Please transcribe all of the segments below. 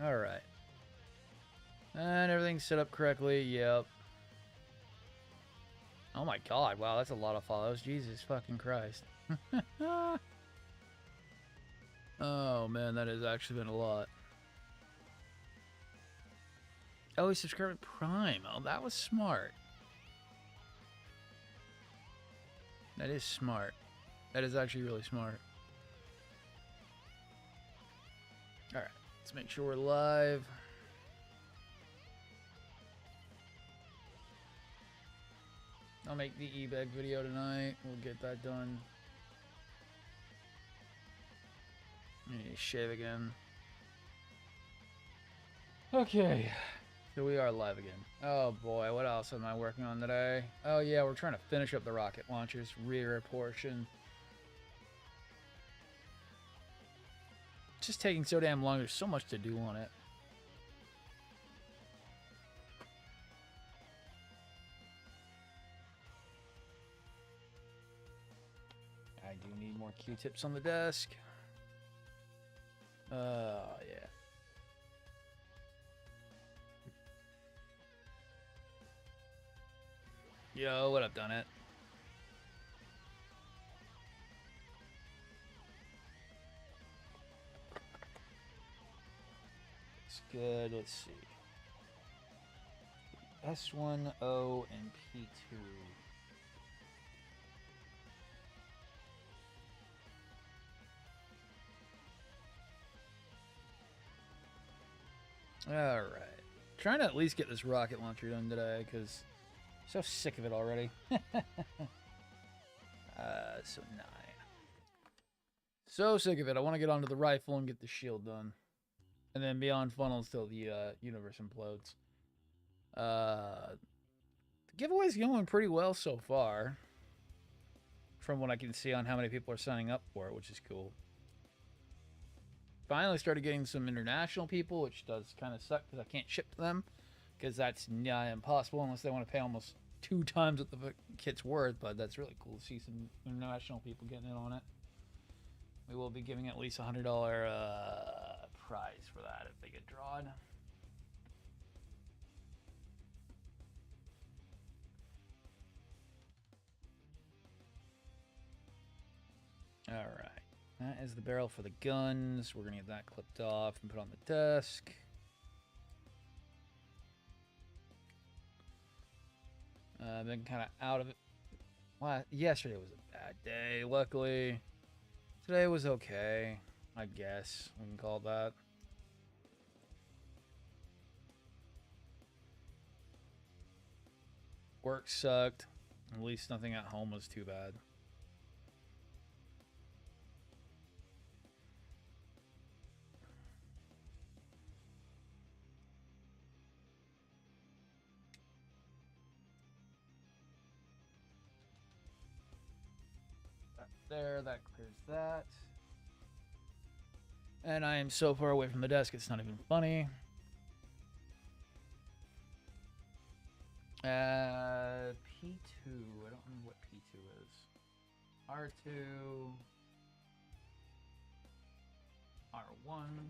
Alright. And everything's set up correctly. Yep. Oh my god. Wow, that's a lot of follows. Jesus fucking Christ. Oh man, that has actually been a lot. Oh, he subscribed to Prime. Oh, that was smart. That is smart. That is actually really smart. Alright, let's make sure we're live. I'll make the e-bag video tonight. We'll get that done. I need to shave again. Okay. So we are live again. Oh boy, what else am I working on today? Oh yeah, we're trying to finish up the rocket launcher's rear portion. It's just taking so damn long. There's so much to do on it. I do need more Q-tips on the desk. Yeah. Yo, what up, done it? It's good. Let's see. S1, O, and P2. Alright. Trying to at least get this rocket launcher done today, because I'm so sick of it already. So 9. So sick of it. I want to get onto the rifle and get the shield done. And then beyond funnels till the universe implodes. The giveaway's going pretty well so far. From what I can see on how many people are signing up for it, which is cool. Finally started getting some international people, which does kind of suck because I can't ship to them. Because that's nigh impossible unless they want to pay almost 2 times what the kit's worth. But that's really cool to see some international people getting in on it. We will be giving at least a $100 prize for that if they get drawn. Alright. That is the barrel for the guns. We're going to get that clipped off and put on the desk. I've been kind of out of it. Well, yesterday was a bad day. Luckily, today was okay. I guess we can call it that. Work sucked. At least nothing at home was too bad. There, that clears that. And I am so far away from the desk, it's not even funny. P2, I don't remember what P2 is. R2, R1,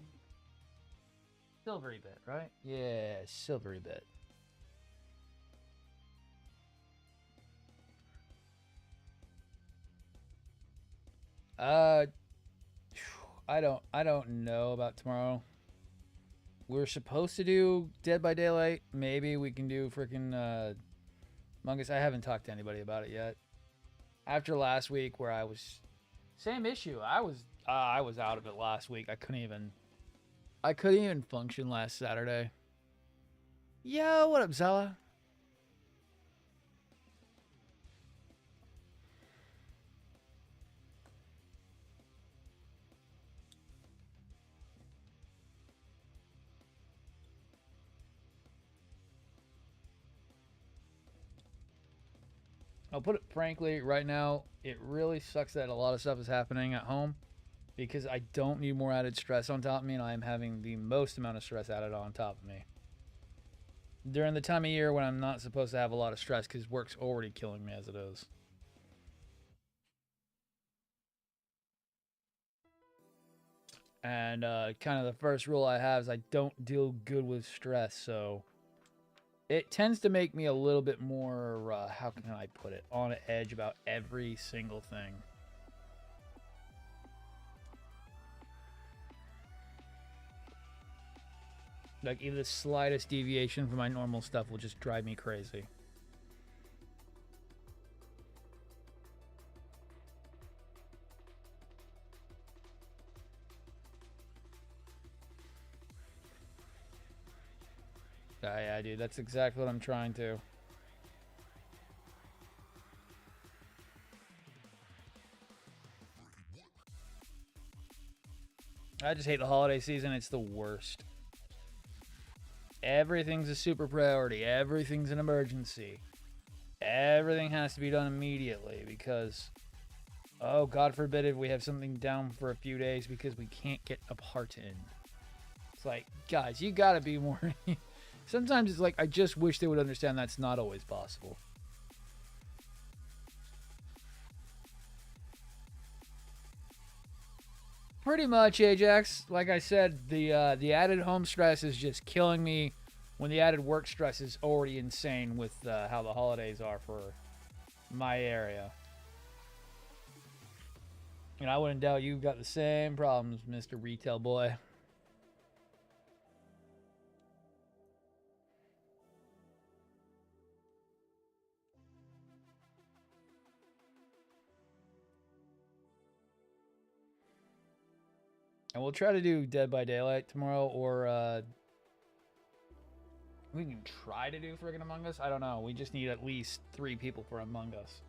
silvery bit, right? Yeah, silvery bit. I don't know about tomorrow. We're supposed to do Dead by Daylight. Maybe we can do freaking Among Us. I haven't talked to anybody about it yet. After last week where I was same issue. I was out of it last week. I couldn't even function last Saturday. Yo, what up, Zella? I'll put it frankly, right now, it really sucks that a lot of stuff is happening at home because I don't need more added stress on top of me, and I am having the most amount of stress added on top of me. During the time of year when I'm not supposed to have a lot of stress because work's already killing me as it is. And kind of the first rule I have is I don't deal good with stress. So it tends to make me a little bit more, how can I put it, on edge about every single thing. Like, even the slightest deviation from my normal stuff will just drive me crazy. Yeah, dude, that's exactly what I'm trying to. I just hate the holiday season. It's the worst. Everything's a super priority. Everything's an emergency. Everything has to be done immediately because, oh, God forbid if we have something down for a few days because we can't get a part in. It's like, guys, you gotta be more. Sometimes it's like, I just wish they would understand that's not always possible. Pretty much, Ajax. Like I said, the added home stress is just killing me when the added work stress is already insane with how the holidays are for my area. And I wouldn't doubt you've got the same problems, Mr. Retail Boy. And we'll try to do Dead by Daylight tomorrow, or we can try to do friggin' Among Us. I don't know. We just need at least 3 people for Among Us.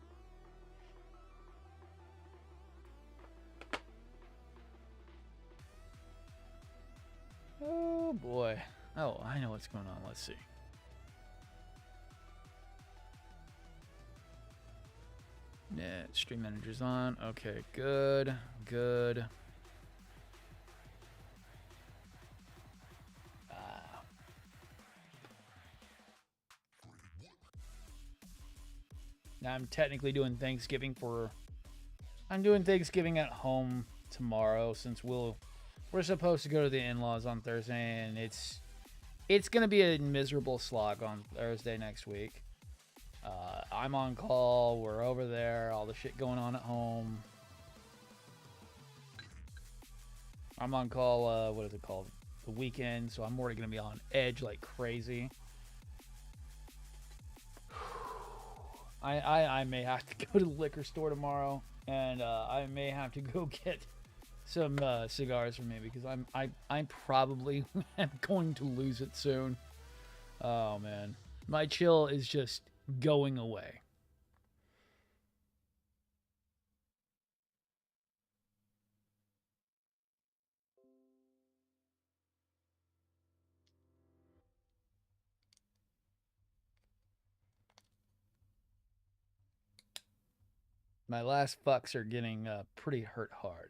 Oh boy. Oh, I know what's going on. Let's see. Yeah, stream manager's on. Okay, good. Good. Now I'm technically doing Thanksgiving I'm doing Thanksgiving at home tomorrow since we're supposed to go to the in-laws on Thursday, and it's gonna be a miserable slog on Thursday next week. I'm on call. We're over there. All the shit going on at home. I'm on call. What is it called? The weekend. So I'm already gonna be on edge like crazy. I may have to go to the liquor store tomorrow, and I may have to go get some cigars for me because I'm probably am going to lose it soon. Oh man, my chill is just going away. My last fucks are getting pretty hurt hard.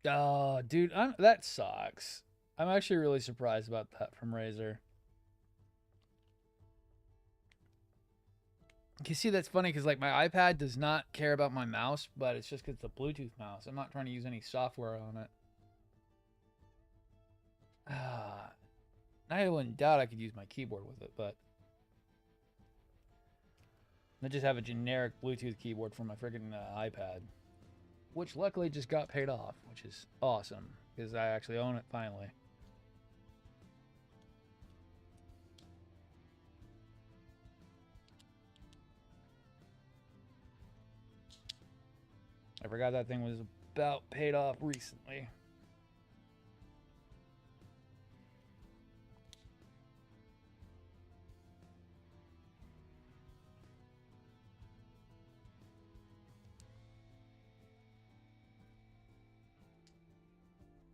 Oh, dude, that sucks. I'm actually really surprised about that from Razer. You see, that's funny because like my iPad does not care about my mouse, but it's just because it's a Bluetooth mouse. I'm not trying to use any software on it. I wouldn't doubt I could use my keyboard with it, but I just have a generic Bluetooth keyboard for my friggin' iPad, which luckily just got paid off, which is awesome because I actually own it finally. I forgot that thing was about paid off recently.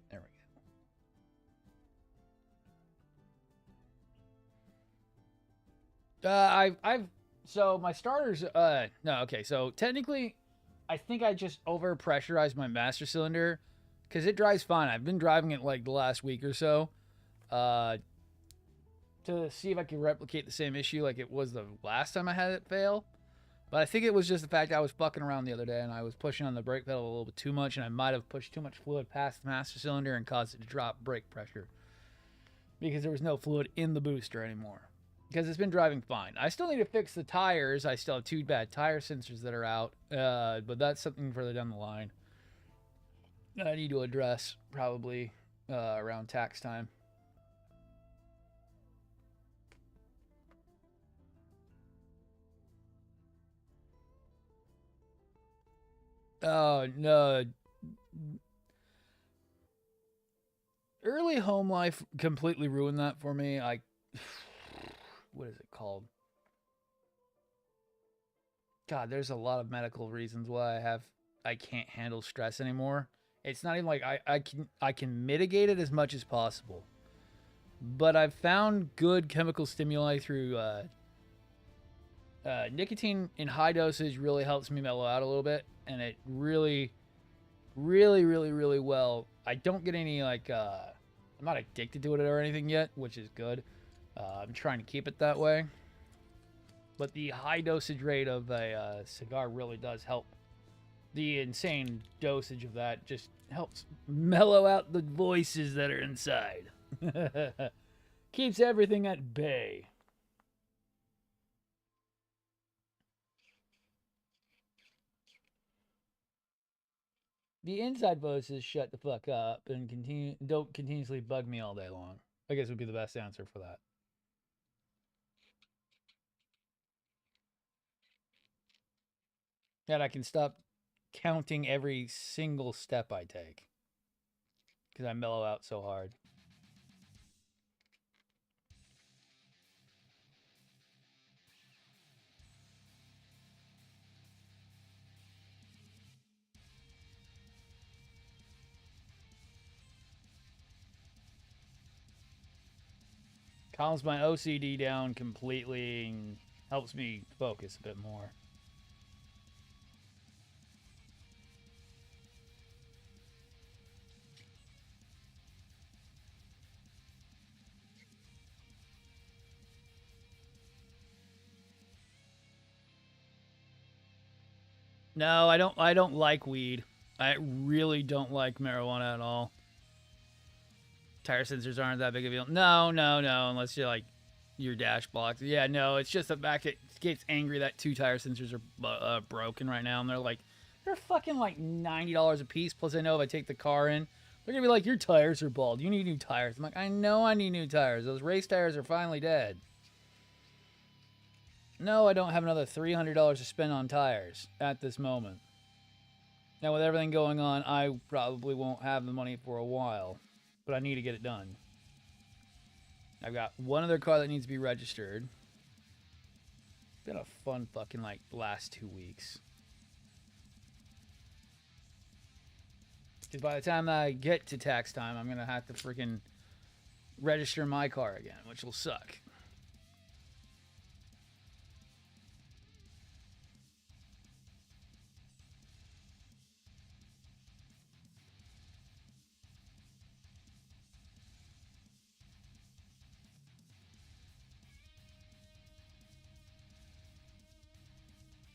There we go. I've so my starters. No, okay. So technically, I think I just over pressurized my master cylinder because it drives fine. I've been driving it like the last week or so. Uh, to see if I can replicate the same issue like it was the last time I had it fail. But I think it was just the fact I was fucking around the other day and I was pushing on the brake pedal a little bit too much, and I might have pushed too much fluid past the master cylinder and caused it to drop brake pressure because there was no fluid in the booster anymore. Because it's been driving fine. I still need to fix the tires. I still have 2 bad tire sensors that are out, but that's something further down the line that I need to address probably around tax time. Oh, no. Early home life completely ruined that for me. What is it called? God, there's a lot of medical reasons why I can't handle stress anymore. It's not even like I can mitigate it as much as possible. But I've found good chemical stimuli through nicotine in high dosage really helps me mellow out a little bit, and it really, really, really, really well. I don't get any like I'm not addicted to it or anything yet, which is good. I'm trying to keep it that way. But the high dosage rate of a cigar really does help. The insane dosage of that just helps mellow out the voices that are inside. Keeps everything at bay. The inside voices shut the fuck up and don't continuously bug me all day long. I guess would be the best answer for that. And I can stop counting every single step I take because I mellow out so hard. Calms my OCD down completely and helps me focus a bit more. No, I don't like weed. I really don't like marijuana at all. Tire sensors aren't that big of a deal. No, no, no, unless you're like your dash blocks. Yeah, no, it's just the fact that it gets angry that 2 tire sensors are broken right now, and they're fucking like $90 a piece. Plus, I know if I take the car in, they're gonna be like, your tires are bald. You need new tires. I'm like, I know I need new tires. Those race tires are finally dead. No, I don't have another $300 to spend on tires at this moment. Now, with everything going on, I probably won't have the money for a while, but I need to get it done. I've got one other car that needs to be registered. It's been a fun fucking like last 2 weeks. Because by the time I get to tax time, I'm gonna have to freaking register my car again, which will suck.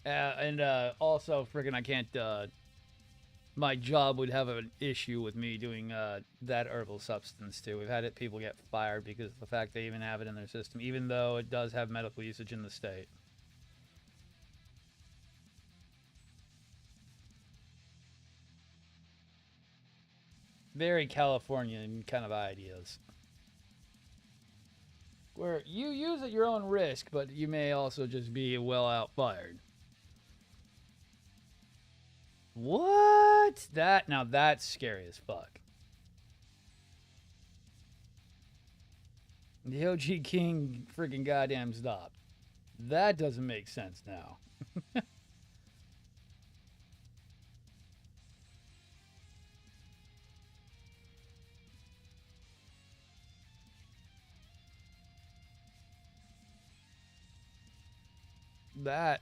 And also, freaking, I can't. My job would have an issue with me doing that herbal substance too. We've had people get fired because of the fact they even have it in their system, even though it does have medical usage in the state. Very Californian kind of ideas. Where you use at your own risk, but you may also just be well out fired. What? That's scary as fuck. The OG King freaking goddamn stop. That doesn't make sense now.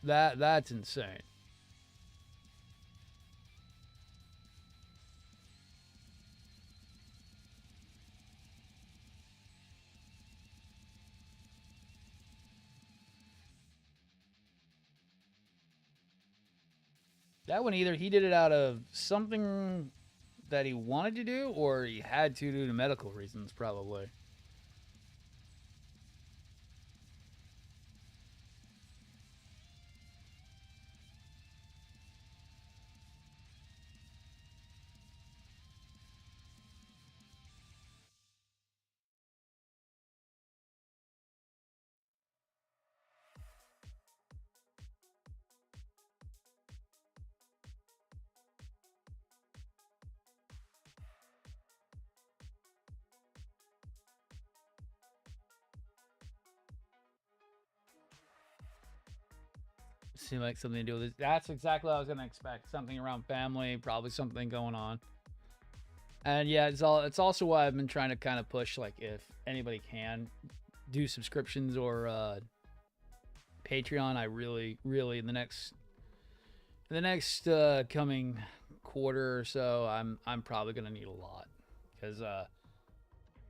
That's insane. That one either he did it out of something that he wanted to do or he had to due to medical reasons, probably. Seemed like something to do with it. That's exactly what I was gonna expect. Something around family, probably something going on. And yeah, it's also why I've been trying to kind of push, like, if anybody can do subscriptions or Patreon. I really in the next coming quarter or so, I'm probably gonna need a lot because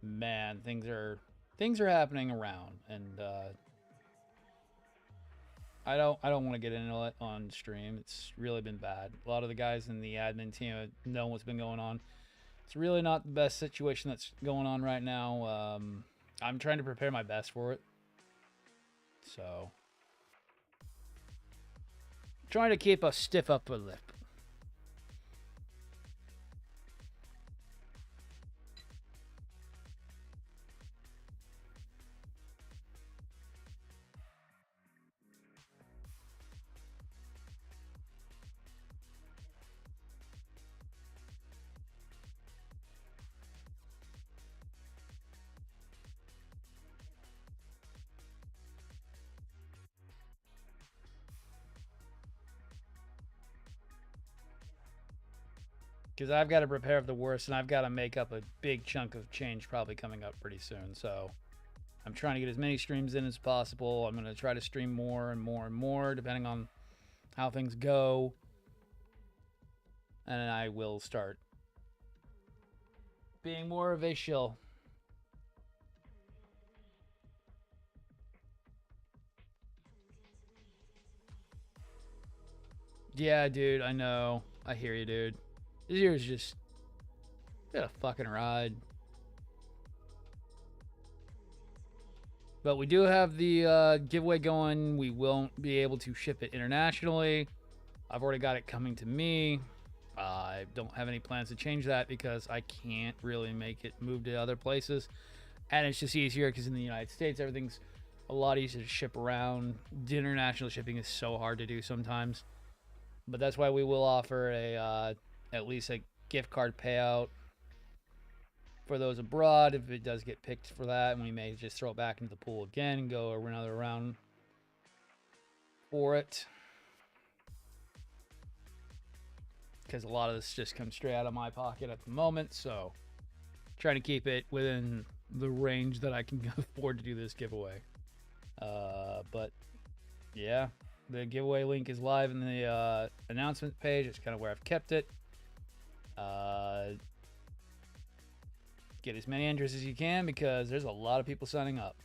man, things are happening around, and I don't want to get into it on stream. It's really been bad. A lot of the guys in the admin team know what's been going on. It's really not the best situation that's going on right now. I'm trying to prepare my best for it. So, trying to keep a stiff upper lip. Because I've got to prepare for the worst, and I've got to make up a big chunk of change probably coming up pretty soon. So I'm trying to get as many streams in as possible. I'm going to try to stream more and more and more, depending on how things go. And I will start being more of a shill. Yeah, dude, I know. I hear you, dude. This year's just been a fucking ride. But we do have the giveaway going. We won't be able to ship it internationally. I've already got it coming to me. I don't have any plans to change that because I can't really make it move to other places. And it's just easier because in the United States, everything's a lot easier to ship around. The international shipping is so hard to do sometimes. But that's why we will offer a at least a gift card payout for those abroad if it does get picked for that, and we may just throw it back into the pool again and go another round for it, because a lot of this just comes straight out of my pocket at the moment. So trying to keep it within the range that I can afford to do this giveaway. But yeah, the giveaway link is live in the announcement page. It's kind of where I've kept it. Get as many entries as you can because there's a lot of people signing up.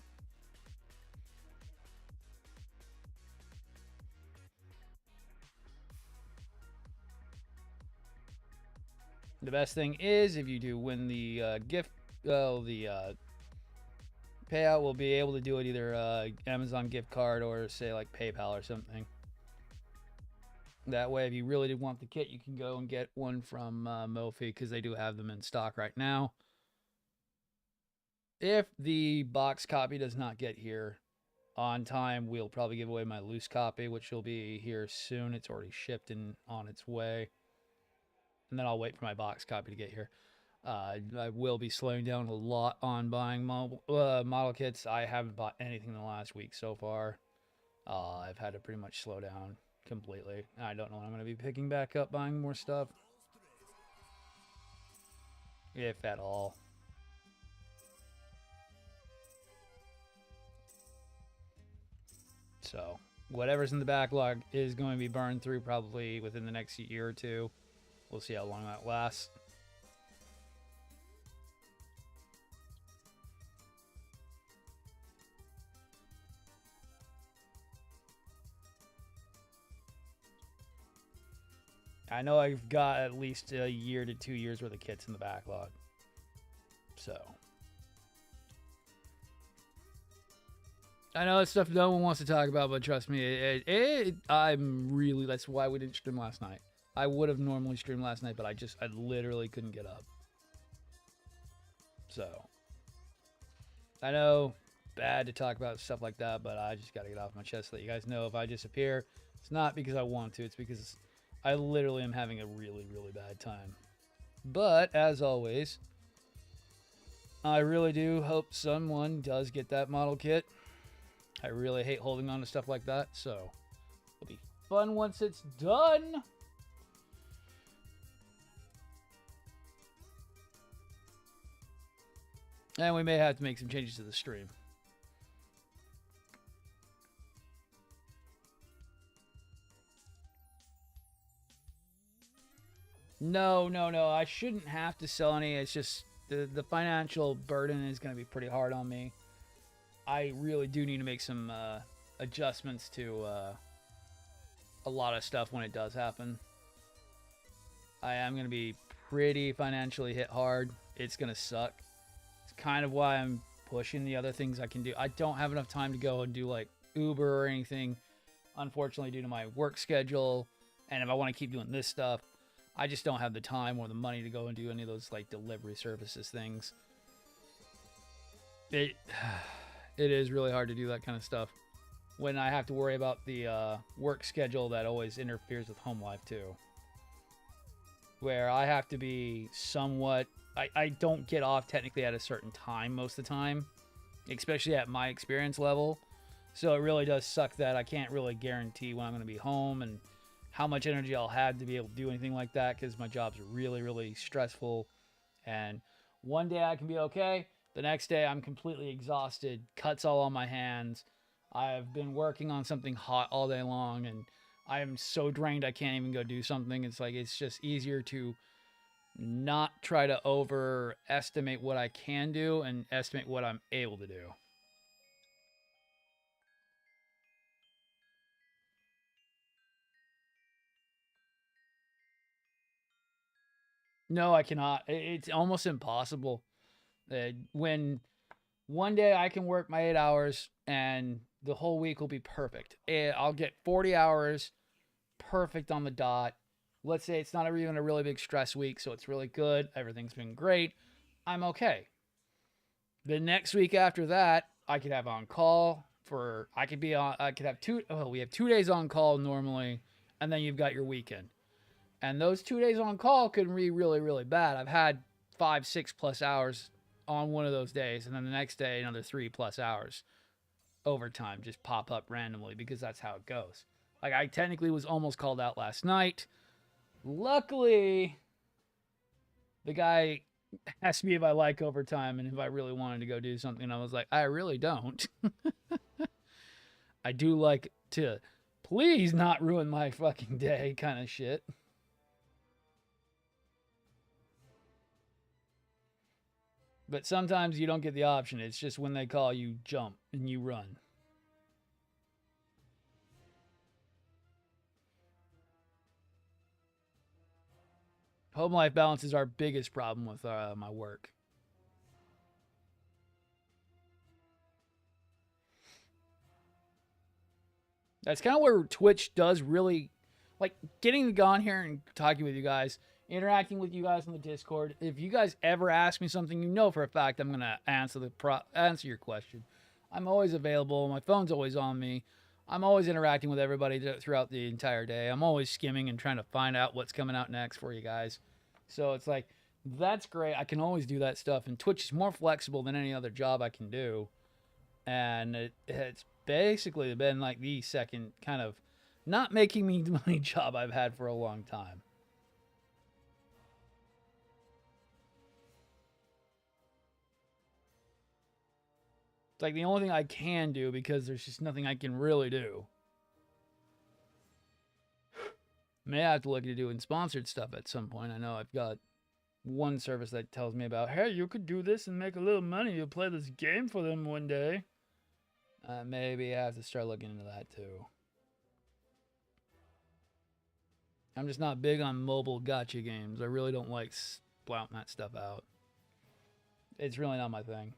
The best thing is if you do win the payout, will be able to do it either Amazon gift card or say like PayPal or something. That way, if you really did want the kit, you can go and get one from Mophie because they do have them in stock right now. If the box copy does not get here on time, we'll probably give away my loose copy, which will be here soon. It's already shipped and on its way. And then I'll wait for my box copy to get here. I will be slowing down a lot on buying model kits. I haven't bought anything in the last week so far. I've had to pretty much slow down completely. I don't know when I'm going to be picking back up buying more stuff, if at all. So whatever's in the backlog is going to be burned through probably within the next year or two. We'll see how long that lasts. I know I've got at least a year to 2 years worth of kits in the backlog. So I know it's stuff no one wants to talk about, but trust me, I'm really, that's why we didn't stream last night. I would have normally streamed last night, but I literally couldn't get up. So I know, bad to talk about stuff like that, but I just got to get off my chest so that you guys know if I disappear, it's not because I want to, it's because I literally am having a really, really bad time. But as always, I really do hope someone does get that model kit. I really hate holding on to stuff like that, so it'll be fun once it's done. And we may have to make some changes to the stream. No. I shouldn't have to sell any. It's just the financial burden is going to be pretty hard on me. I really do need to make some adjustments to a lot of stuff when it does happen. I am going to be pretty financially hit hard. It's going to suck. It's kind of why I'm pushing the other things I can do. I don't have enough time to go and do like Uber or anything, unfortunately, due to my work schedule. And if I want to keep doing this stuff, I just don't have the time or the money to go and do any of those like delivery services things. It is really hard to do that kind of stuff when I have to worry about the work schedule that always interferes with home life too. Where I have to be somewhat, I don't get off technically at a certain time most of the time, especially at my experience level. So it really does suck that I can't really guarantee when I'm going to be home and how much energy I'll have to be able to do anything like that, because my job's really, really stressful. And one day I can be okay. The next day I'm completely exhausted, cuts all on my hands. I've been working on something hot all day long, and I am so drained I can't even go do something. It's like, it's just easier to not try to overestimate what I can do and estimate what I'm able to do. No, I cannot. It's almost impossible. When one day I can work my 8 hours and the whole week will be perfect. I'll get 40 hours perfect on the dot. Let's say it's not even a really big stress week, so it's really good. Everything's been great. I'm okay. The next week after that, I could have on call for, I could have we have 2 days on call normally, and then you've got your weekend. And those 2 days on call could be really, really bad. I've had 5-6+ hours on one of those days, and then the next day another 3+ hours overtime just pop up randomly, because that's how it goes. Like, I technically was almost called out last night. Luckily, the guy asked me if I like overtime and if I really wanted to go do something, and I was like, I really don't. I do like to please not ruin my fucking day kind of shit. But sometimes you don't get the option. It's just when they call, you jump and you run. Home life balance is our biggest problem with my work. That's kind of where Twitch does really, like, getting to go on here and talking with you guys, interacting with you guys on the Discord. If you guys ever ask me something, you know for a fact I'm gonna answer your question. I'm always available. My phone's always on me. I'm always interacting with everybody throughout the entire day. I'm always skimming and trying to find out what's coming out next for you guys. So it's like, that's great. I can always do that stuff. And Twitch is more flexible than any other job I can do. And it's basically been like the second kind of not making me money job I've had for a long time. It's like the only thing I can do, because there's just nothing I can really do. May have to look into doing sponsored stuff at some point. I know I've got one service that tells me about, hey, you could do this and make a little money. You'll play this game for them one day. Maybe I have to start looking into that too. I'm just not big on mobile gotcha games. I really don't like splouting that stuff out. It's really not my thing.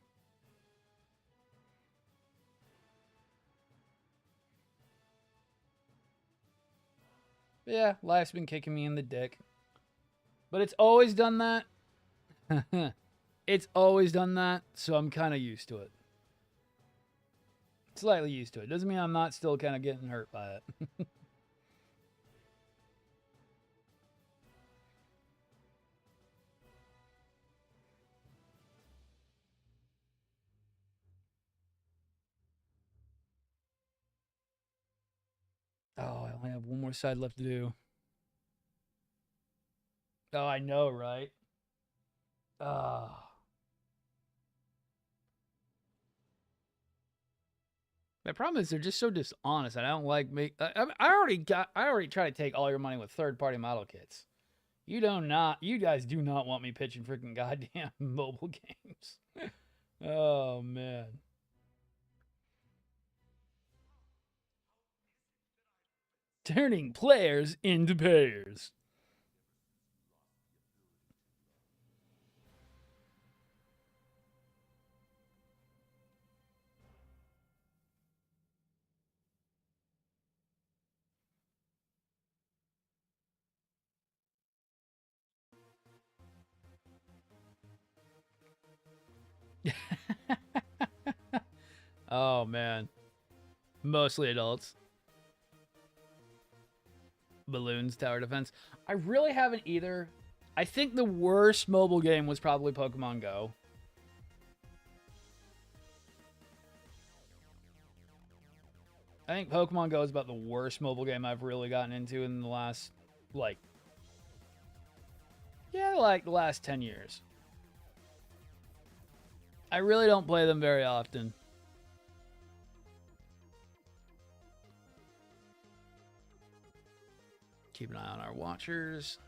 But yeah, life's been kicking me in the dick. But it's always done that. It's always done that, so I'm kind of used to it. Slightly used to it. Doesn't mean I'm not still kind of getting hurt by it. Oh, I only have one more side left to do. Oh, I know, right? Ah. My problem is they're just so dishonest. And I don't like make. I already try to take all your money with third-party model kits. You guys do not want me pitching freaking goddamn mobile games. Oh man. Turning players into payers. Oh man. Mostly adults. Balloons, tower defense. I really haven't either. I think the worst mobile game was probably Pokemon Go. I think Pokemon Go is about the worst mobile game I've really gotten into in the last, like the last 10 years. I really don't play them very often. Keep an eye on our watchers.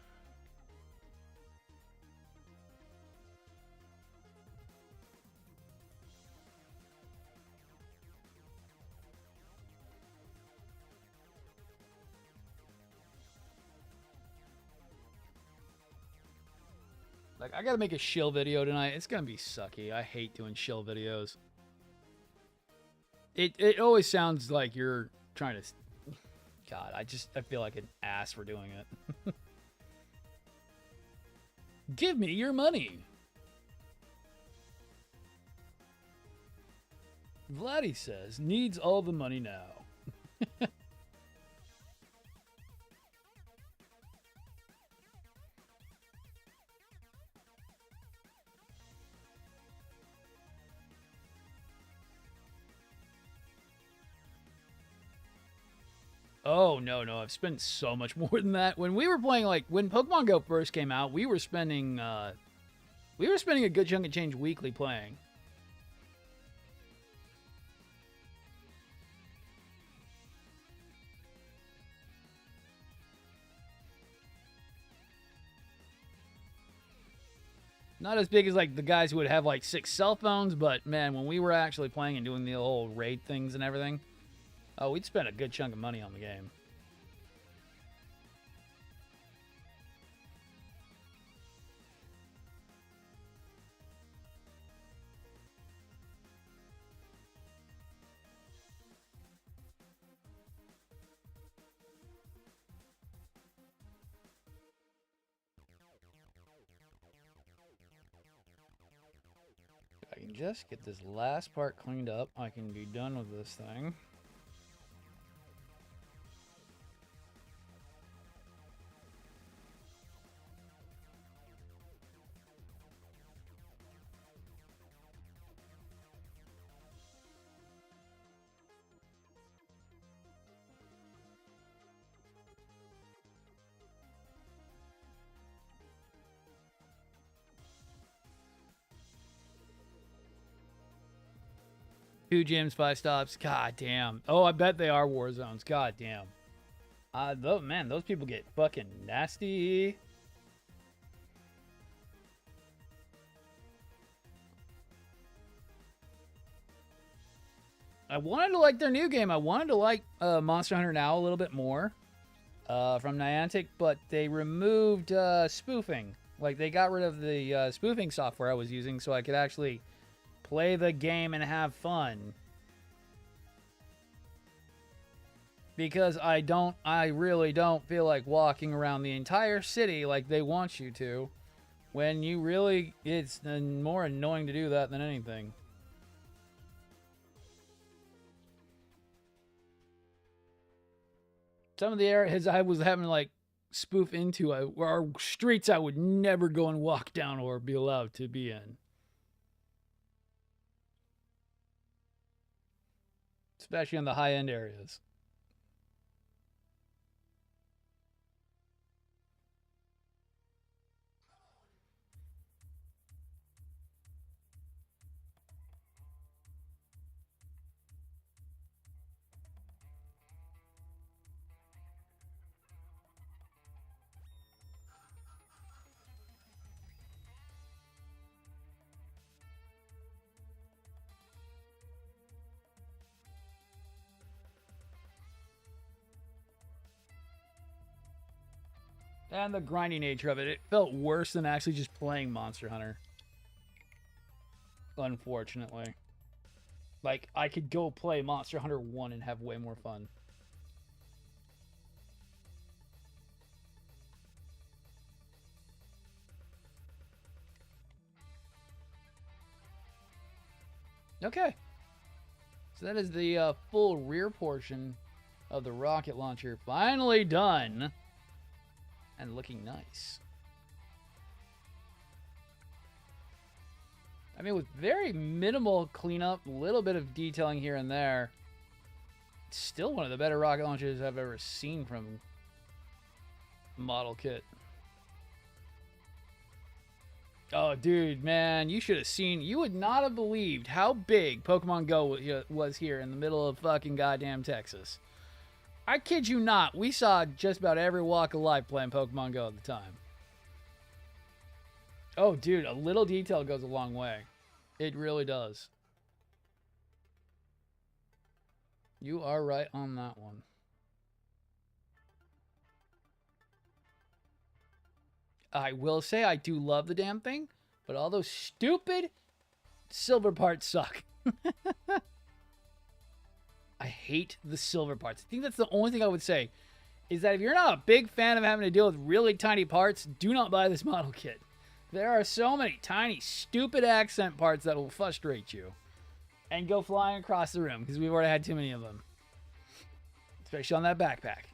Like, I gotta make a shill video tonight. It's gonna be sucky. I hate doing shill videos. It always sounds like you're trying to... God, I feel like an ass for doing it. Give me your money. Vladdy says, needs all the money now. Oh, no. I've spent so much more than that. When we were playing, like, when Pokemon Go first came out, we were spending a good chunk of change weekly playing. Not as big as, like, the guys who would have, like, 6 cell phones, but, man, when we were actually playing and doing the whole raid things and everything, oh, we'd spend a good chunk of money on the game. If I can just get this last part cleaned up, I can be done with this thing. Two gyms, 5 stops. God damn. Oh, I bet they are war zones. God damn. Man, those people get fucking nasty. I wanted to like their new game. I wanted to like Monster Hunter Now a little bit more. from Niantic, but they removed spoofing. Like, they got rid of the spoofing software I was using so I could actually play the game and have fun. Because I really don't feel like walking around the entire city like they want you to. When you really, it's more annoying to do that than anything. Some of the areas I was having to, like, spoof into are streets I would never go and walk down or be allowed to be in. Especially in the high-end areas. And the grinding nature of it. It felt worse than actually just playing Monster Hunter. Unfortunately. Like, I could go play Monster Hunter 1 and have way more fun. Okay. So that is the full rear portion of the rocket launcher finally done. And looking nice. I mean, with very minimal cleanup, a little bit of detailing here and there, it's still one of the better rocket launchers I've ever seen from model kit. Oh, dude, man, you should have seen. You would not have believed how big Pokemon Go was here in the middle of fucking goddamn Texas. I kid you not, we saw just about every walk of life playing Pokemon Go at the time. Oh, dude, a little detail goes a long way. It really does. You are right on that one. I will say I do love the damn thing, but all those stupid silver parts suck. I hate the silver parts. I think that's the only thing I would say, is that if you're not a big fan of having to deal with really tiny parts, do not buy this model kit. There are so many tiny, stupid accent parts that will frustrate you and go flying across the room, because we've already had too many of them. Especially on that backpack.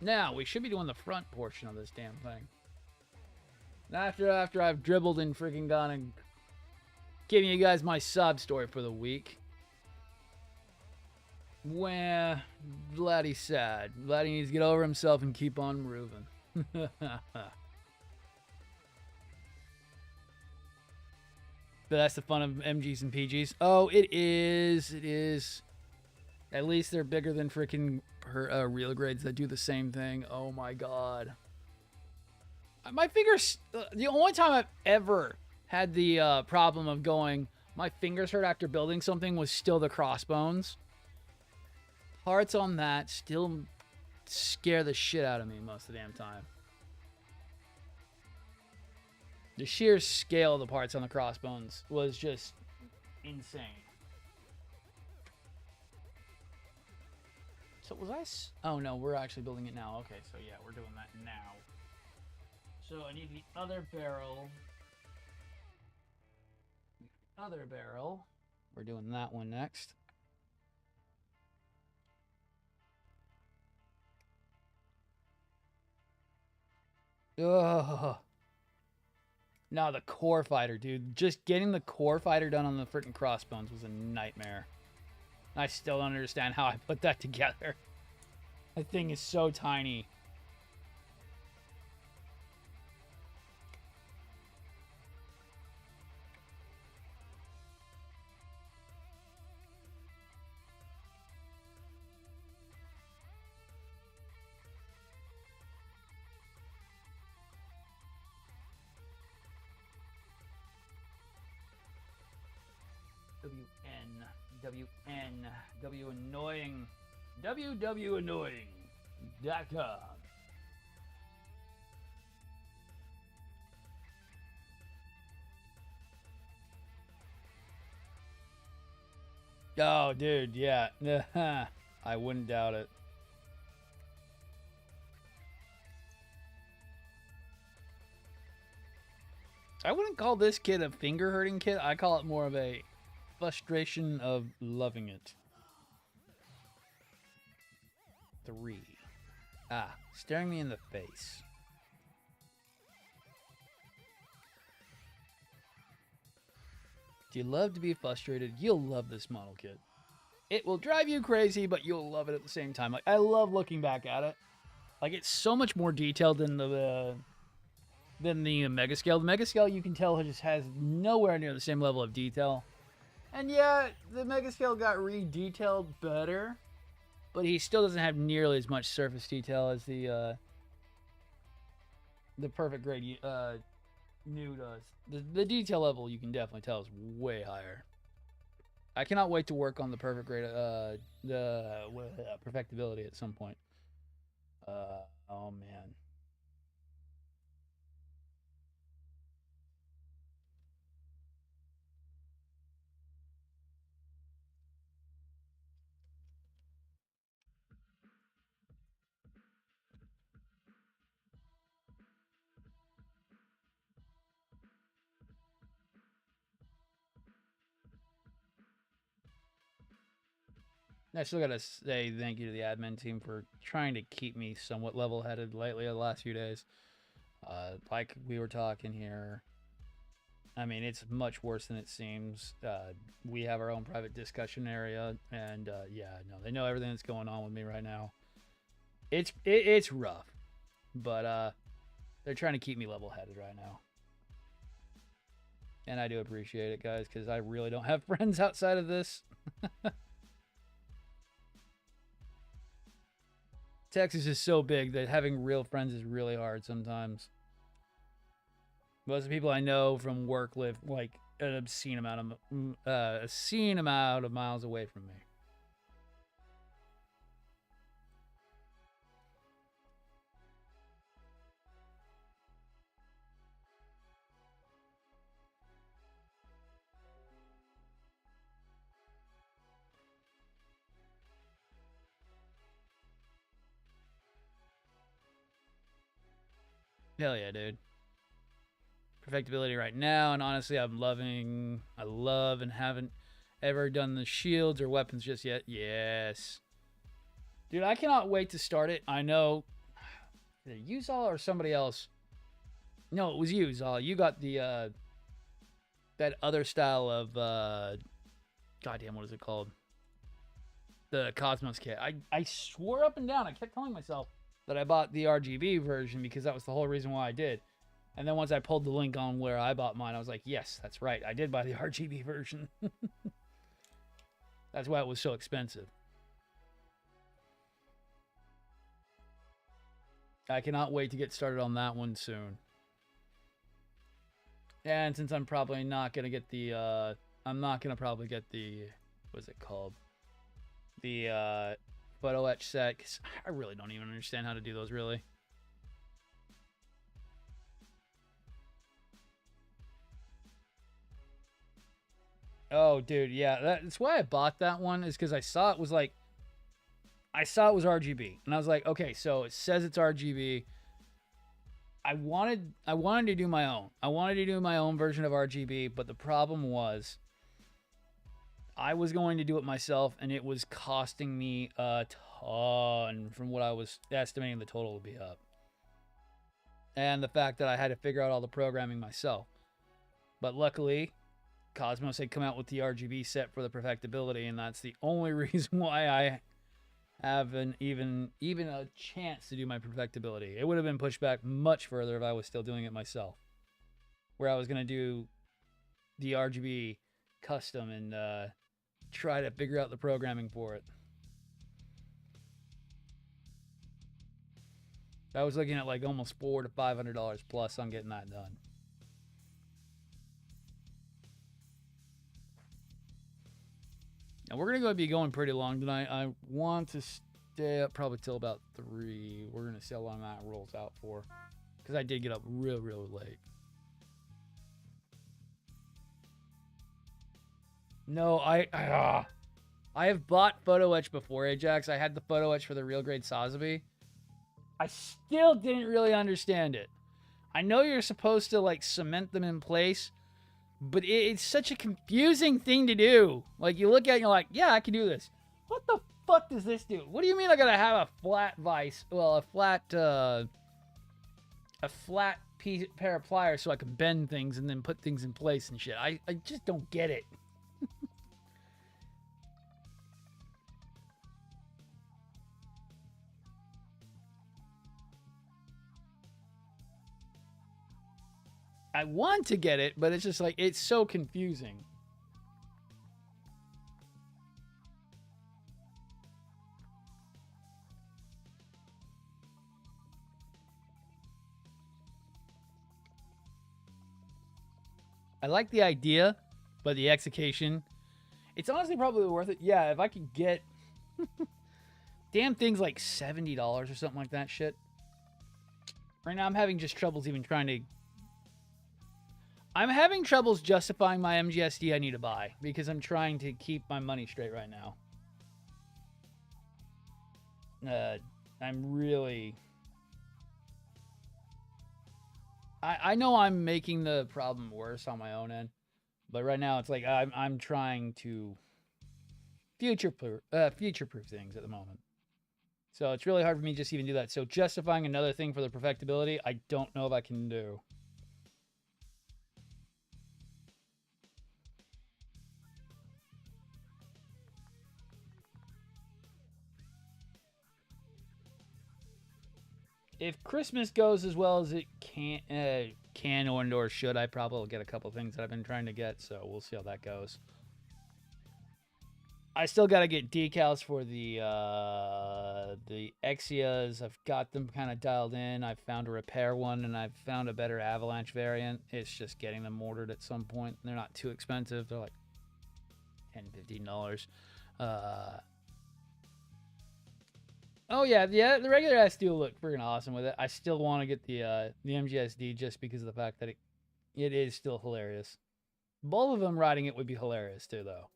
Now, we should be doing the front portion of this damn thing. After I've dribbled and freaking gone and giving you guys my sob story for the week. Well, Vladdy's sad. Vladdy needs to get over himself and keep on moving. But that's the fun of MGs and PGs. Oh, it is. It is. At least they're bigger than freaking real grades that do the same thing. Oh my god. My fingers... the only time I've ever had the problem of going, my fingers hurt after building something, was still the crossbones. Parts on that still scare the shit out of me most of the damn time. The sheer scale of the parts on the crossbones was just insane. So was I... oh no, we're actually building it now. Okay, so yeah, we're doing that now. So I need the other barrel. Other barrel. We're doing that one next. Ugh. No, the core fighter, dude. Just getting the core fighter done on the freaking crossbones was a nightmare. I still don't understand how I put that together. That thing is so tiny. WN. W annoying. www.annoying.com. Oh, dude, yeah. I wouldn't doubt it. I wouldn't call this kid a finger hurting kid. I call it more of a frustration of loving it. 3. Staring me in the face. Do you love to be frustrated? You'll love this model kit. It will drive you crazy, but you'll love it at the same time. Like, I love looking back at it. Like, it's so much more detailed than the Mega Scale. The Mega Scale, you can tell, just has nowhere near the same level of detail. And yeah, the Mega Scale got re-detailed better, but he still doesn't have nearly as much surface detail as the Perfect Grade new does. The detail level, you can definitely tell, is way higher. I cannot wait to work on the Perfect Grade, perfectibility at some point. Oh man. I still gotta say thank you to the admin team for trying to keep me somewhat level-headed lately the last few days. Like we were talking here, I mean, it's much worse than it seems. We have our own private discussion area, and yeah, no, they know everything that's going on with me right now. It's rough, but they're trying to keep me level-headed right now. And I do appreciate it, guys, because I really don't have friends outside of this. Texas is so big that having real friends is really hard sometimes. Most of the people I know from work live like an obscene amount of miles away from me. Hell yeah, dude. Perfectibility right now, and honestly, I love and haven't ever done the shields or weapons just yet. Yes. Dude, I cannot wait to start it. I know either you, Zal, or somebody else. No, it was you, Zal. You got the that other style of goddamn, what is it called? The Cosmos kit. I swore up and down. I kept telling myself that I bought the RGB version because that was the whole reason why I did. And then once I pulled the link on where I bought mine, I was like, yes, that's right. I did buy the RGB version. That's why it was so expensive. I cannot wait to get started on that one soon. And since I'm probably not going to get the, I'm not going to probably get the, what is it called? The photo etch set, because I really don't even understand how to do those, really. Oh, dude, yeah, that's why I bought that one, is because I saw it was RGB, and I was like, okay, so it says it's RGB. I wanted to do my own. I wanted to do my own version of RGB, but the problem was I was going to do it myself, and it was costing me a ton from what I was estimating the total would be up. And the fact that I had to figure out all the programming myself. But luckily, Cosmos had come out with the RGB set for the perfectibility, and that's the only reason why I have even a chance to do my perfectibility. It would have been pushed back much further if I was still doing it myself, where I was going to do the RGB custom and try to figure out the programming for it. I was looking at like almost $400 to $500 plus on getting that done. And we're going to be going pretty long tonight. I want to stay up probably till about 3. We're going to see how long that rolls out for. Because I did get up real, real late. No, I have bought photo etch before, Ajax. I had the photo etch for the real grade Sazabi. I still didn't really understand it. I know you're supposed to like cement them in place, but it's such a confusing thing to do. Like you look at it and you're like, yeah, I can do this. What the fuck does this do? What do you mean I gotta have a flat vise? Well, a flat pair of pliers so I can bend things and then put things in place and shit. I just don't get it. I want to get it, but it's just like, it's so confusing. I like the idea, but the execution, it's honestly probably worth it. Yeah, if I could get damn things like $70 or something like that shit. Right now I'm having just troubles even trying to... I'm having troubles justifying my MGSD I need to buy because I'm trying to keep my money straight right now. I'm really... I know I'm making the problem worse on my own end, but right now it's like I'm trying to future-proof things at the moment. So it's really hard for me to just even do that. So justifying another thing for the perfectibility, I don't know if I can do. If Christmas goes as well as it can or should, I probably will get a couple things that I've been trying to get, so we'll see how that goes. I still got to get decals for the Exias. I've got them kind of dialed in. I've found a repair one, and I've found a better Avalanche variant. It's just getting them ordered at some point. They're not too expensive. They're like $10, $15. Oh yeah, the regular SD will look freaking awesome with it. I still want to get the MGSD just because of the fact that it is still hilarious. Both of them riding it would be hilarious too, though.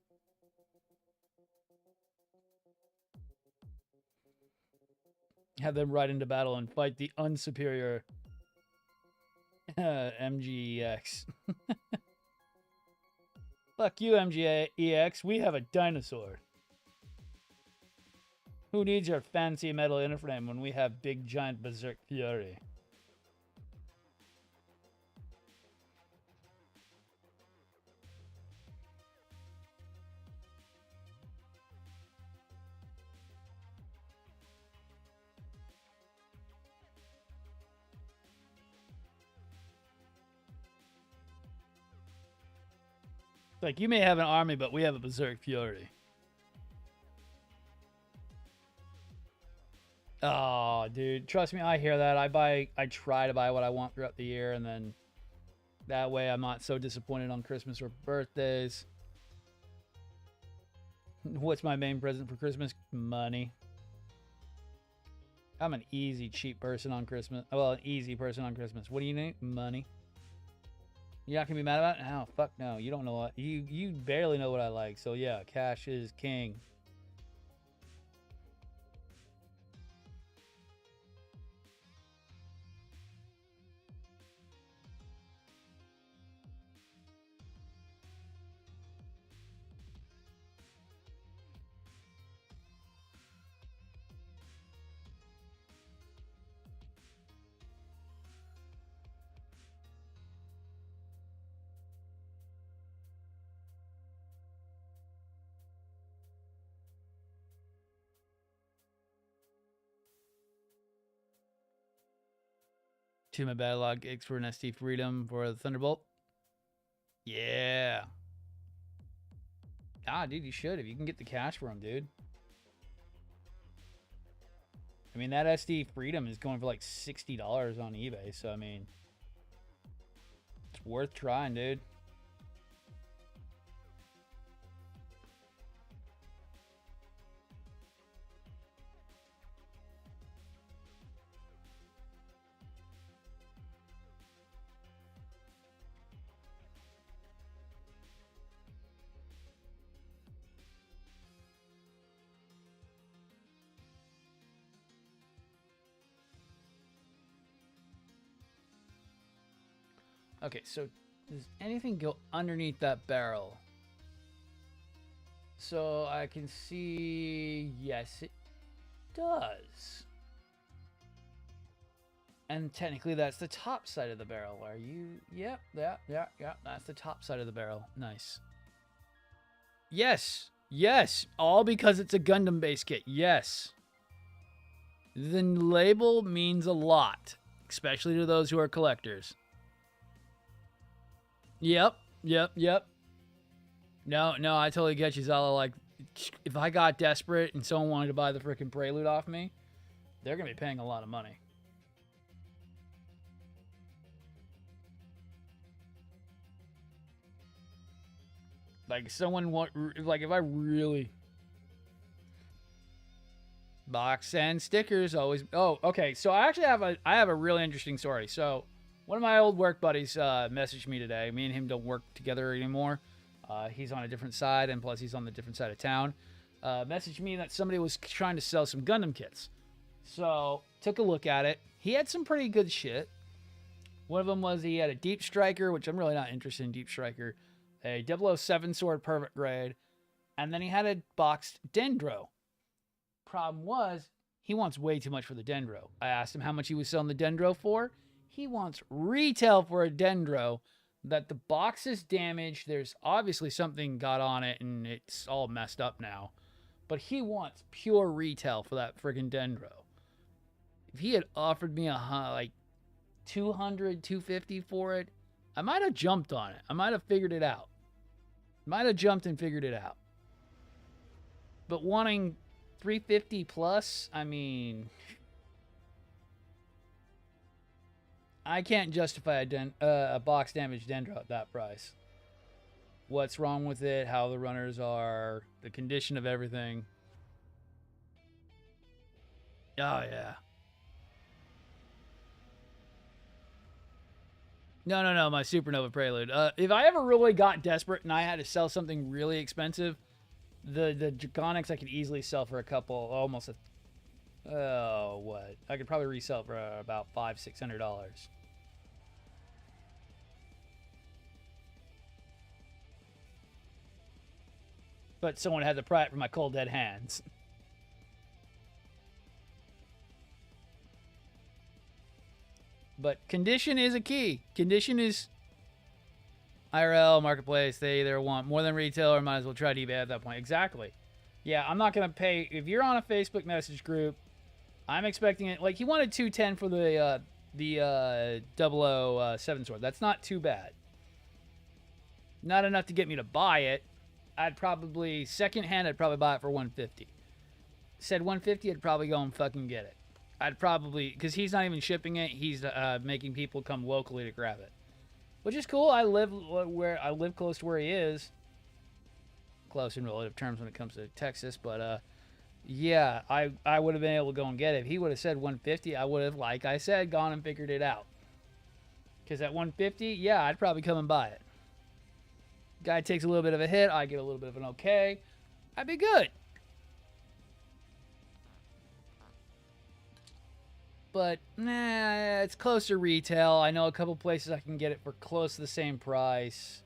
Have them ride into battle and fight the unsuperior MGEX. Fuck you, MGEX. We have a dinosaur. Who needs your fancy metal interframe when we have big giant berserk fury? Like, you may have an army, but we have a berserk fury. Oh, dude, trust me, I hear that. I try to buy what I want throughout the year, and then that way I'm not so disappointed on Christmas or birthdays. What's my main present for Christmas? Money. I'm an easy, cheap person on Christmas. Well, an easy person on Christmas. What do you need? Money. You're not gonna be mad about it? No, fuck no. You don't know what you barely know what I like. So yeah, cash is king. To my battle log X for an SD Freedom for the Thunderbolt. Yeah. Ah, dude, you should if you can get the cash for them, dude. I mean, that SD Freedom is going for like $60 on eBay, so I mean, it's worth trying, dude. Okay, so does anything go underneath that barrel? So I can see, yes, it does. And technically that's the top side of the barrel. Are you? Yep, yeah. That's the top side of the barrel. Nice. Yes, yes. All because it's a Gundam base kit. Yes. The label means a lot, especially to those who are collectors. Yep. No, I totally get you, Zala. Like, if I got desperate and someone wanted to buy the freaking Prelude off me, they're going to be paying a lot of money. Like, someone want, like, if I really... Box and stickers always... Oh, okay. So I actually have a really interesting story. So one of my old work buddies messaged me today. Me and him don't work together anymore. He's on a different side, and plus he's on the different side of town. Messaged me that somebody was trying to sell some Gundam kits. So took a look at it. He had some pretty good shit. One of them was he had a Deep Striker, which I'm really not interested in Deep Striker. A 007 sword, perfect grade. And then he had a boxed Dendro. Problem was, he wants way too much for the Dendro. I asked him how much he was selling the Dendro for. He wants retail for a Dendro that the box is damaged. There's obviously something got on it and it's all messed up now. But he wants pure retail for that friggin' Dendro. If he had offered me like 200, 250 for it, I might have jumped on it. I might have figured it out. Might have jumped and figured it out. But wanting 350 plus, I mean, I can't justify a box damaged Dendro at that price. What's wrong with it, how the runners are, the condition of everything. Oh, yeah. No, my Supernova Prelude. If I ever really got desperate and I had to sell something really expensive, the Dragonics I could easily sell for a couple, almost what? I could probably resell for about $500-600. But someone had to pry it from my cold dead hands. But condition is a key. Condition is IRL, marketplace. They either want more than retail or might as well try to eBay at that point. Exactly. Yeah, I'm not going to pay. If you're on a Facebook message group, I'm expecting it. Like, he wanted 210 for the 007 sword. That's not too bad. Not enough to get me to buy it. I'd probably, secondhand, I'd probably buy it for 150. Said 150, I'd probably go and fucking get it. I'd probably, because he's not even shipping it, he's making people come locally to grab it, which is cool. I live close to where he is, close in relative terms when it comes to Texas. But yeah, I would have been able to go and get it. If he would have said 150, I would have, like I said, gone and figured it out. Because at 150, yeah, I'd probably come and buy it. Guy takes a little bit of a hit, I get a little bit of an okay. I'd be good. But, nah, it's close to retail. I know a couple places I can get it for close to the same price.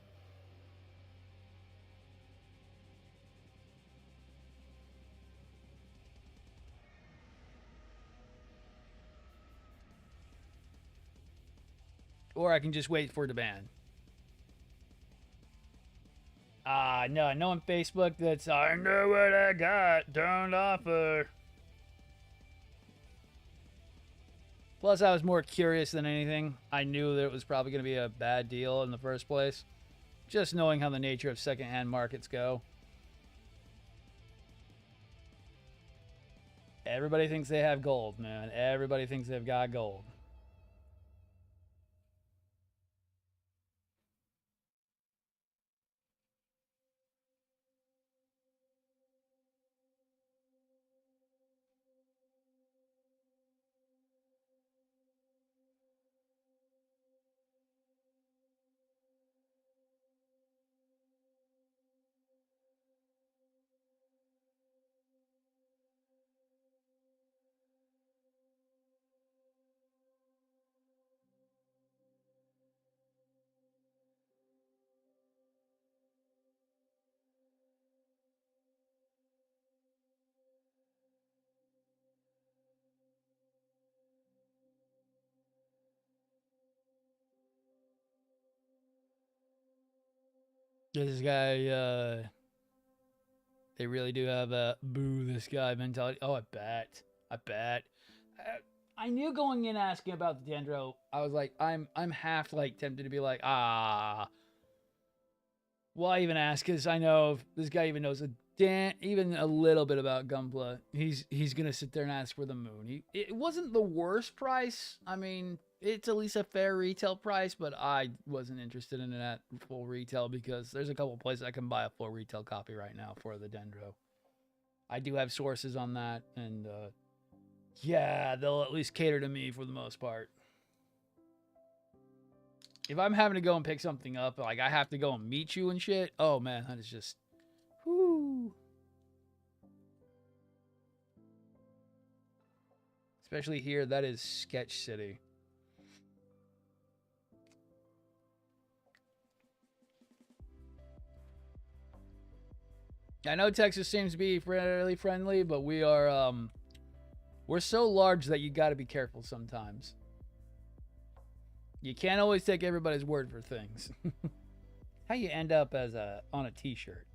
Or I can just wait for it to ban. No, I know on Facebook that's, I know what I got, don't offer. Plus, I was more curious than anything. I knew that it was probably going to be a bad deal in the first place. Just knowing how the nature of secondhand markets go. Everybody thinks they have gold, man. Everybody thinks they've got gold. This guy, they really do have a boo this guy mentality. Oh, I bet. I bet. I knew going in asking about the Dendro, I was like, I'm half like tempted to be like, why even ask? Because I know if this guy even knows even a little bit about Gunpla, he's gonna sit there and ask for the moon. It wasn't the worst price. I mean, it's at least a fair retail price, but I wasn't interested in it at full retail because there's a couple places I can buy a full retail copy right now for the Dendro. I do have sources on that, and yeah, they'll at least cater to me for the most part. If I'm having to go and pick something up, like I have to go and meet you and shit, oh man, that is just, whoo. Especially here, that is Sketch City. I know Texas seems to be fairly friendly, but we're so large that you got to be careful sometimes. You can't always take everybody's word for things. How you end up as on a t-shirt?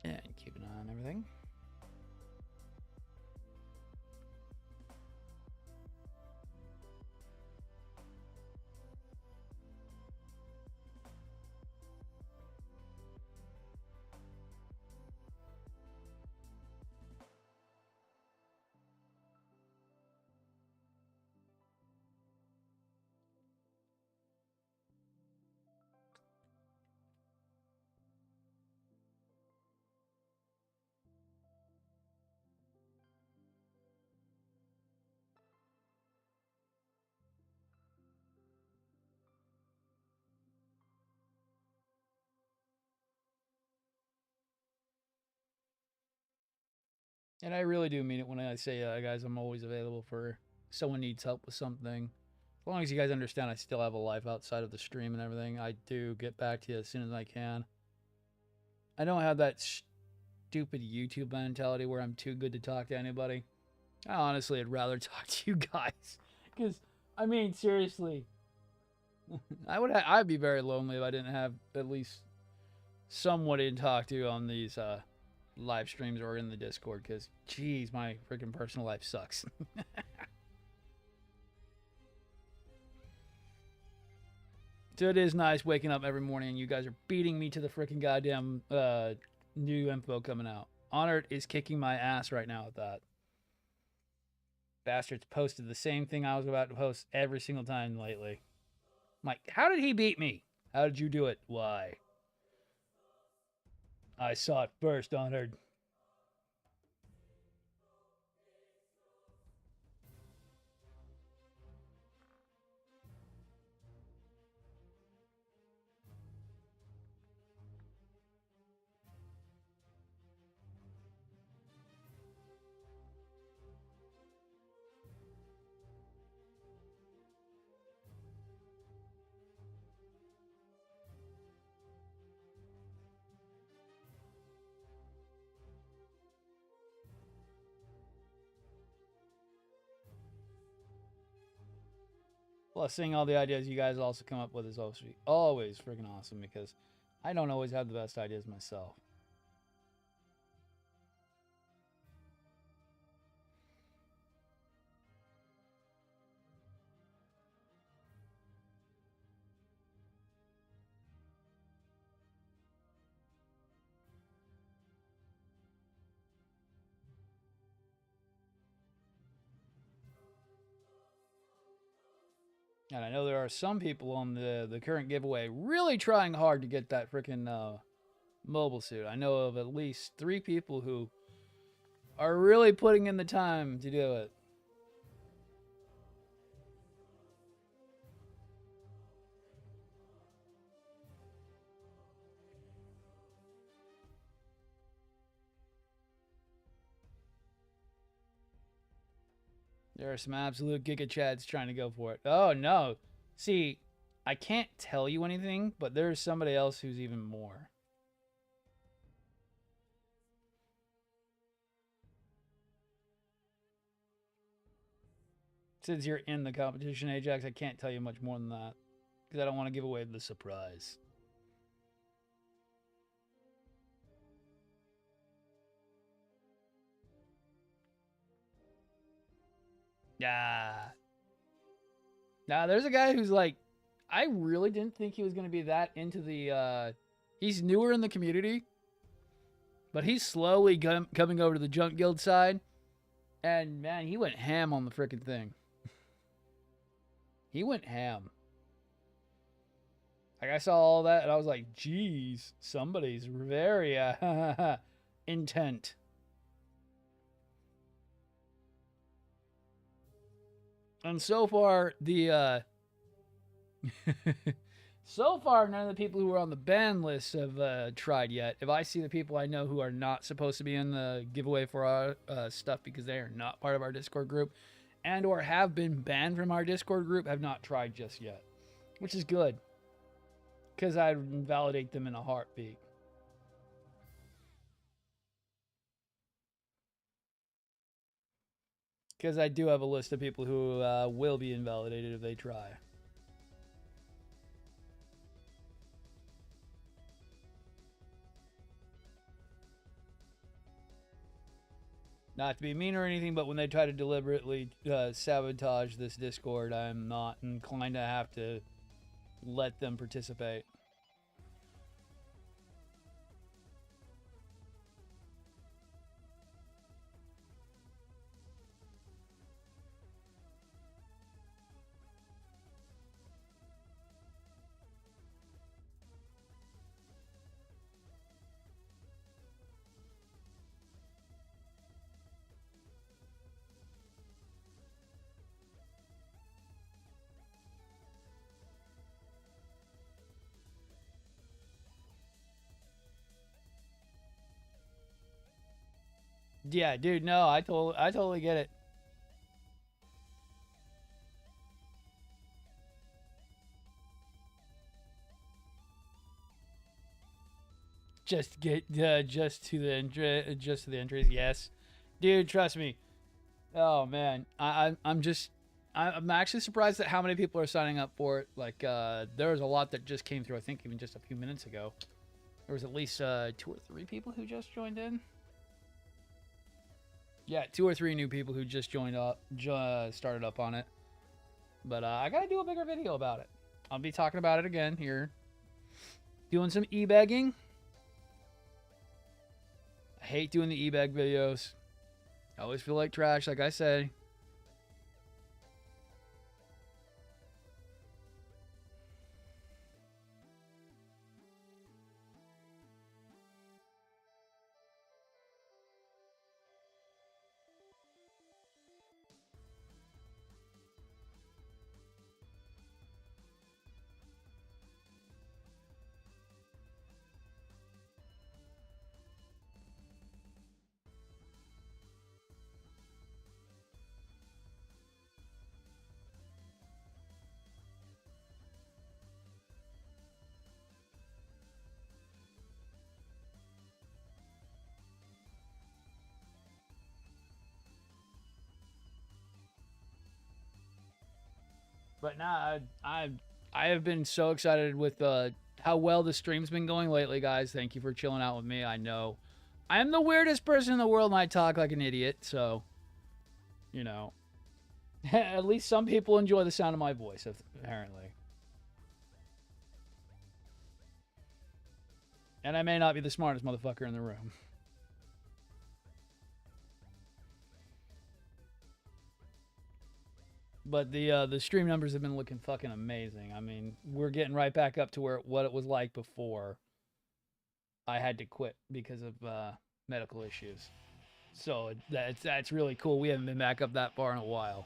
And keep an eye on everything. And I really do mean it when I say, guys, I'm always available for someone needs help with something. As long as you guys understand I still have a life outside of the stream and everything, I do get back to you as soon as I can. I don't have that stupid YouTube mentality where I'm too good to talk to anybody. I honestly would rather talk to you guys. Because, I mean, seriously, I'd be very lonely if I didn't have at least somebody to talk to on these live streams or in the Discord. Because, geez, my freaking personal life sucks. So it is nice waking up every morning and you guys are beating me to the freaking goddamn new info coming out. Honored is kicking my ass right now with that. Bastards posted the same thing I was about to post every single time lately. I'm like, how did he beat me? How did you do it? Why? I saw it first, Honored. Plus, seeing all the ideas you guys also come up with is always freaking awesome because I don't always have the best ideas myself. And I know there are some people on the current giveaway really trying hard to get that freaking mobile suit. I know of at least 3 people who are really putting in the time to do it. There are some absolute Giga Chads trying to go for it. Oh, no. See, I can't tell you anything, but there's somebody else who's even more. Since you're in the competition, Ajax, I can't tell you much more than that. Because I don't want to give away the surprise. Yeah. Now, there's a guy who's like, I really didn't think he was going to be that into the, he's newer in the community, but he's slowly coming over to the Junk Guild side. And, man, he went ham on the freaking thing. He went ham. Like, I saw all that, and I was like, geez, somebody's very, intent. And so far, the so far, none of the people who are on the ban list have tried yet. If I see the people I know who are not supposed to be in the giveaway for our stuff because they are not part of our Discord group and or have been banned from our Discord group, have not tried just yet, which is good because I'd invalidate them in a heartbeat. Because I do have a list of people who will be invalidated if they try. Not to be mean or anything, but when they try to deliberately sabotage this Discord, I'm not inclined to have to let them participate. Yeah, dude, no, I totally get it. Just get just to the entries. Yes, dude, trust me. Oh man, I'm actually surprised at how many people are signing up for it. Like there was a lot that just came through. I think even just a few minutes ago, there was at least 2 or 3 people who just joined in. Yeah, 2 or 3 new people who just joined up, started up on it. But I gotta do a bigger video about it. I'll be talking about it again here. Doing some e-bagging. I hate doing the e-bag videos. I always feel like trash, like I say. But now I have been so excited with how well the stream's been going lately, guys. Thank you for chilling out with me. I know I'm the weirdest person in the world and I talk like an idiot, so you know. At least some people enjoy the sound of my voice, apparently. And I may not be the smartest motherfucker in the room. But the stream numbers have been looking fucking amazing. I mean, we're getting right back up to what it was like before I had to quit because of medical issues. So that's really cool. We haven't been back up that far in a while.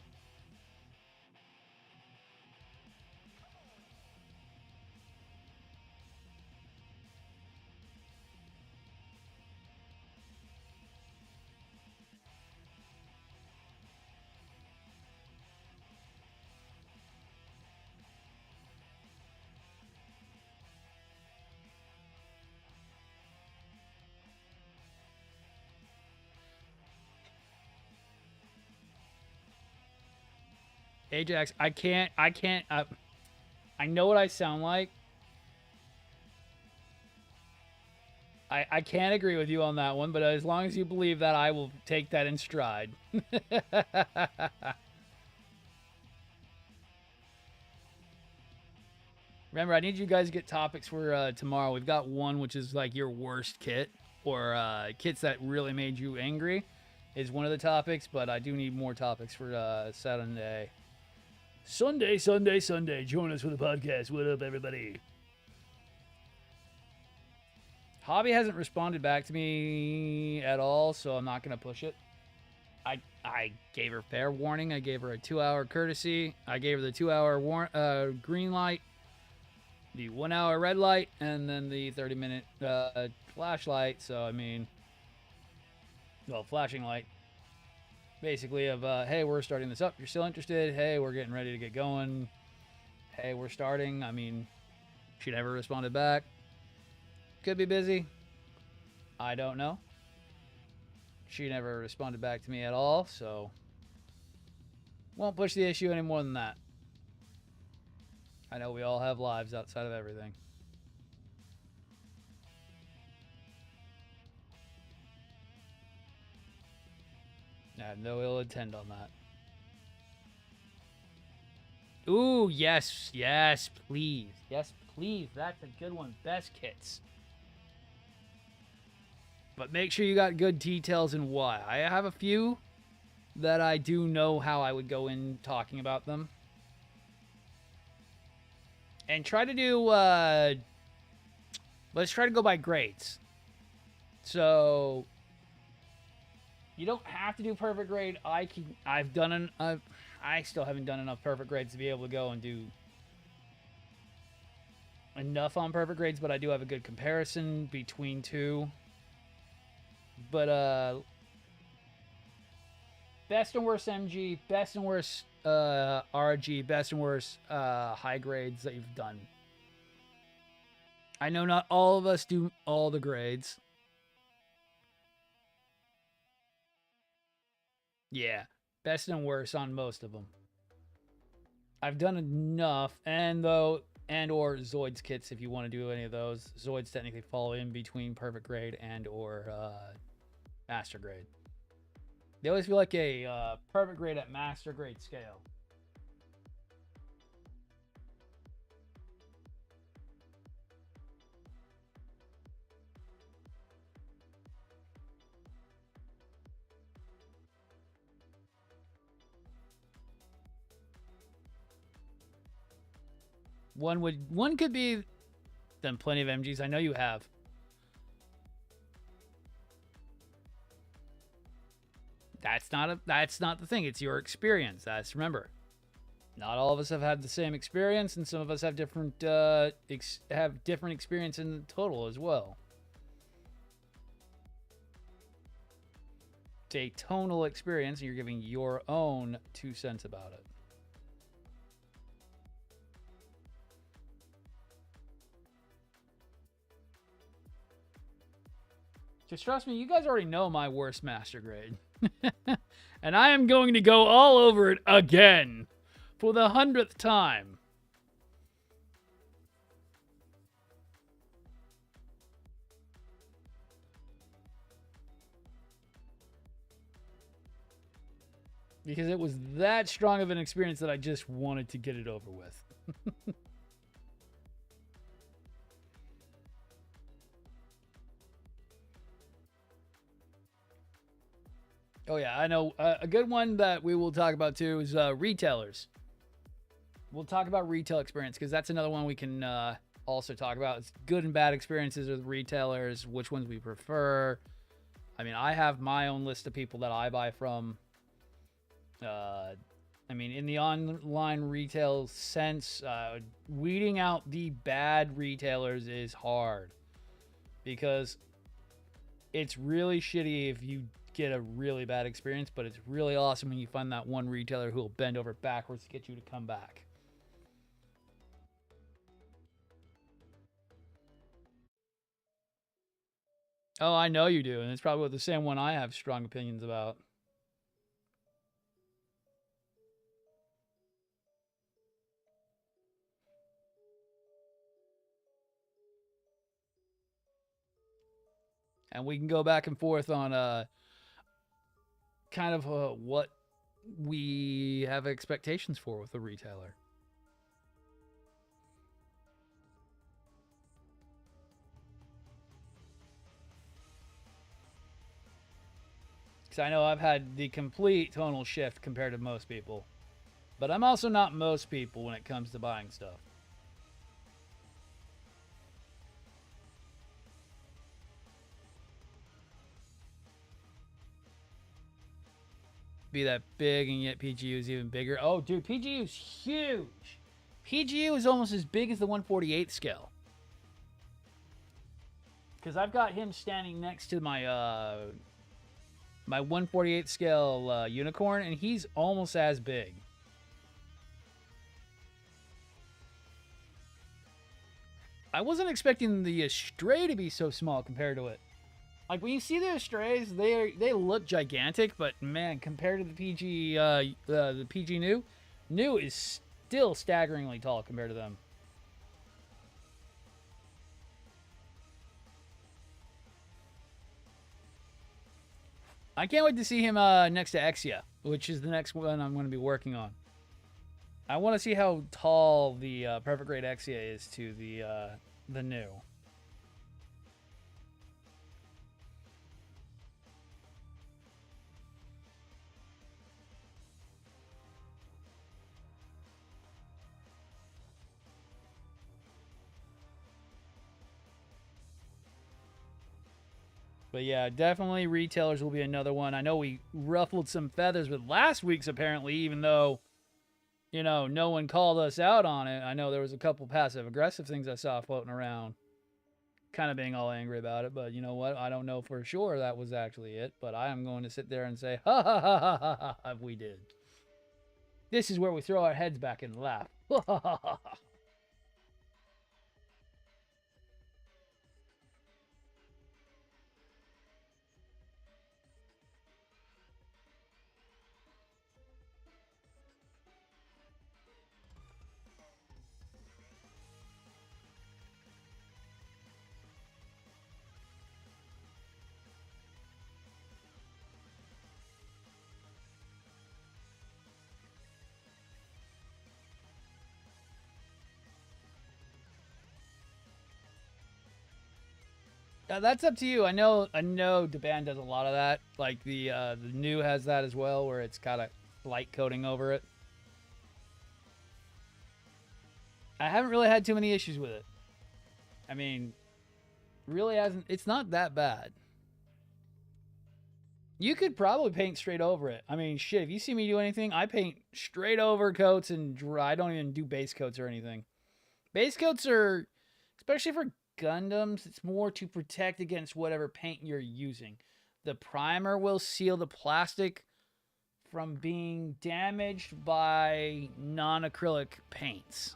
Ajax, I can't. I know what I sound like. I can't agree with you on that one, but as long as you believe that, I will take that in stride. Remember, I need you guys to get topics for tomorrow. We've got one, which is like your worst kit, or kits that really made you angry, is one of the topics, but I do need more topics for Saturday. Sunday. Join us for the podcast. What up, everybody? Hobby hasn't responded back to me at all, so I'm not going to push it. I gave her fair warning. I gave her a 2-hour courtesy. I gave her the 2-hour green light, the 1-hour red light, and then the 30-minute flashlight. So, I mean, well, flashing light. Basically of, hey, we're starting this up. You're still interested? Hey, we're getting ready to get going. Hey, we're starting. I mean, she never responded back. Could be busy. I don't know. She never responded back to me at all, so won't push the issue any more than that. I know we all have lives outside of everything. I have no ill intent on that. Ooh, yes, please. Yes, please. That's a good one. Best kits. But make sure you got good details and why. I have a few that I do know how I would go in talking about them. And try to do, let's try to go by grades. So, you don't have to do perfect grade. I still haven't done enough perfect grades to be able to go and do enough on perfect grades, but I do have a good comparison between two. But best and worst MG, best and worst RG, best and worst high grades that you've done. I know not all of us do all the grades. Yeah, best and worst on most of them. I've done enough, and or Zoids kits if you want to do any of those. Zoids technically fall in between perfect grade and or master grade. They always feel like a perfect grade at master grade scale. One could be done plenty of MGs. I know you have. That's not the thing. It's your experience. Remember. Not all of us have had the same experience, and some of us have different experience in total as well. It's a tonal experience, and you're giving your own 2 cents about it. Just trust me, you guys already know my worst master grade. And I am going to go all over it again for the 100th time. Because it was that strong of an experience that I just wanted to get it over with. Oh, yeah, I know. A good one that we will talk about, too, is retailers. We'll talk about retail experience, because that's another one we can also talk about. It's good and bad experiences with retailers, which ones we prefer. I mean, I have my own list of people that I buy from. I mean, in the online retail sense, weeding out the bad retailers is hard. Because it's really shitty if you get a really bad experience, but it's really awesome when you find that one retailer who will bend over backwards to get you to come back. Oh, I know you do, and it's probably the same one I have strong opinions about. and we can go back and forth on kind of what we have expectations for with the retailer. Because I know I've had the complete tonal shift compared to most people. But I'm also not most people when it comes to buying stuff. Be that big and yet PGU is even bigger. Oh, dude, PGU is huge. PGU is almost as big as the 1/48 scale. Because I've got him standing next to my my 1/48 scale unicorn, and he's almost as big. I wasn't expecting the Astray to be so small compared to it. Like, when you see the Astrays, they look gigantic, but man, compared to the PG new is still staggeringly tall compared to them. I can't wait to see him next to Exia, which is the next one I'm going to be working on. I want to see how tall the Perfect Grade Exia is to the new. But yeah, definitely retailers will be another one. I know we ruffled some feathers with last week's apparently, even though, you know, no one called us out on it. I know there was a couple passive aggressive things I saw floating around, kind of being all angry about it. But you know what? I don't know for sure that was actually it. But I am going to sit there and say, ha ha ha ha ha ha, we did. This is where we throw our heads back and laugh. Ha ha ha ha. That's up to you. I know the band does a lot of that. Like the new has that as well, where it's got a light coating over it. I haven't really had too many issues with it. I mean, really hasn't. It's not that bad. You could probably paint straight over it. I mean, shit. If you see me do anything, I paint straight over coats and dry. I don't even do base coats or anything. Base coats are, especially for Gundams, it's more to protect against whatever paint you're using. The primer will seal the plastic from being damaged by non-acrylic paints,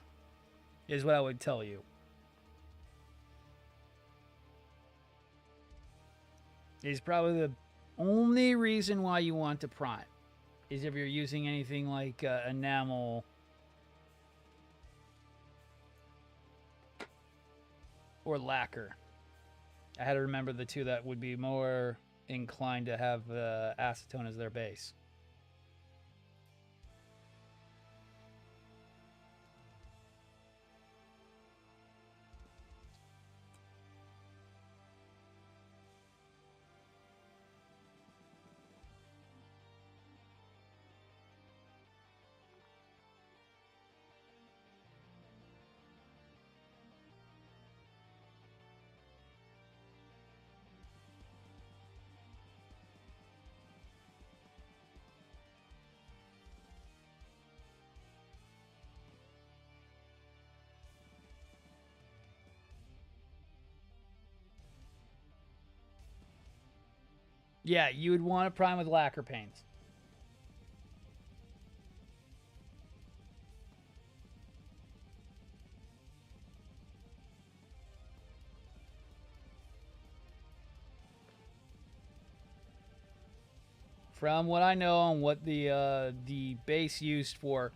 is what I would tell you. Is probably the only reason why you want to prime, is if you're using anything like enamel or lacquer. I had to remember the two that would be more inclined to have acetone as their base. Yeah, you would want to prime with lacquer paints. From what I know and what the base used for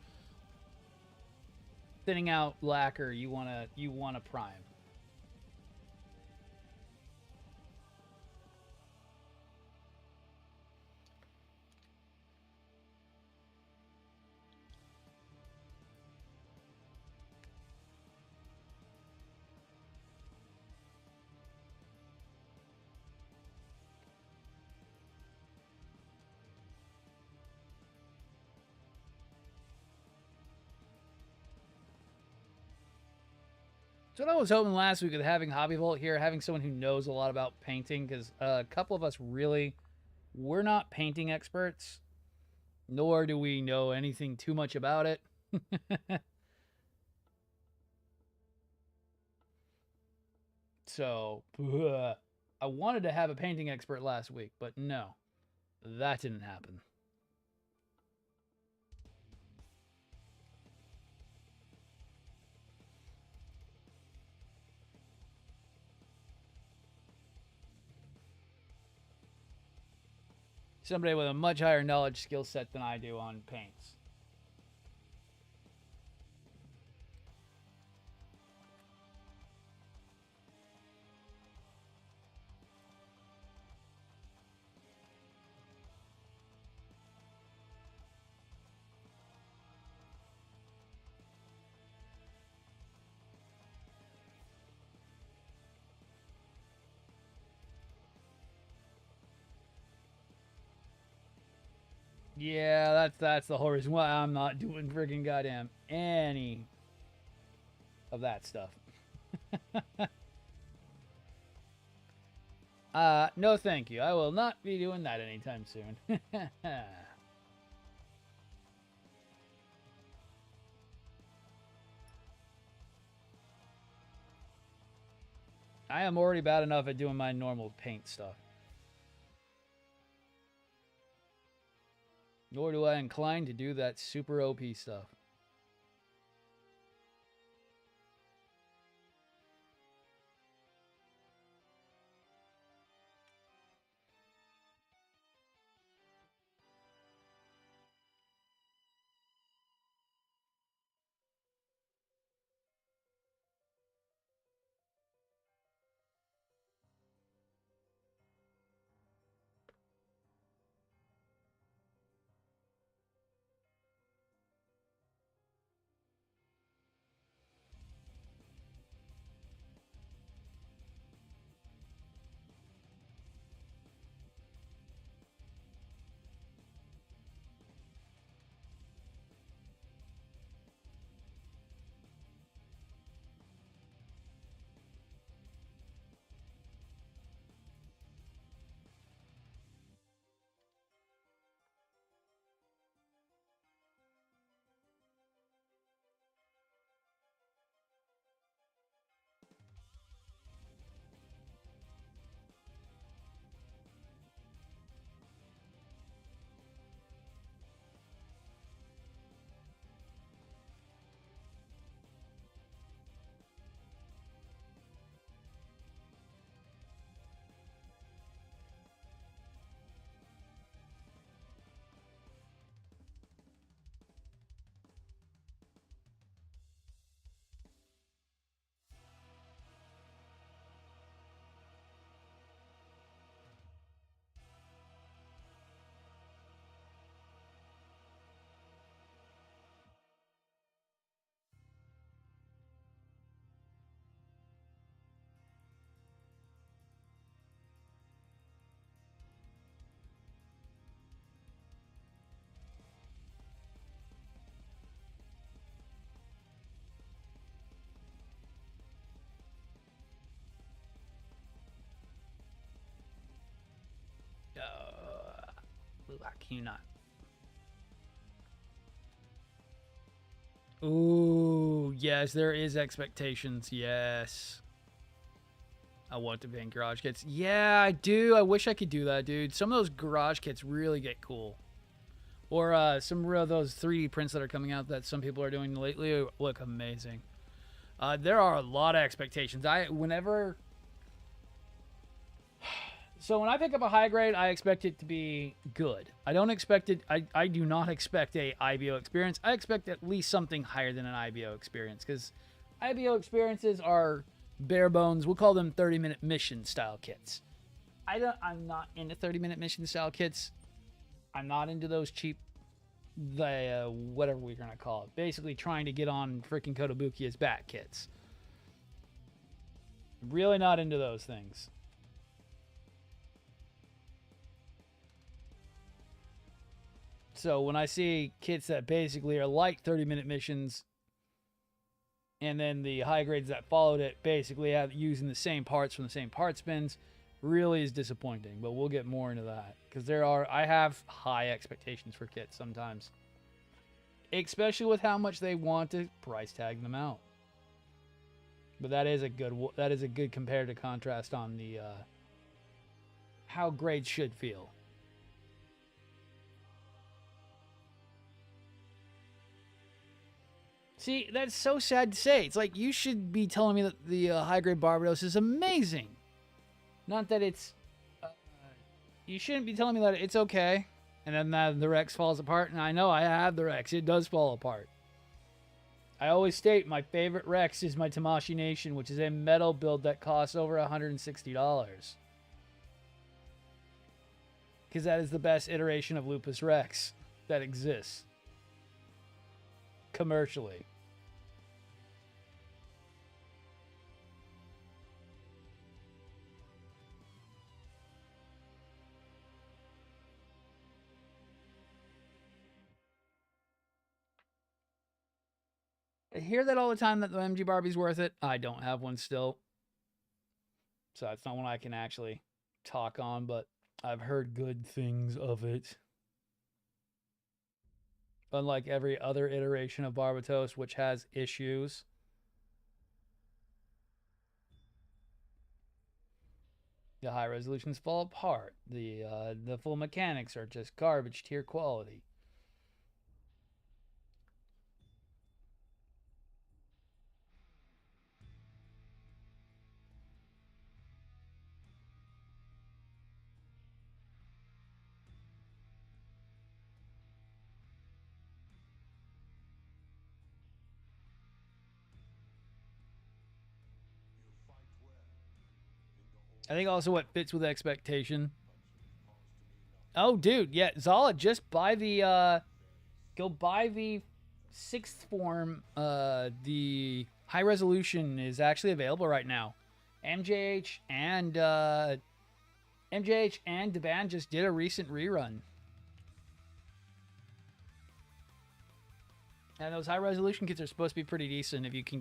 thinning out lacquer, you wanna prime. So what I was hoping last week with having Hobby Vault here, having someone who knows a lot about painting, because a couple of us really, we're not painting experts, nor do we know anything too much about it. So, I wanted to have a painting expert last week, but no, that didn't happen. Somebody with a much higher knowledge skill set than I do on paints. Yeah, that's the whole reason why I'm not doing freaking goddamn any of that stuff. No thank you. I will not be doing that anytime soon. I am already bad enough at doing my normal paint stuff. Nor do I incline to do that super OP stuff. Can you not? Ooh, yes, there is expectations. Yes. I want to paint garage kits. Yeah, I do. I wish I could do that, dude. Some of those garage kits really get cool. Or some of those 3D prints that are coming out that some people are doing lately look amazing. There are a lot of expectations. So when I pick up a high grade, I expect it to be good. I don't expect it. I do not expect a IBO experience. I expect at least something higher than an IBO experience, because IBO experiences are bare bones. We'll call them 30-minute mission style kits. I'm not into 30-minute mission style kits. I'm not into those cheap, whatever we're gonna call it. Basically, trying to get on freaking Kotobukiya's back kits. Really not into those things. So when I see kits that basically are like 30-minute missions and then the high grades that followed it basically have using the same parts from the same parts bins really is disappointing. But we'll get more into that because I have high expectations for kits sometimes, especially with how much they want to price tag them out. But that is a good comparative contrast on the how grades should feel. See, that's so sad to say. It's like you should be telling me that the high grade Barbados is amazing. Not that it's. You shouldn't be telling me that it's okay, and then the Rex falls apart. And I know I have the Rex; it does fall apart. I always state my favorite Rex is my Tamashii Nation, which is a metal build that costs over $160. Because that is the best iteration of Lupus Rex that exists commercially. I hear that all the time that the MG Barbie's worth it. I don't have one still. So that's not one I can actually talk on, but I've heard good things of it. Unlike every other iteration of Barbatos, which has issues. The high resolutions fall apart. The full mechanics are just garbage tier quality. I think also what fits with expectation. Oh, dude, yeah, Zala, just buy the go buy the sixth form. The high resolution is actually available right now. MJH and Deban just did a recent rerun. And those high resolution kits are supposed to be pretty decent if you can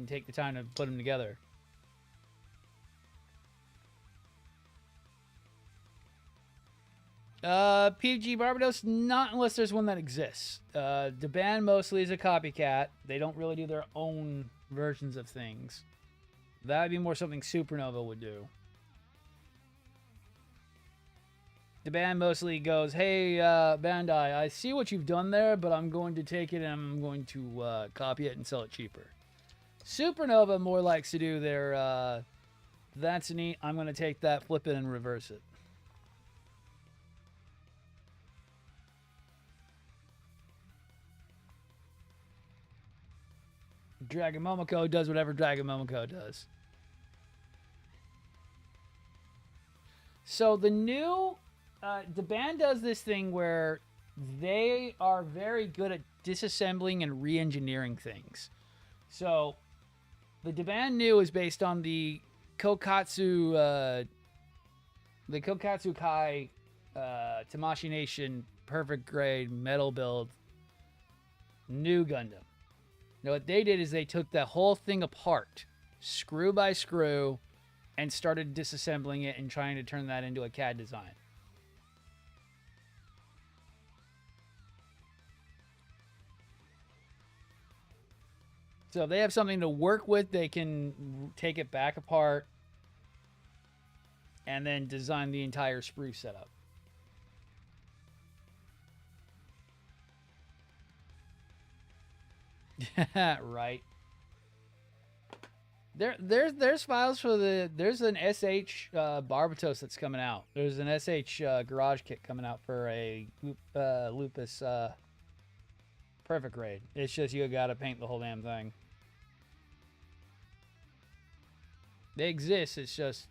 take the time to put them together. PG Barbados, not unless there's one that exists. Deban mostly is a copycat. They don't really do their own versions of things. That would be more something Supernova would do. Deban mostly goes, hey, Bandai, I see what you've done there, but I'm going to take it and I'm going to copy it and sell it cheaper. Supernova more likes to do their, that's neat, I'm going to take that, flip it, and reverse it. Dragon Momoko does whatever Dragon Momoko does. So the new, the band does this thing where they are very good at disassembling and re-engineering things. So the Deban new is based on the Kokatsu Kai Tamashii Nation perfect grade metal build new Gundam. Now, what they did is they took the whole thing apart, screw by screw, and started disassembling it and trying to turn that into a CAD design. So if they have something to work with, they can take it back apart and then design the entire sprue setup. Right. There's files for there's an SH Barbatos that's coming out. There's an SH garage kit coming out for a Lupus perfect grade. It's just you gotta paint the whole damn thing. They exist. It's just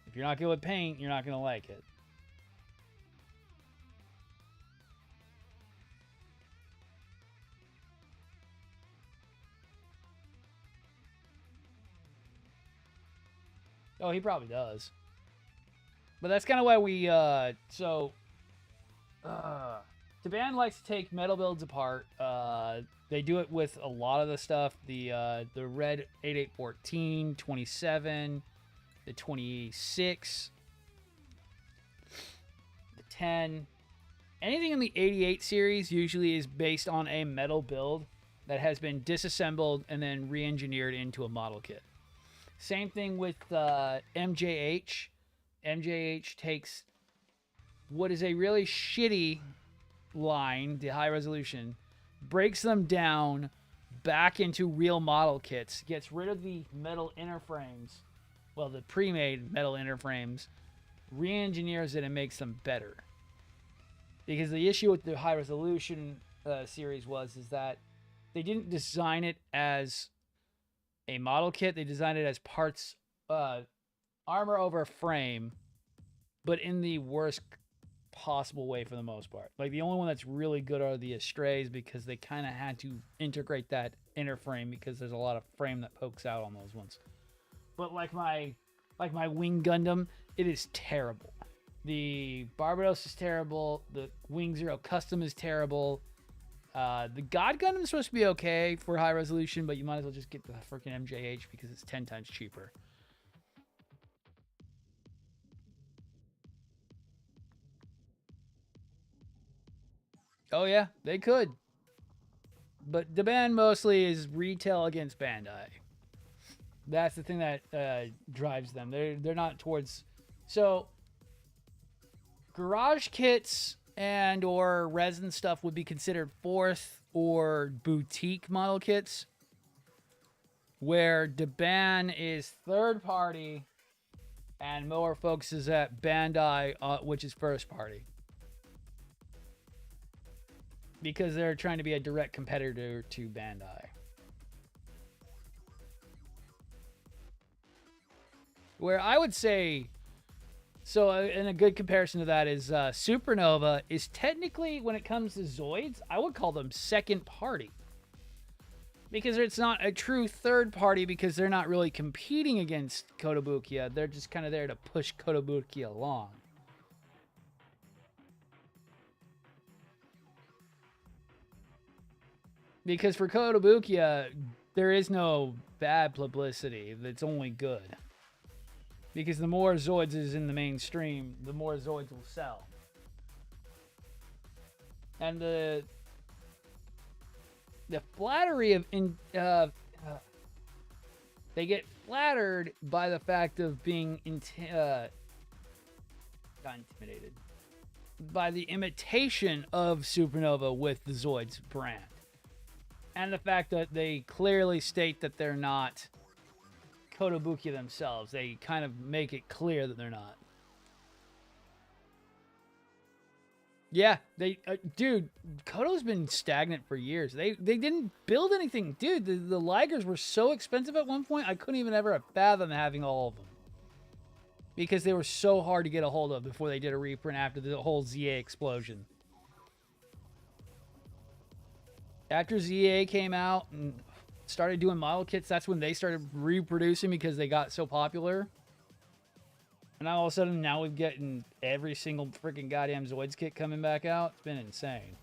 if you're not good with paint, you're not gonna like it. Oh, he probably does. But that's kind of why we, the band likes to take metal builds apart. They do it with a lot of the stuff. The red 8814, 27, the 26, the 10. Anything in the 88 series usually is based on a metal build that has been disassembled and then re-engineered into a model kit. Same thing with MJH. MJH takes what is a really shitty line, the high resolution, breaks them down back into real model kits, gets rid of the metal inner frames, well, the pre-made metal inner frames, re-engineers it and makes them better. Because the issue with the high resolution series is that they didn't design it as a model kit. They designed it as parts, armor over frame, but in the worst possible way for the most part. Like, the only one that's really good are the Astrays, because they kind of had to integrate that inner frame because there's a lot of frame that pokes out on those ones. But like my Wing Gundam, it is terrible. The Barbados is terrible. The Wing Zero Custom is terrible. The God Gundam is supposed to be okay for high resolution, but you might as well just get the freaking MJH because it's 10 times cheaper. Oh yeah, they could. But the band mostly is retail against Bandai. That's the thing that drives them. They're not towards... So, garage kits and or resin stuff would be considered fourth or boutique model kits, where Daban is third party and more focuses at Bandai, which is first party. Because they're trying to be a direct competitor to Bandai. Where I would say... So, and a good comparison to that is Supernova is technically, when it comes to Zoids, I would call them second party. Because it's not a true third party, because they're not really competing against Kotobukiya. They're just kind of there to push Kotobukiya along. Because for Kotobukiya, there is no bad publicity. It's only good. Because the more Zoids is in the mainstream, the more Zoids will sell. And the flattery of... they get flattered by the fact of being... not intimidated. By the imitation of Supernova with the Zoids brand. And the fact that they clearly state that they're not Kotobukiya themselves. They kind of make it clear that they're not. Yeah, dude, Koto's been stagnant for years. They didn't build anything. Dude, the Ligers were so expensive at one point, I couldn't even ever fathom having all of them. Because they were so hard to get a hold of before they did a reprint after the whole ZA explosion. After ZA came out and started doing model kits, that's when they started reproducing because they got so popular. And all of a sudden, now we've gotten every single freaking goddamn Zoids kit coming back out. It's been insane.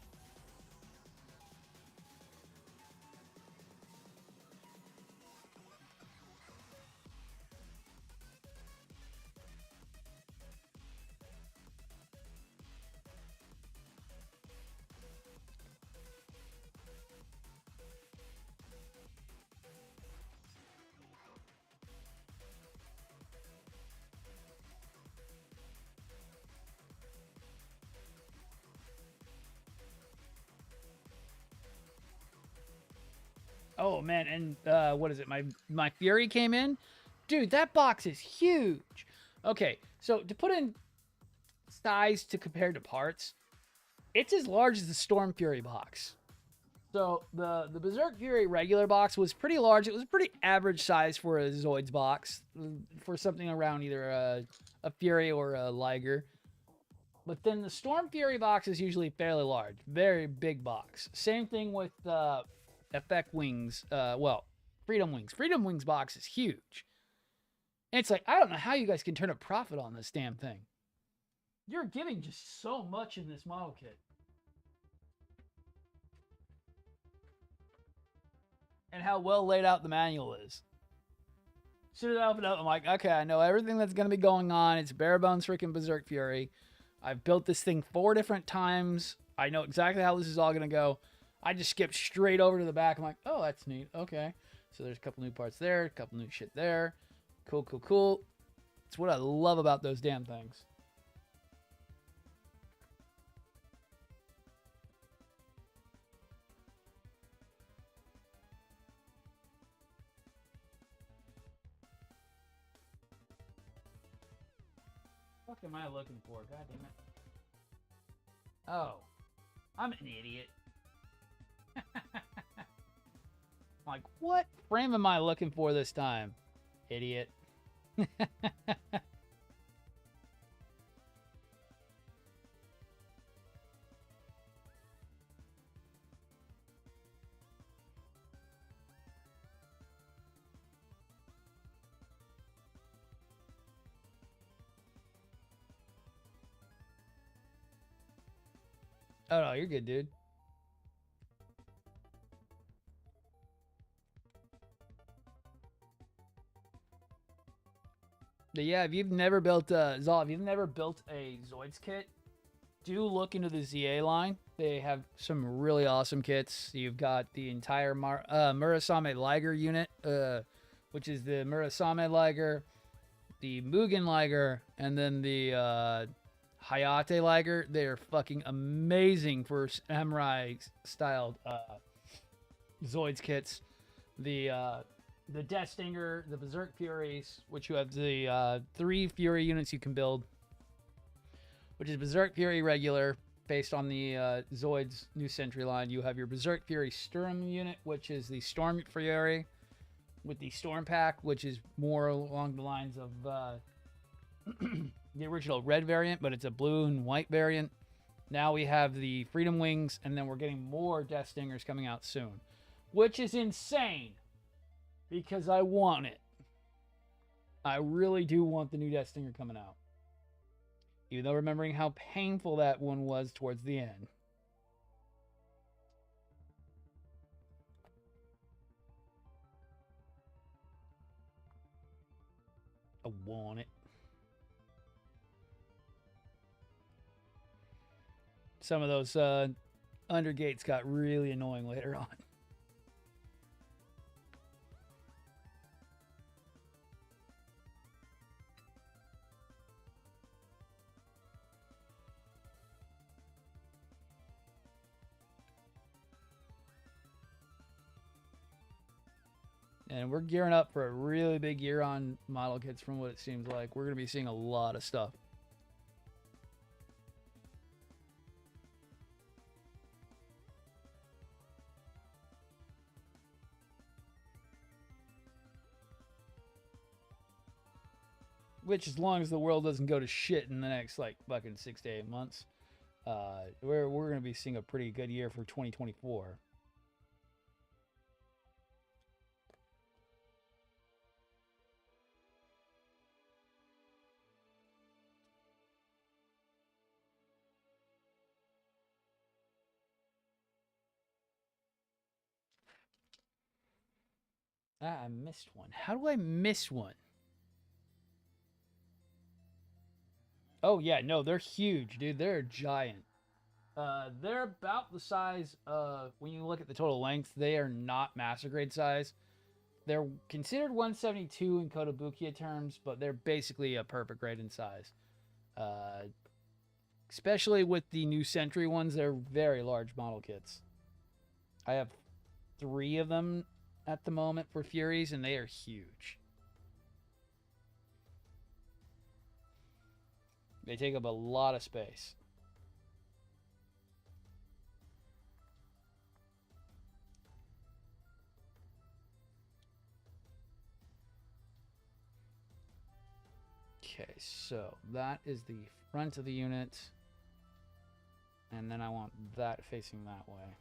Oh man, and what is it? My Fury came in. Dude, that box is huge. Okay, so to put in size to compare to parts, it's as large as the Storm Fury box. So the Berserk Fury regular box was pretty large. It was a pretty average size for a Zoids box, for something around either a Fury or a Liger. But then the Storm Fury box is usually fairly large, very big box. Same thing with Effect Wings, Freedom Wings. Freedom Wings box is huge. And it's like, I don't know how you guys can turn a profit on this damn thing. You're giving just so much in this model kit. and how well laid out the manual is. As soon as I open it up, I'm like, okay, I know everything that's going to be going on. It's bare bones freaking Berserk Fury. I've built this thing 4 different times. I know exactly how this is all going to go. I just skipped straight over to the back. I'm like, oh, that's neat. Okay. So there's a couple new parts there, a couple new shit there. Cool, cool, cool. It's what I love about those damn things. What am I looking for? God damn it. Oh. I'm an idiot. Like, what frame am I looking for this time? Idiot. Oh, no, you're good, dude. But yeah, if you've never built Zal, if you've never built a Zoids kit, do look into the ZA line. They have some really awesome kits. You've got the entire Murasame Liger unit, which is the Murasame Liger, the Mugen Liger, and then the Hayate Liger. They're fucking amazing for samurai styled Zoids kits. The Death Stinger, the Berserk Furies, which you have the 3 Fury units you can build, which is Berserk Fury regular, based on the Zoids New Century line. You have your Berserk Fury Sturm unit, which is the Storm Fury, with the Storm Pack, which is more along the lines of the original red variant, but it's a blue and white variant. Now we have the Freedom Wings, and then we're getting more Death Stingers coming out soon, which is insane. Because I want it. I really do want the new Death Stinger coming out. Even though remembering how painful that one was towards the end. I want it. Some of those undergates got really annoying later on. And we're gearing up for a really big year on model kits from what it seems like. We're going to be seeing a lot of stuff. Which, as long as the world doesn't go to shit in the next, like, fucking 6 to 8 months, we're going to be seeing a pretty good year for 2024. Ah, I missed one. How do I miss one? Oh, yeah, no, they're huge, dude. They're giant. They're about the size of, when you look at the total length, they are not master grade size. They're considered 172 in Kotobukiya terms, but they're basically a perfect grade in size. Especially with the New Century ones, they're very large model kits. I have 3 of them at the moment for Furies, and they are huge. They take up a lot of space. Okay, so that is the front of the unit. And then I want that facing that way.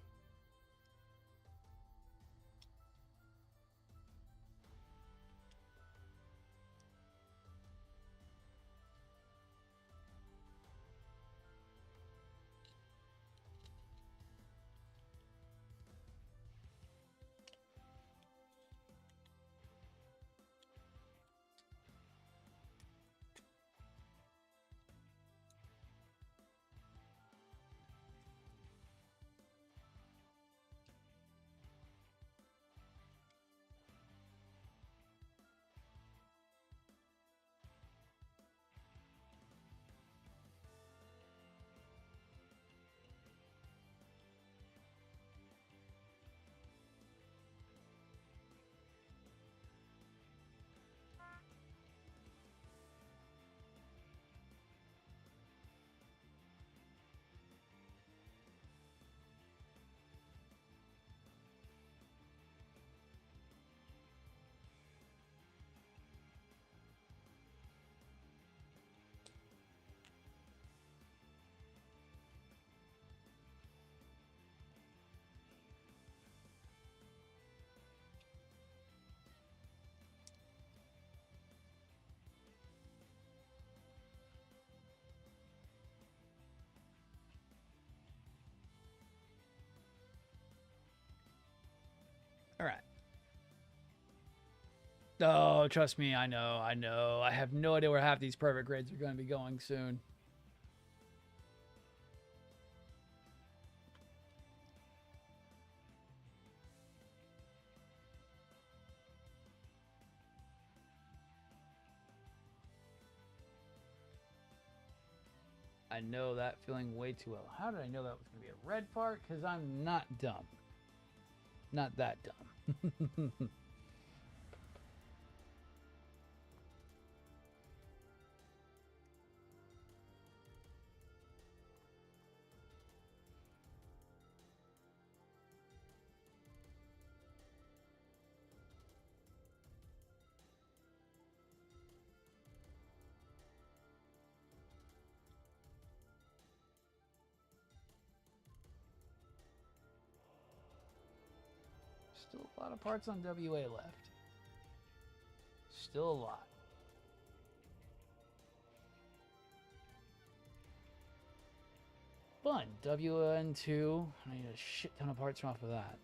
Oh, trust me, I know, I know. I have no idea where half these perfect grades are going to be going soon. I know that feeling way too well. How did I know that was going to be a red part? Because I'm not dumb. Not that dumb. Still a lot of parts on WA left. Still a lot. Fun. WN2. I need a shit ton of parts off of that.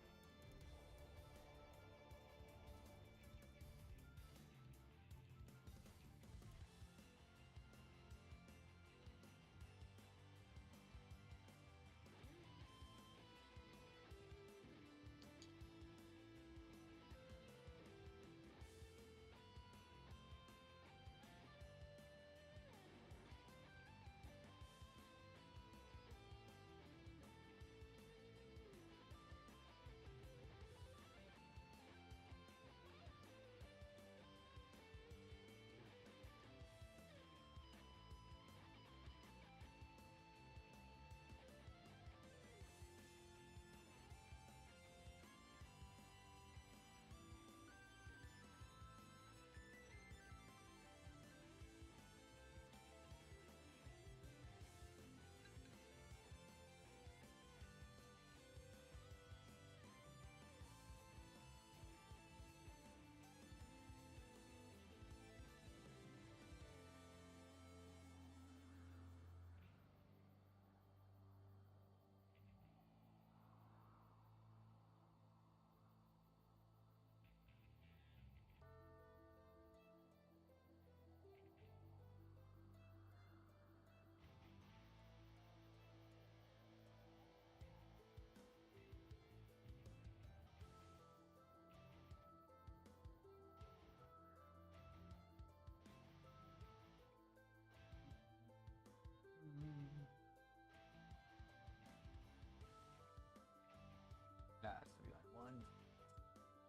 That's to be like one.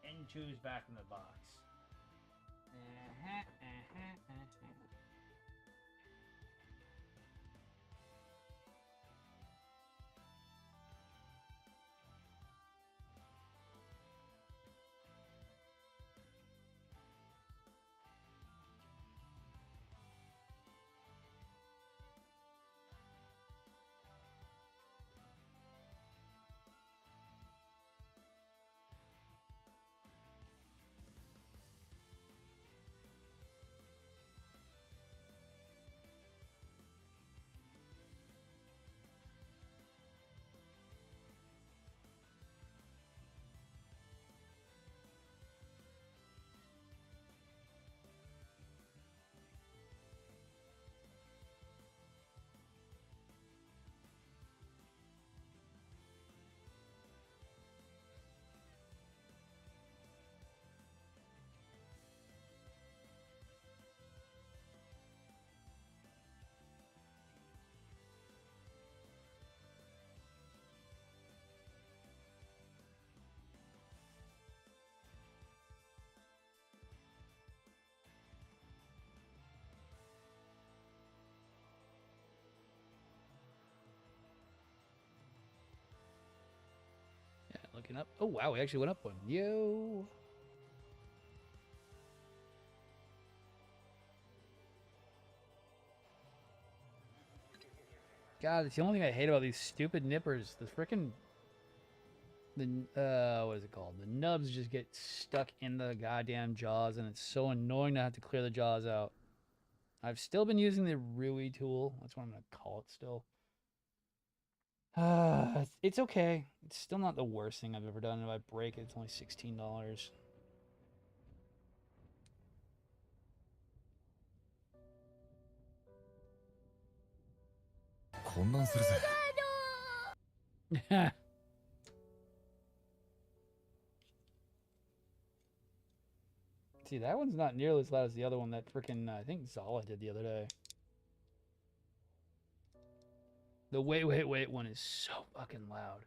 N2's back in the box. Yeah, looking up. Oh wow, we actually went up one. Yo. God, it's the only thing I hate about these stupid nippers. The frickin' what is it called? The nubs just get stuck in the goddamn jaws, and it's so annoying to have to clear the jaws out. I've still been using the Rui tool. That's what I'm gonna call it still. It's okay. It's still not the worst thing I've ever done. If I break it, it's only $16. 混乱するぜ。See, that one's not nearly as loud as the other one that freaking, I think Zala did the other day. The wait one is so fucking loud.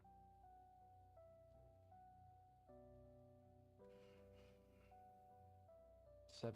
$17.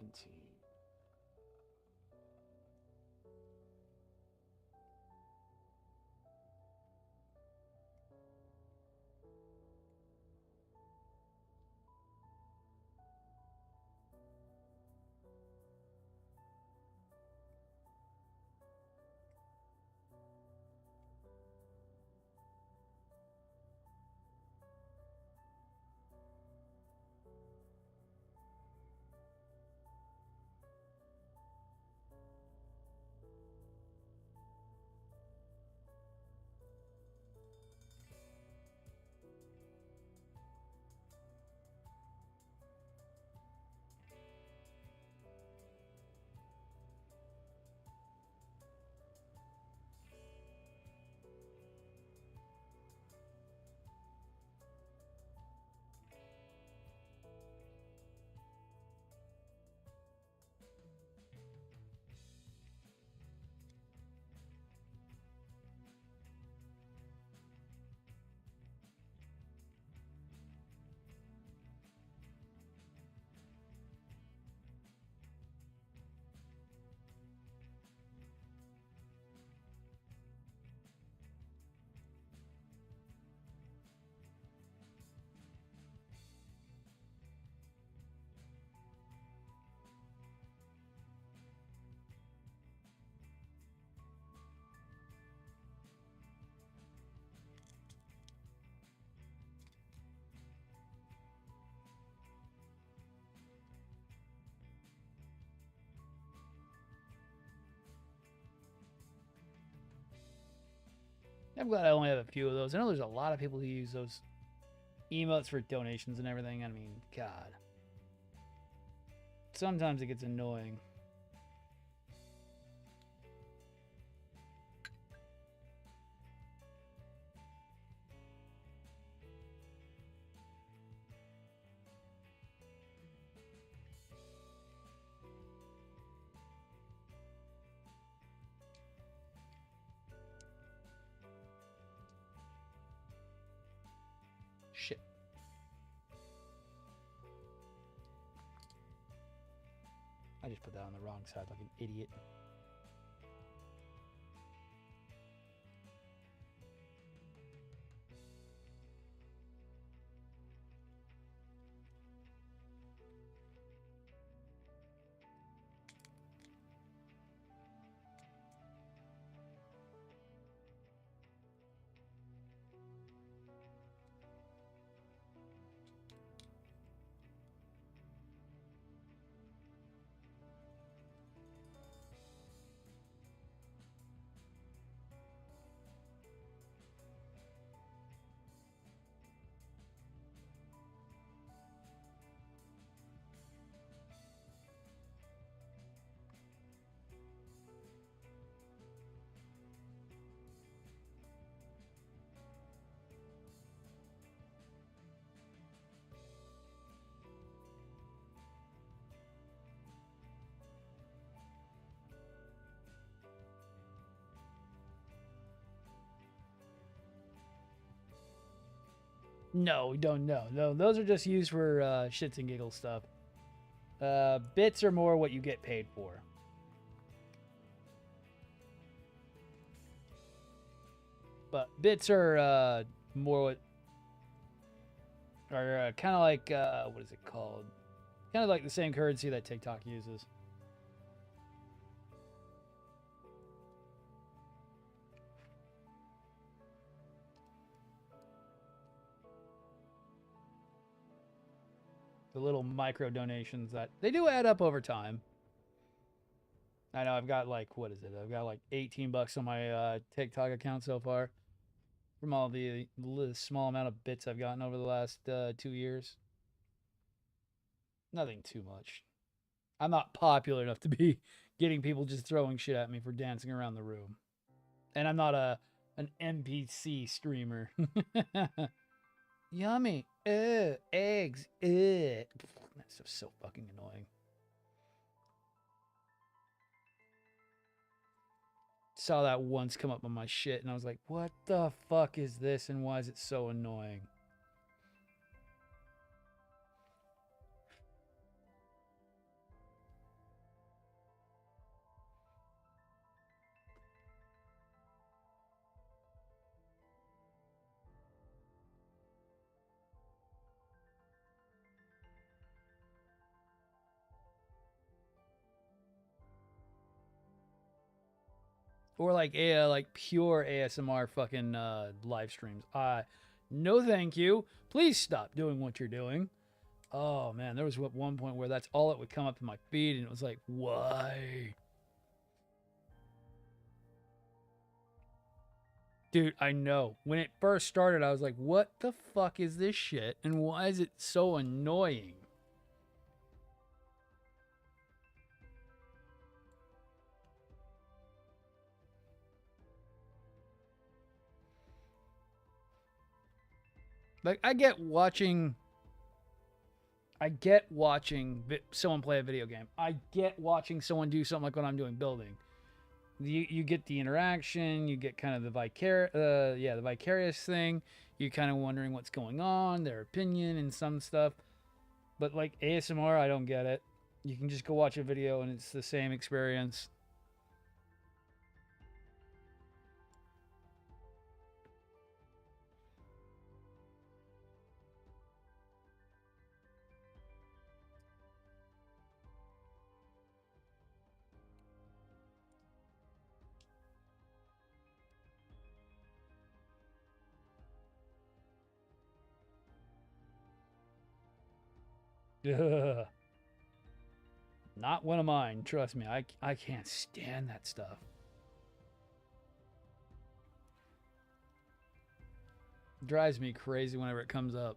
I'm glad I only have a few of those. I know there's a lot of people who use those emotes for donations and everything. I mean, God. Sometimes it gets annoying. Shit. I just put that on the wrong side like an idiot. No, we don't know. No, those are just used for shits and giggles stuff. Bits are more what you get paid for. But bits are more what are kind of like what is it called? Kind of like the same currency that TikTok uses. The little micro donations that they do add up over time. I know I've got like, what is it? I've got like $18 on my TikTok account so far from all the small amount of bits I've gotten over the last 2 years. Nothing too much. I'm not popular enough to be getting people just throwing shit at me for dancing around the room. And I'm not an NPC streamer. Yummy. Eggs. That stuff's so fucking annoying. Saw that once come up on my shit, and I was like, what the fuck is this, and why is it so annoying? Or like pure ASMR fucking live streams. No thank you. Please stop doing what you're doing. Oh man, there was one point where that's all that would come up in my feed, and it was like, why? Dude, I know. When it first started, I was like, what the fuck is this shit? And why is it so annoying? Like, I get watching someone play a video game. I get watching someone do something like what I'm doing, building. You get the interaction, you get kind of the vicarious thing. You're kind of wondering what's going on, their opinion and some stuff. But like ASMR, I don't get it. You can just go watch a video and it's the same experience. Ugh. Not one of mine. Trust me, I can't stand that stuff. It drives me crazy whenever it comes up.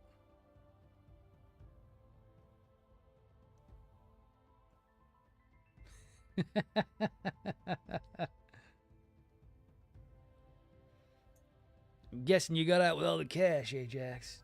I'm guessing you got out with all the cash, Ajax.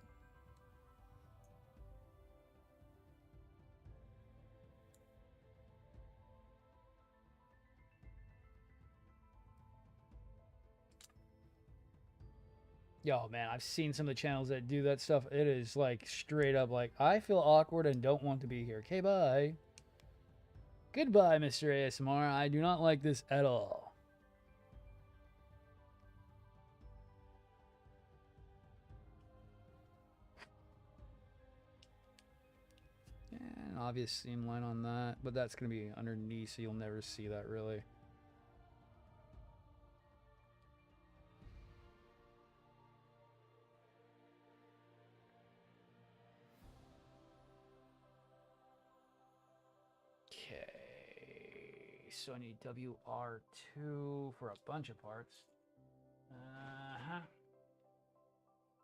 Yo, man, I've seen some of the channels that do that stuff. It is like straight up like, I feel awkward and don't want to be here. Okay, bye. Goodbye, Mr. ASMR. I do not like this at all. An obvious seam line on that, but that's going to be underneath, so you'll never see that really. Okay, so I need WR2 for a bunch of parts.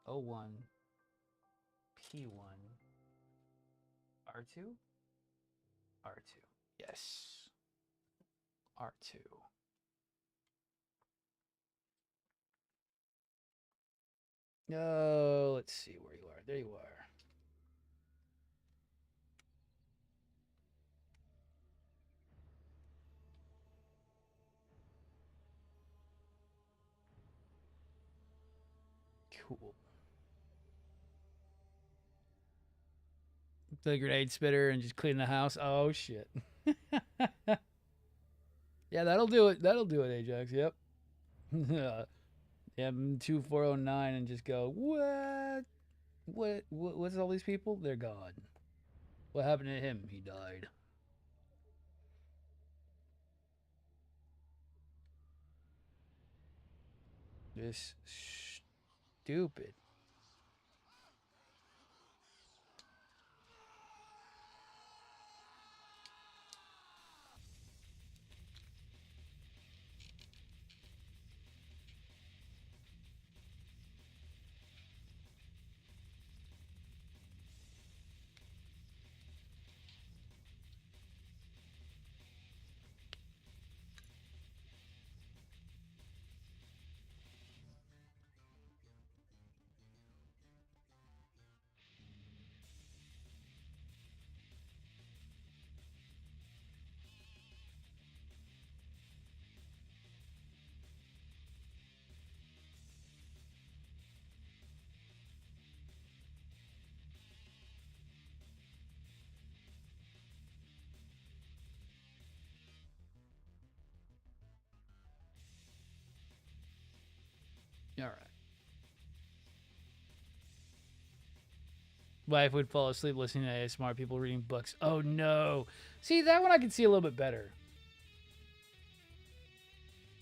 O1, P1, R2, R2, yes, R2. No, let's see where you are. There you are. Cool. The grenade spitter and just clean the house. Oh shit. Yeah, that'll do it. That'll do it, Ajax. Yep. Yeah, M2409 and just go, what? What's all these people? They're gone. What happened to him? He died. This stupid. All right. Wife would fall asleep listening to ASMR people reading books. Oh no. See, that one I can see a little bit better.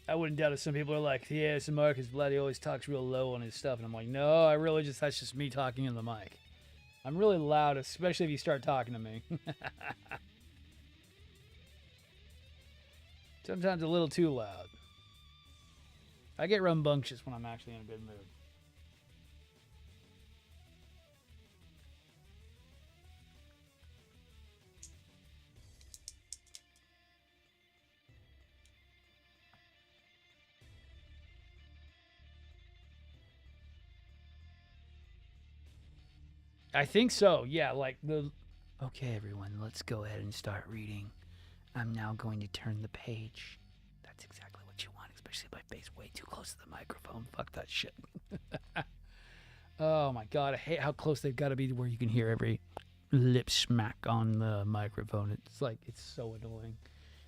I wouldn't doubt if some people are like, the ASMR because Vladdy always talks real low on his stuff. And I'm like, no, I really just, that's just me talking in the mic. I'm really loud, especially if you start talking to me. Sometimes a little too loud. I get rambunctious when I'm actually in a good mood. I think so. Yeah, like the. Okay, everyone, let's go ahead and start reading. I'm now going to turn the page. That's exactly what you want, especially my face way too close to the microphone. Fuck that shit. Oh my god, I hate how close they've got to be to where you can hear every lip smack on the microphone. It's like, it's so annoying.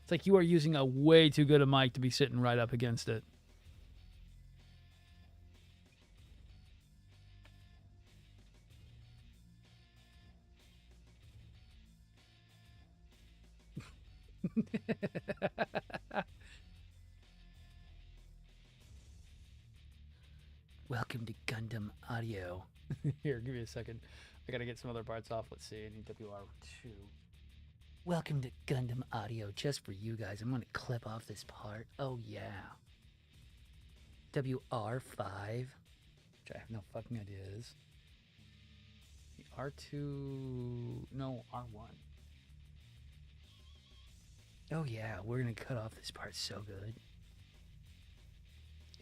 It's like you are using a way too good a mic to be sitting right up against it. Welcome to Gundam Audio. Here, give me a second. I gotta get some other parts off. Let's see. I need WR2. Welcome to Gundam Audio, just for you guys. I'm gonna clip off this part. Oh yeah. WR5, which I have no fucking idea is. R2, no, R1. Oh yeah, we're gonna cut off this part so good.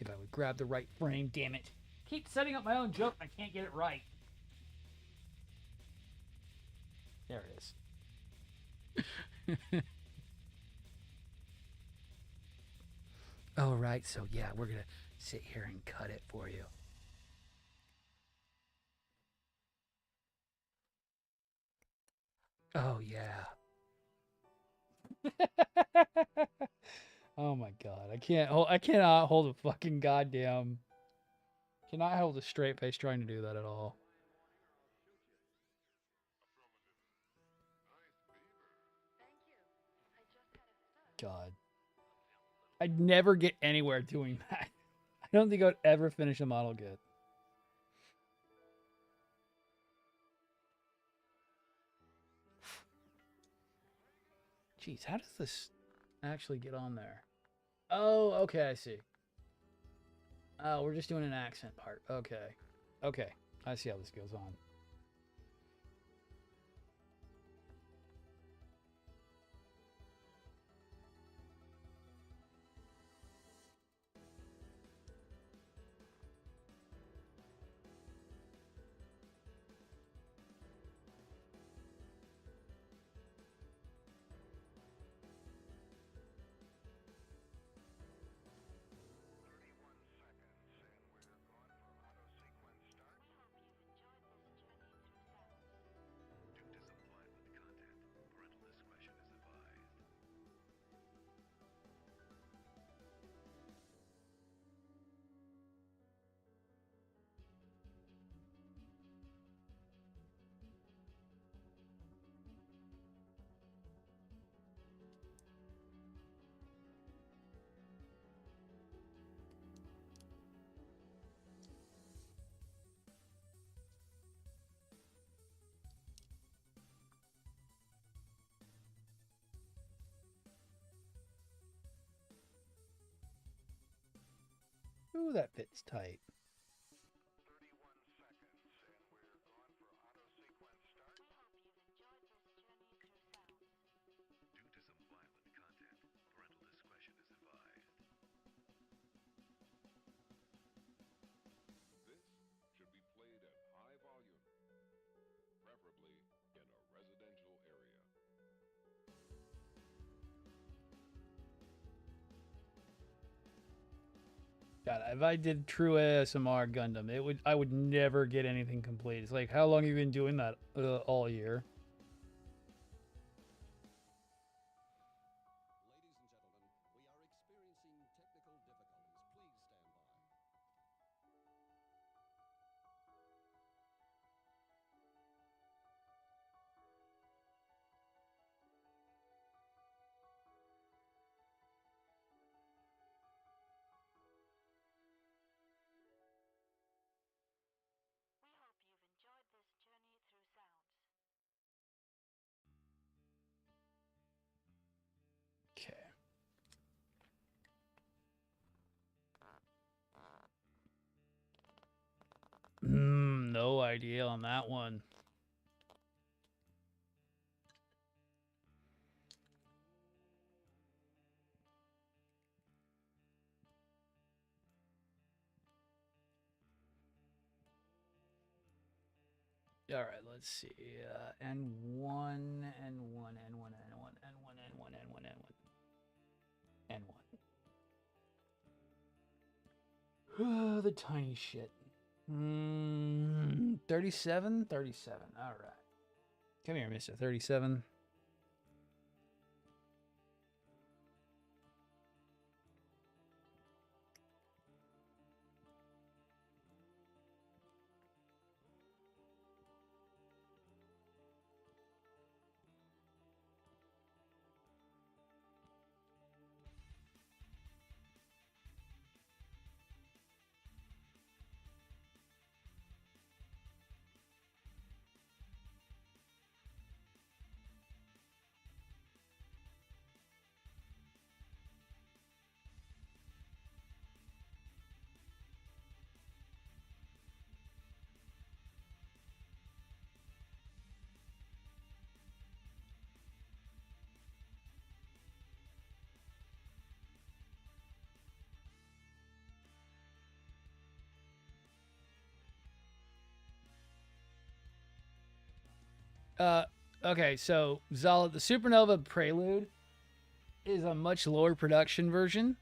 If I would grab the right frame, damn it. Keep setting up my own joke, I can't get it right. There it is. Oh, right, so yeah, we're gonna sit here and cut it for you. Oh yeah. Oh my god, I cannot hold a fucking goddamn. Cannot hold a straight face trying to do that at all. God. I'd never get anywhere doing that. I don't think I'd ever finish a model good. Jeez, how does this actually get on there? Oh, okay, I see. Oh, we're just doing an accent part. Okay. Okay, I see how this goes on. Ooh, that fits tight. God, if I did true ASMR Gundam, I would never get anything complete. It's like, how long have you been doing that all year? idea on that one. All right, let's see. N1, N1, N1, N1, N1, N1, N1, N1, N1. The tiny shit. 37? 37. All right. Come here, Mr. 37. Okay, so Zala, the Supernova Prelude is a much lower production version.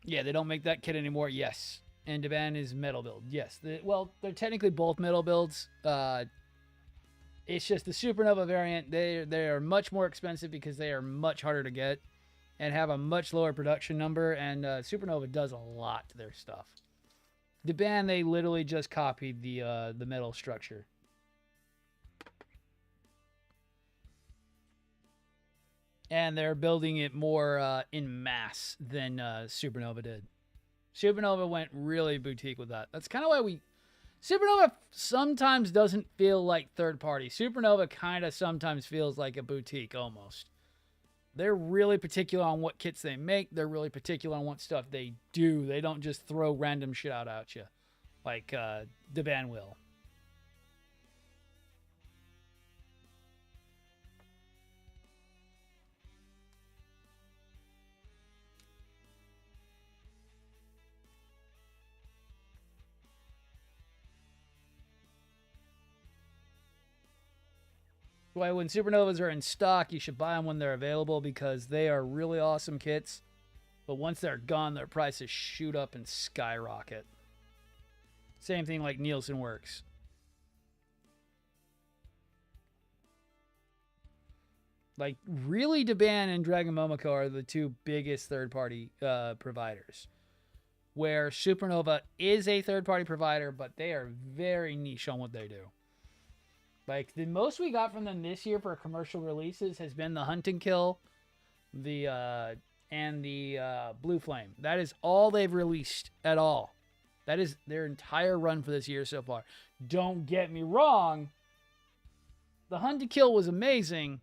Yeah, they don't make that kit anymore. Yes, and Deban is metal build. Yes, well, they're technically both metal builds. It's just the Supernova variant. They are much more expensive because they are much harder to get and have a much lower production number. And Supernova does a lot to their stuff. Deban, they literally just copied the metal structure. And they're building it more in mass than Supernova did. Supernova went really boutique with that. That's kind of why Supernova sometimes doesn't feel like third party. Supernova kind of sometimes feels like a boutique almost. They're really particular on what kits they make. They're really particular on what stuff they do. They don't just throw random shit out at you like Deban will. Why when Supernovas are in stock, you should buy them when they're available because they are really awesome kits. But once they're gone, their prices shoot up and skyrocket. Same thing like Nielsen Works. Like, really, Deban and Dragon Momoko are the two biggest third-party providers. Where Supernova is a third-party provider, but they are very niche on what they do. Like, the most we got from them this year for commercial releases has been the Hunt and Kill, and the Blue Flame. That is all they've released at all. That is their entire run for this year so far. Don't get me wrong. The Hunt and Kill was amazing.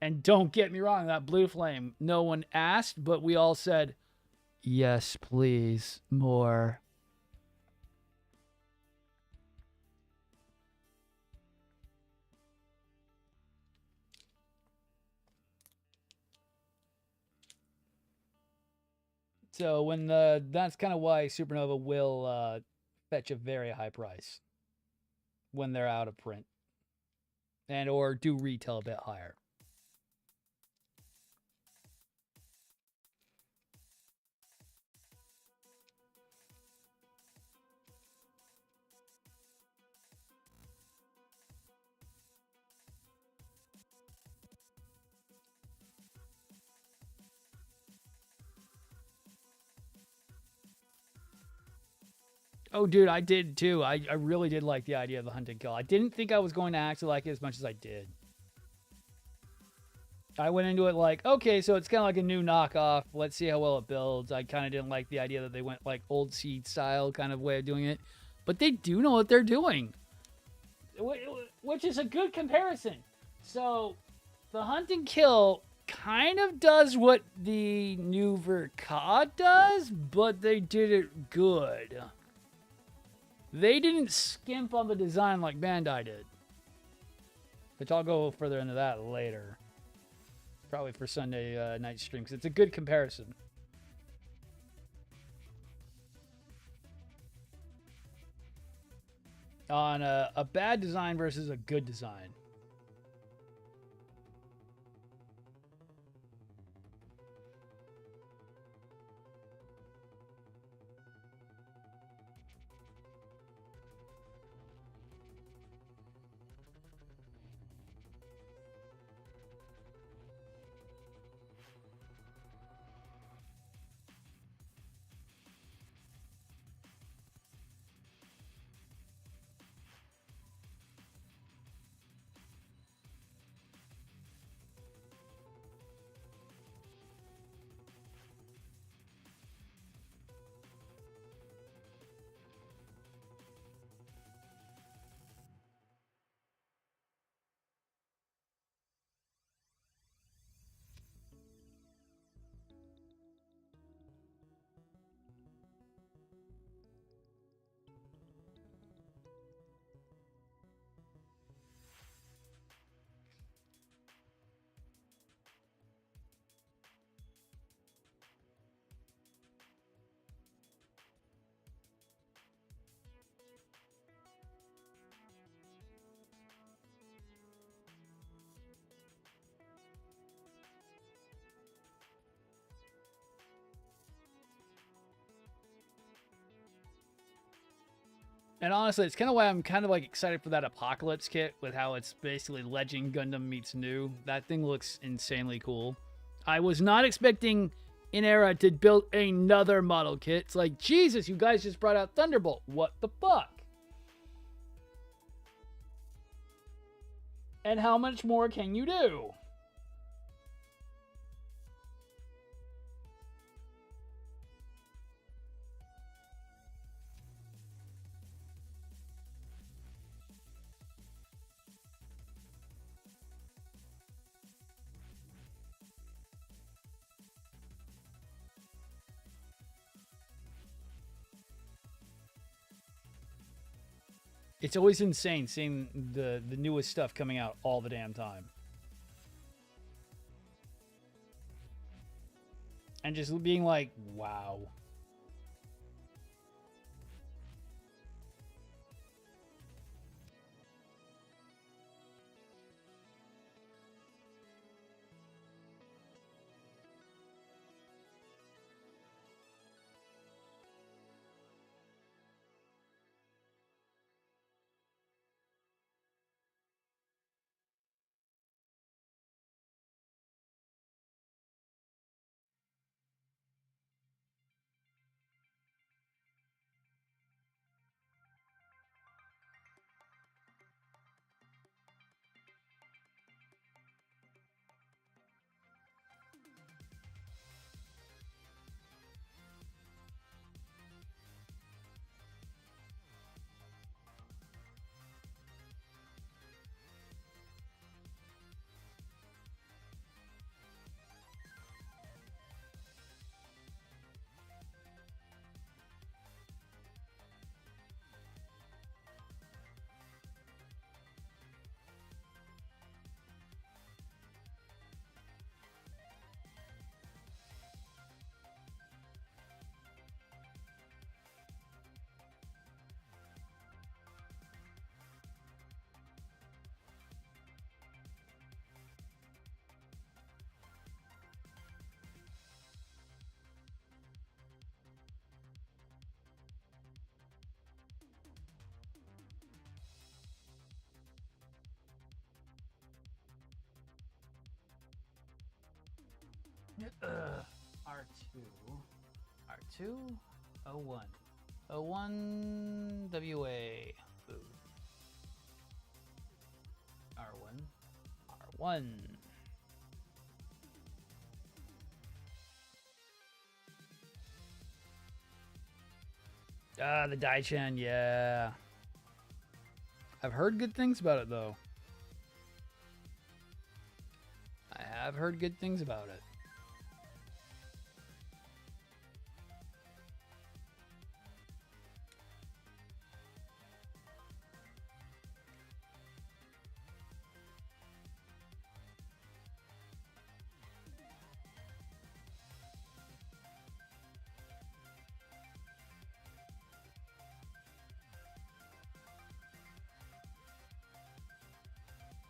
And don't get me wrong, that Blue Flame, no one asked, but we all said, yes, please, more. So that's kind of why Supernova will fetch a very high price when they're out of print, and or do retail a bit higher. Oh, dude, I did too. I really did like the idea of the Hunt and Kill. I didn't think I was going to actually like it as much as I did. I went into it like, okay, so it's kind of like a new knockoff. Let's see how well it builds. I kind of didn't like the idea that they went like old seed style kind of way of doing it. But they do know what they're doing, which is a good comparison. So the Hunt and Kill kind of does what the new Verka does, but they did it good. They didn't skimp on the design like Bandai did. Which I'll go further into that later. Probably for Sunday night stream, because it's a good comparison. On a bad design versus a good design. And honestly, it's kind of why I'm kind of like excited for that Apocalypse kit with how it's basically Legend Gundam meets new. That thing looks insanely cool. I was not expecting Inera to build another model kit. It's like, Jesus, you guys just brought out Thunderbolt. What the fuck? And how much more can you do? It's always insane seeing the newest stuff coming out all the damn time. And just being like, wow. R2. R2? O1. O1 WA. Ooh. R1. R1. Ah, the Daichan, yeah. I've heard good things about it, though. I have heard good things about it.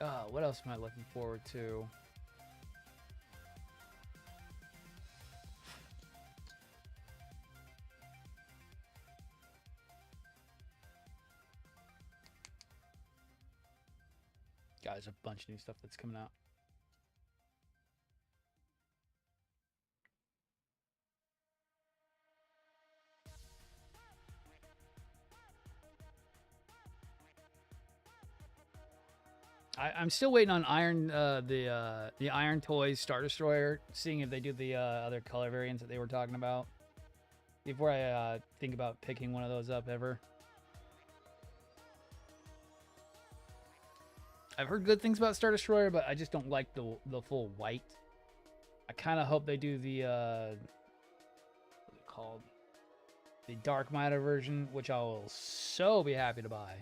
What else am I looking forward to? Guys, a bunch of new stuff that's coming out. I'm still waiting on the Iron Toys Star Destroyer, seeing if they do the other color variants that they were talking about before I think about picking one of those up ever. I've heard good things about Star Destroyer, but I just don't like the full white. I kind of hope they do the what's it called? The Dark Matter version, which I will so be happy to buy.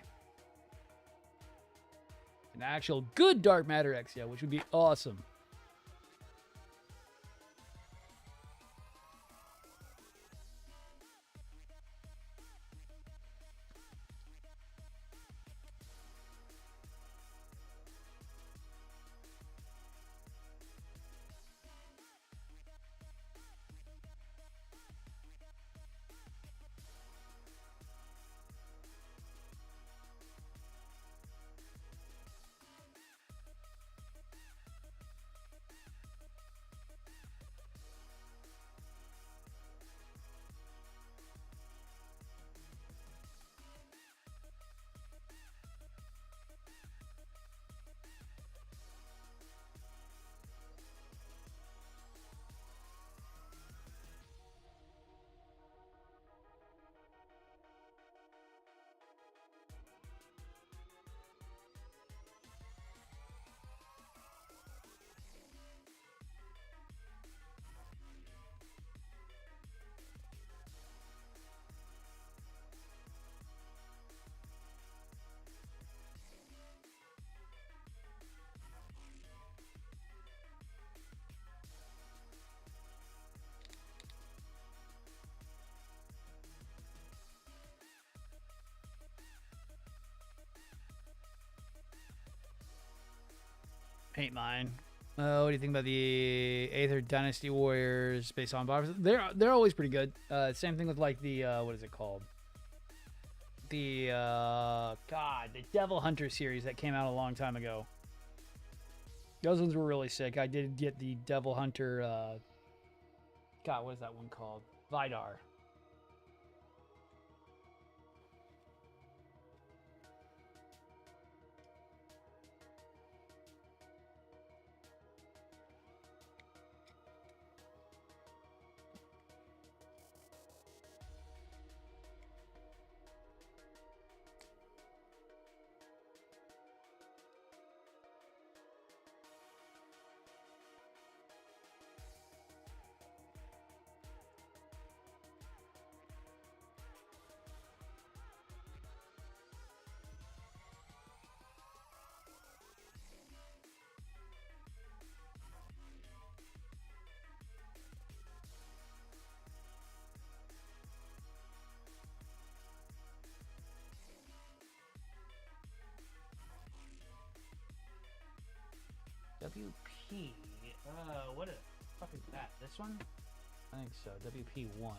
An actual good Dark Matter Exia, which would be awesome. Paint mine. What do you think about the Aether Dynasty Warriors based on bombers? They're always pretty good. Same thing with like the what is it called? The the Devil Hunter series that came out a long time ago. Those ones were really sick. I did get the Devil Hunter. What is that one called? Vidar. WP. What the fuck is that? This one? I think so. WP1.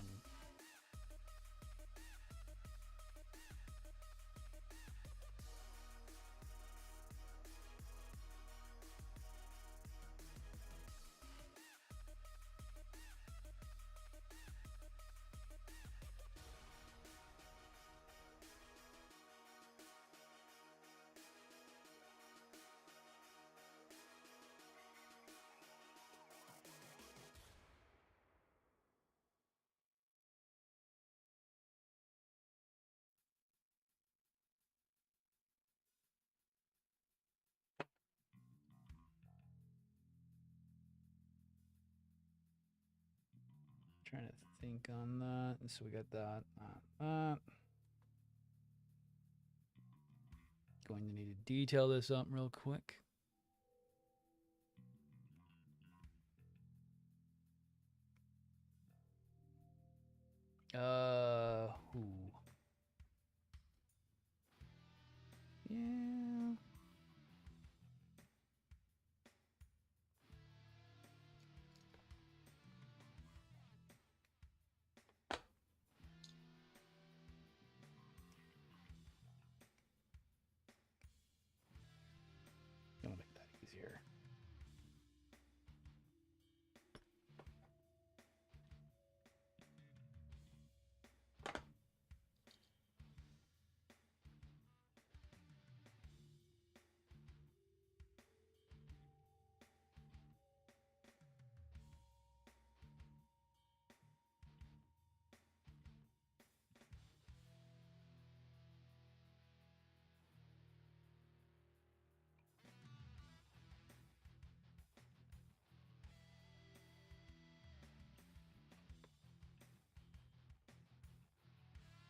Trying to think on that. So we got that. Going to need to detail this up real quick. Who? Yeah.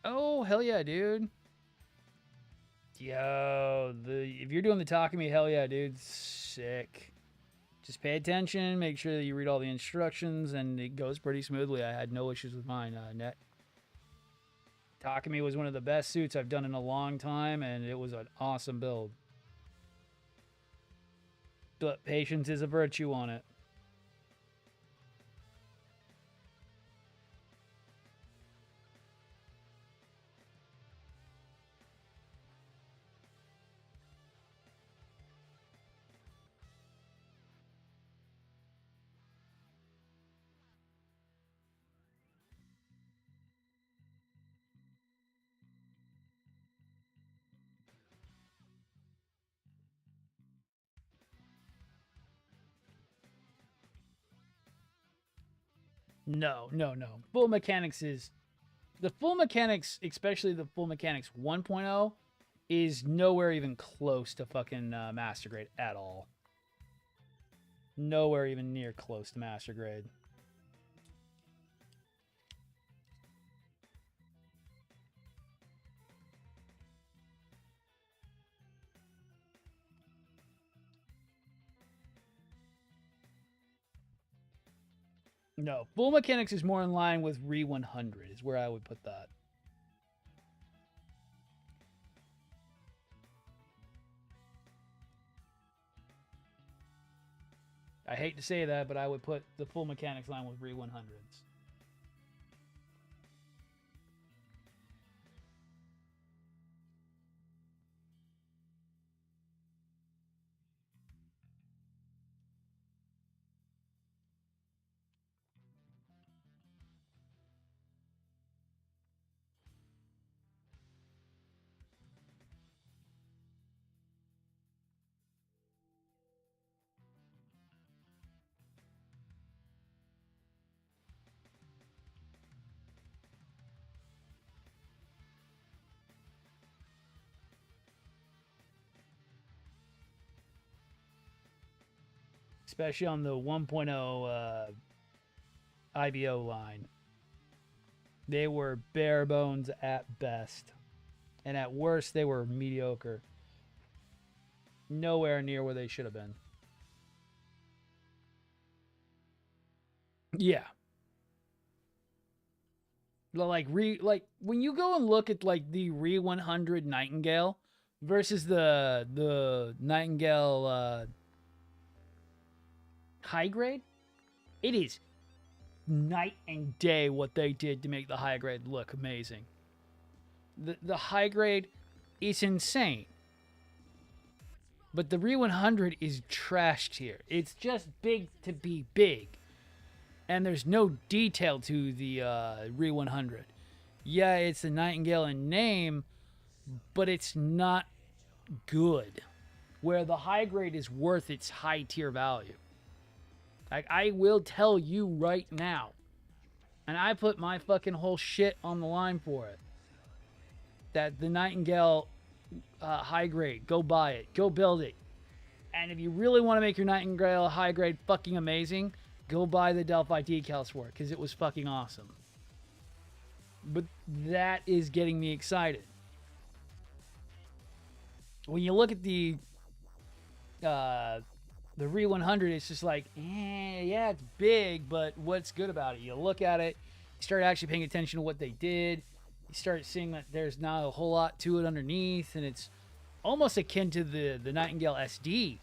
Oh, hell yeah, dude. Yo, if you're doing the Takumi, hell yeah, dude. Sick. Just pay attention, make sure that you read all the instructions, and it goes pretty smoothly. I had no issues with mine. Net Takumi was one of the best suits I've done in a long time, and it was an awesome build. But patience is a virtue on it. No, no, no. Full mechanics is the full mechanics, especially the full mechanics 1.0, is nowhere even close to fucking master grade at all. Nowhere even near close to master grade. No, full mechanics is more in line with Re 100 is where I would put that. I hate to say that, but I would put the full mechanics line with Re 100s. Especially on the 1.0 IBO line. They were bare bones at best. And at worst, they were mediocre. Nowhere near where they should have been. Yeah. Like when you go and look at like the Re 100 Nightingale versus the Nightingale high grade, it is night and day what they did to make the high grade look amazing. The high grade is insane. But the Re 100 is trashed here. It's just big to be big. And there's no detail to the Re 100. Yeah, it's a Nightingale in name, but it's not good. Where the high grade is worth its high tier value. Like, I will tell you right now, and I put my fucking whole shit on the line for it, that the Nightingale high grade, go buy it, go build it. And if you really want to make your Nightingale high grade fucking amazing, go buy the Delphi decals for it, because it was fucking awesome. But that is getting me excited. When you look at the Re 100, it's just like, yeah, it's big, but what's good about it? You look at it, you start actually paying attention to what they did, you start seeing that there's not a whole lot to it underneath, and it's almost akin to the Nightingale SD.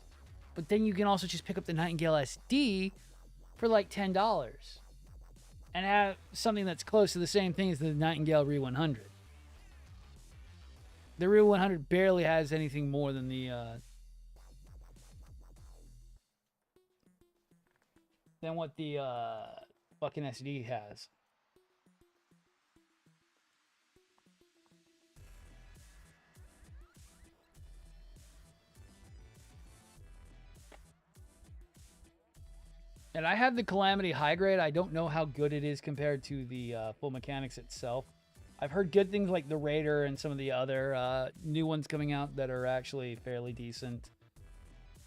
But then you can also just pick up the Nightingale SD for like $10 and have something that's close to the same thing as the Nightingale Re 100. The Re 100 barely has anything more than the than what the fucking SD has. And I have the Calamity high grade. I don't know how good it is compared to the full mechanics itself. I've heard good things like the Raider and some of the other new ones coming out that are actually fairly decent.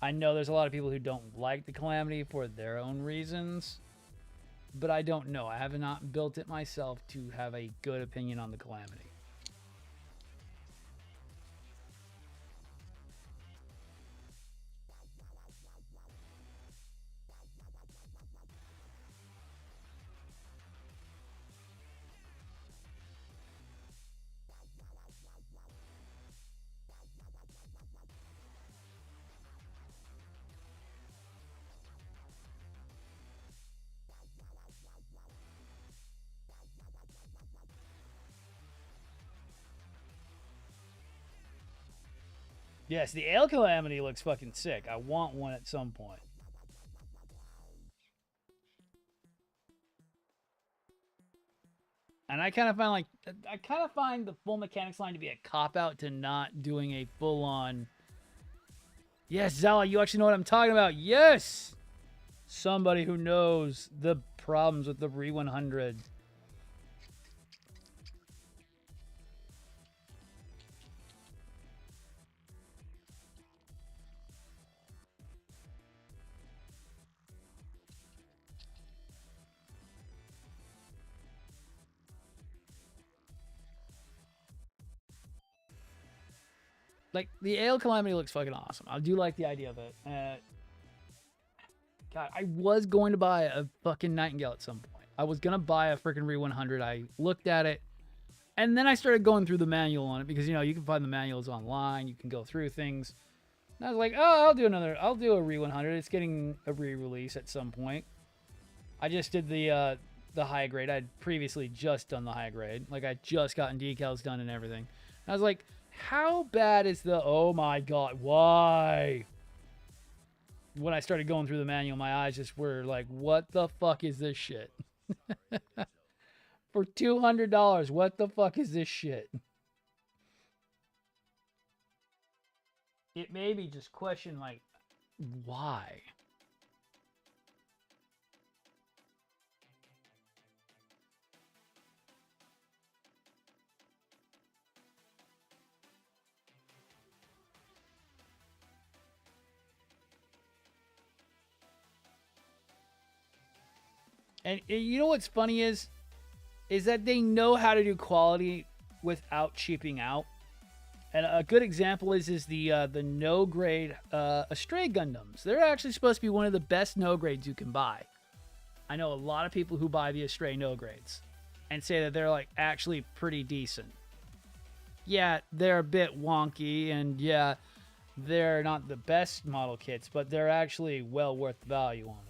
I know there's a lot of people who don't like the Calamity for their own reasons, but I don't know. I have not built it myself to have a good opinion on the Calamity. Yes, the Ale Calamity looks fucking sick. I want one at some point. And I kind of find the full mechanics line to be a cop out to not doing a full on. Yes, Zala, you actually know what I'm talking about. Yes, somebody who knows the problems with the Re 100. Like, the Ale Calamity looks fucking awesome. I do like the idea of it. God, I was going to buy a fucking Nightingale at some point. I was going to buy a freaking Re 100. I looked at it, and then I started going through the manual on it because, you know, you can find the manuals online. You can go through things. And I was like, oh, I'll do a Re 100. It's getting a re-release at some point. I just did the high grade. I'd previously just done the high grade. Like, I'd just gotten decals done and everything. And I was like, how bad is the, oh my God, why? When I started going through the manual, my eyes just were like, what the fuck is this shit? For $200, what the fuck is this shit? It made me just question, like, why? And you know what's funny is that they know how to do quality without cheaping out. And a good example is the no grade Astray Gundams. They're actually supposed to be one of the best no grades you can buy. I know a lot of people who buy the Astray no grades and say that they're like actually pretty decent. Yeah, they're a bit wonky, and yeah, they're not the best model kits, but they're actually well worth the value on them.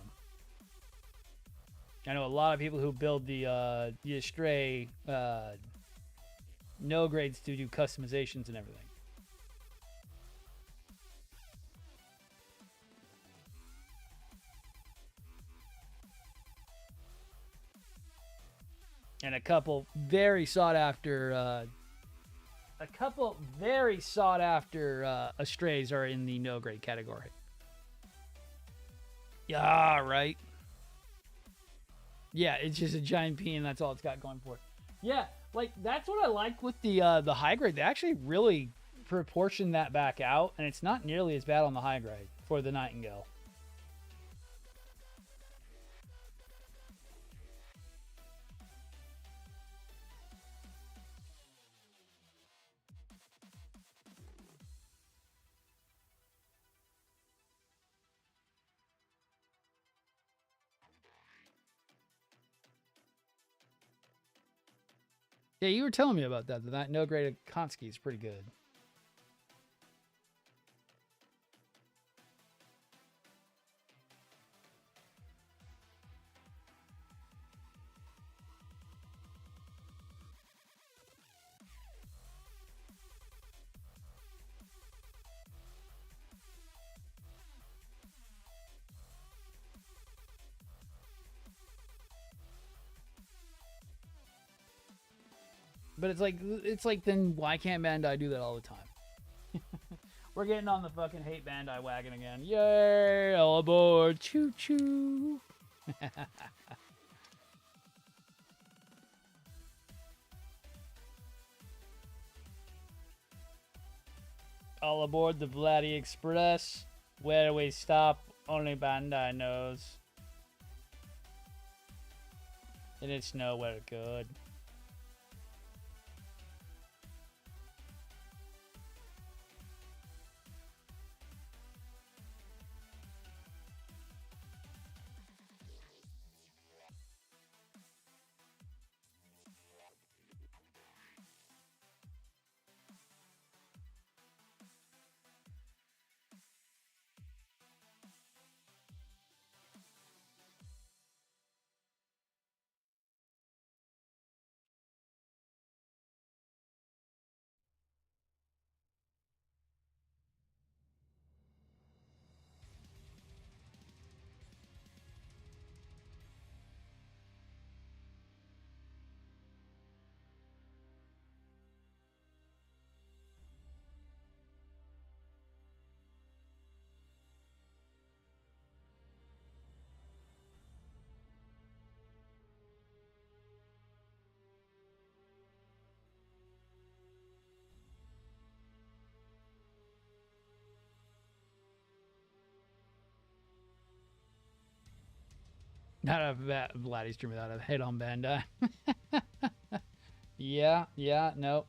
I know a lot of people who build the Astray no grades to do customizations and everything. And a couple very sought after Astrays are in the no grade category. Yeah, right. Yeah, it's just a giant P, and that's all it's got going for it. Yeah, like that's what I like with the high grade. They actually really proportion that back out, and it's not nearly as bad on the high grade for the Nightingale. Yeah, you were telling me about that. That no grade Konski is pretty good. But it's like then why can't Bandai do that all the time? We're getting on the fucking hate Bandai wagon again. Yay! All aboard! Choo choo! All aboard the Vladdy Express. Where do we stop? Only Bandai knows. And it's nowhere good. Not a Vladdy stream without a hit on Bandai. Yeah, nope.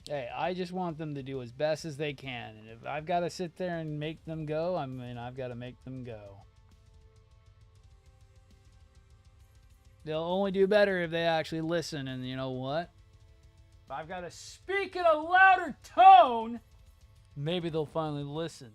Hey, I just want them to do as best as they can. And if I've got to sit there and make them go, I mean, I've got to make them go. They'll only do better if they actually listen. And you know what? If I've got to speak in a louder tone, maybe they'll finally listen.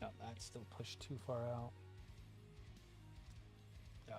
No, that's still pushed too far out. Oh.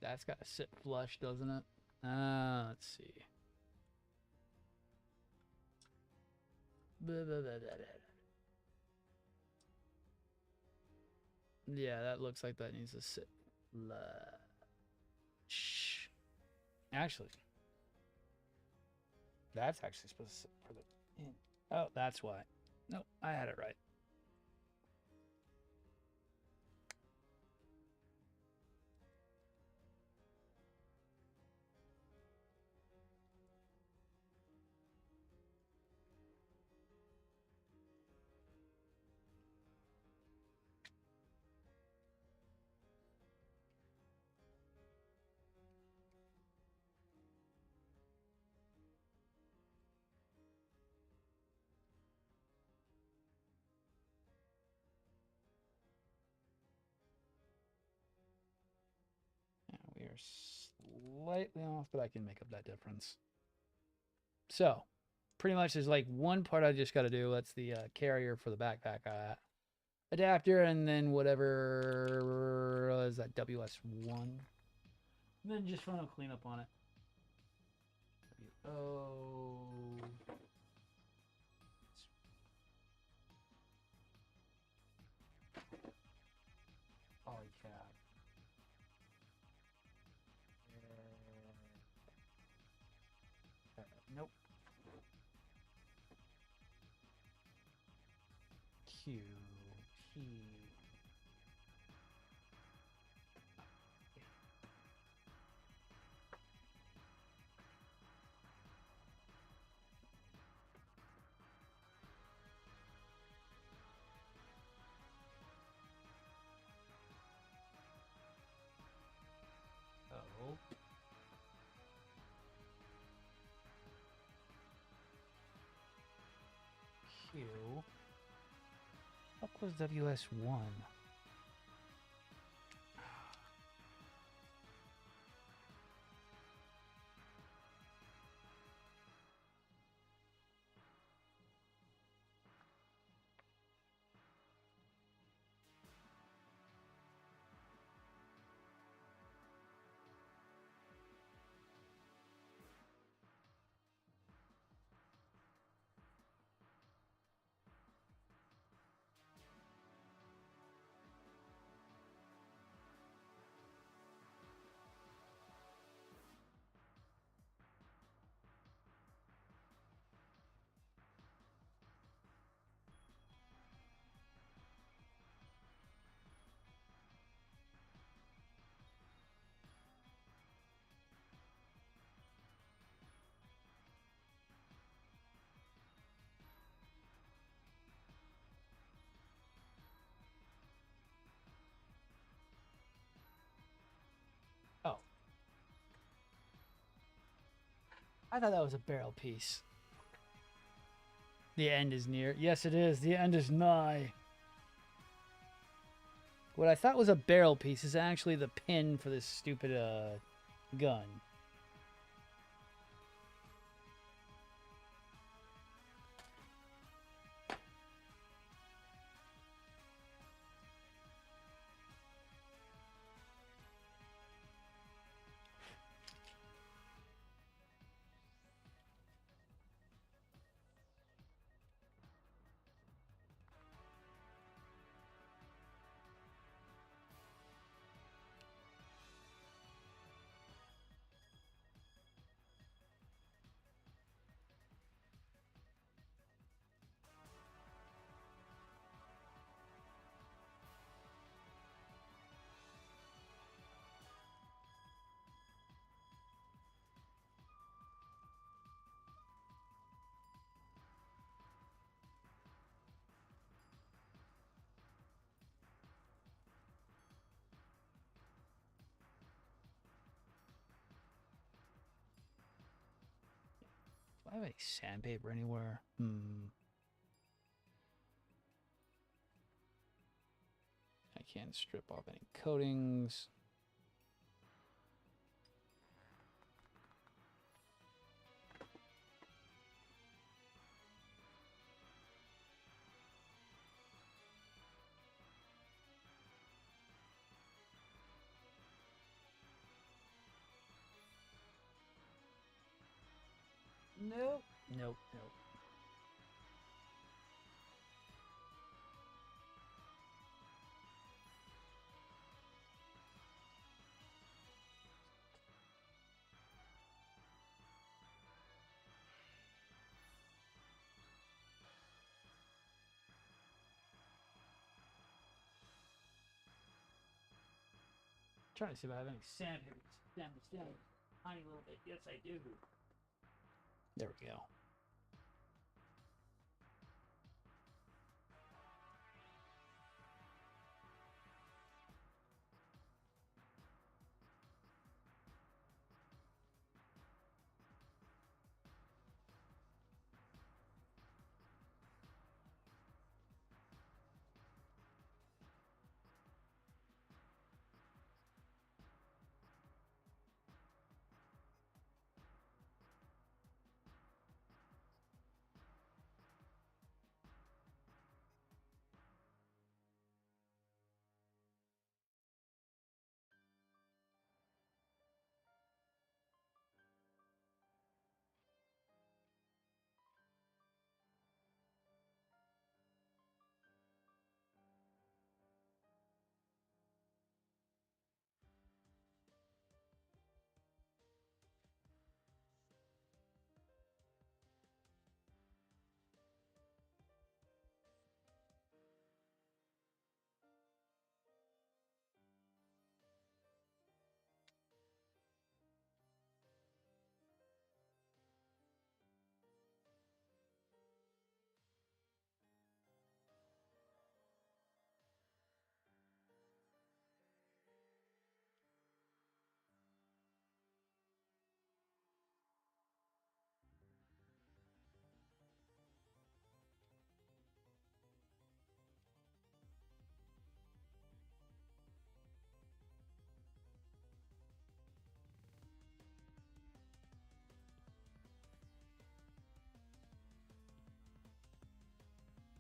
That's got to sit flush, doesn't it? Let's see. Yeah, that looks like that needs to sit flush. Actually, that's actually supposed to sit further in. Oh, that's why. Nope, I had it right. We are slightly off, but I can make up that difference. So, pretty much there's like one part I just got to do. That's the carrier for the backpack adapter, and then whatever is that WS1. And then just run a cleanup on it. WO. Polycap. Nope. Q P. Oh. Q. What was WS1? Oh. I thought that was a barrel piece. The end is near. Yes, it is. The end is nigh. What I thought was a barrel piece is actually the pin for this stupid gun. Do I have any sandpaper anywhere? I can't strip off any coatings. Nope. Nope. Nope. Trying to see if I have any sandpaper. Sand. Tiny little bit. Yes, I do. There we go.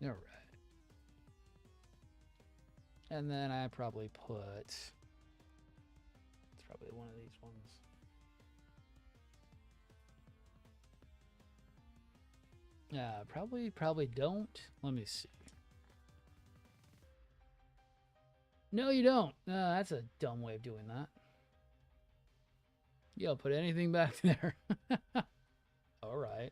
All right. And then I probably put, it's probably one of these ones. Yeah, probably don't. Let me see. No, you don't. That's a dumb way of doing that. You don't put anything back there. All right.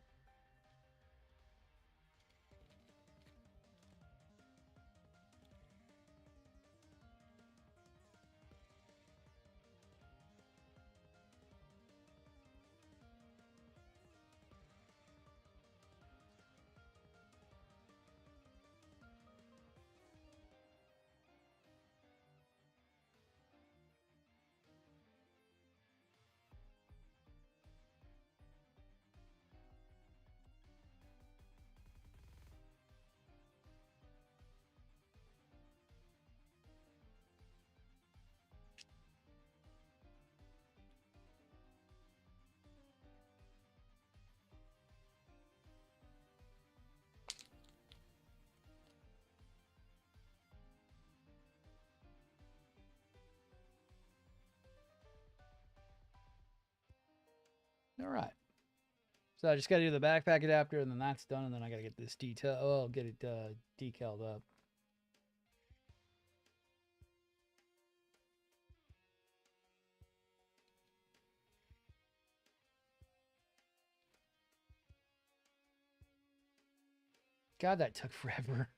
All right. So I just got to do the backpack adapter, and then that's done, and then I got to get this detail. Oh, I'll get it decaled up. God, that took forever.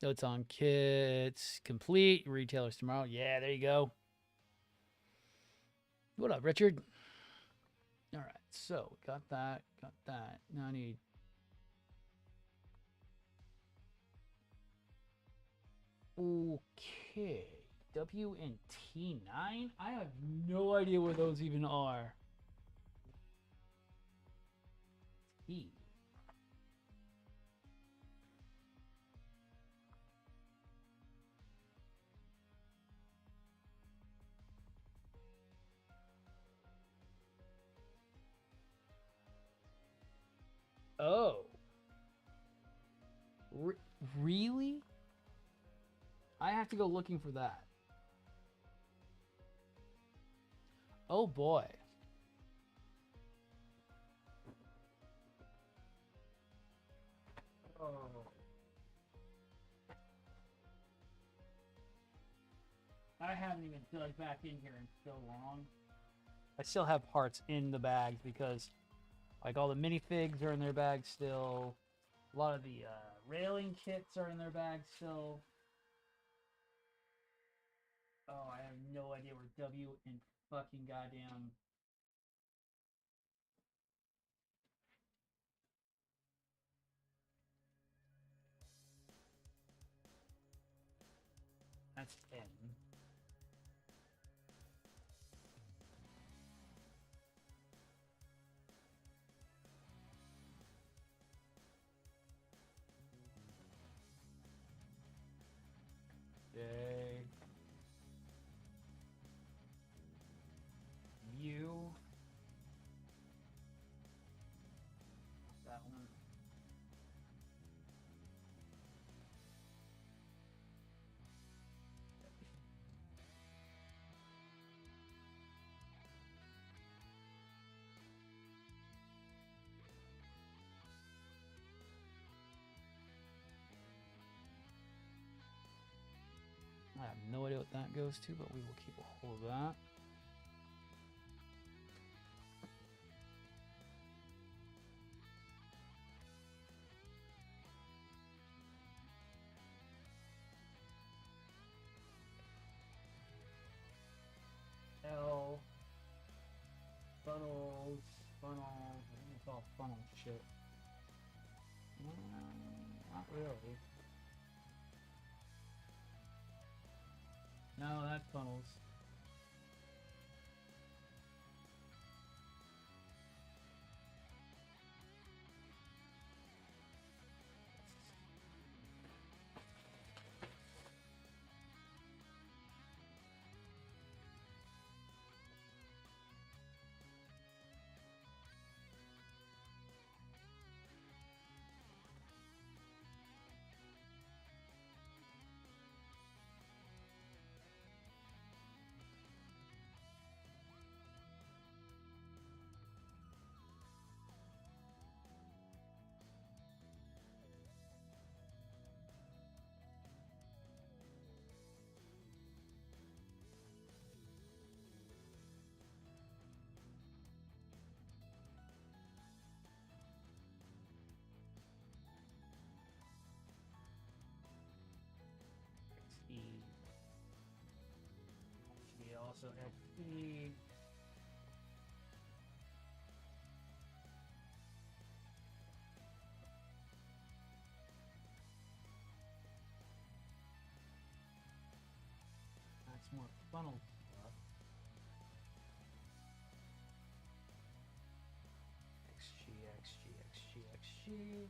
Notes on kits complete. Retailers tomorrow. Yeah, there you go. What up, Richard? All right, so got that. Now I need. Okay, W and T9. I have no idea where those even are. T. Oh. Really? I have to go looking for that. Oh boy. I haven't even dug back in here in so long. I still have parts in the bags because, like, all the minifigs are in their bags still. A lot of the railing kits are in their bags still. Oh, I have no idea where W and fucking goddamn. That's N. J. U. That one. I have no idea what that goes to, but we will keep a hold of that. L. Funnels. Funnels. I think it's all funnel shit. Not really. No, that's funnels. XE. Should be also XE. That's more funnel stuff. XG, XG, XG, XG.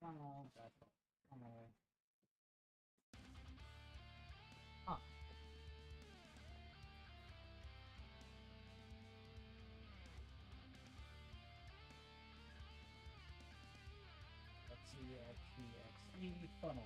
Funnel, that's a funnel. Huh. XE, XE, XE, funnel.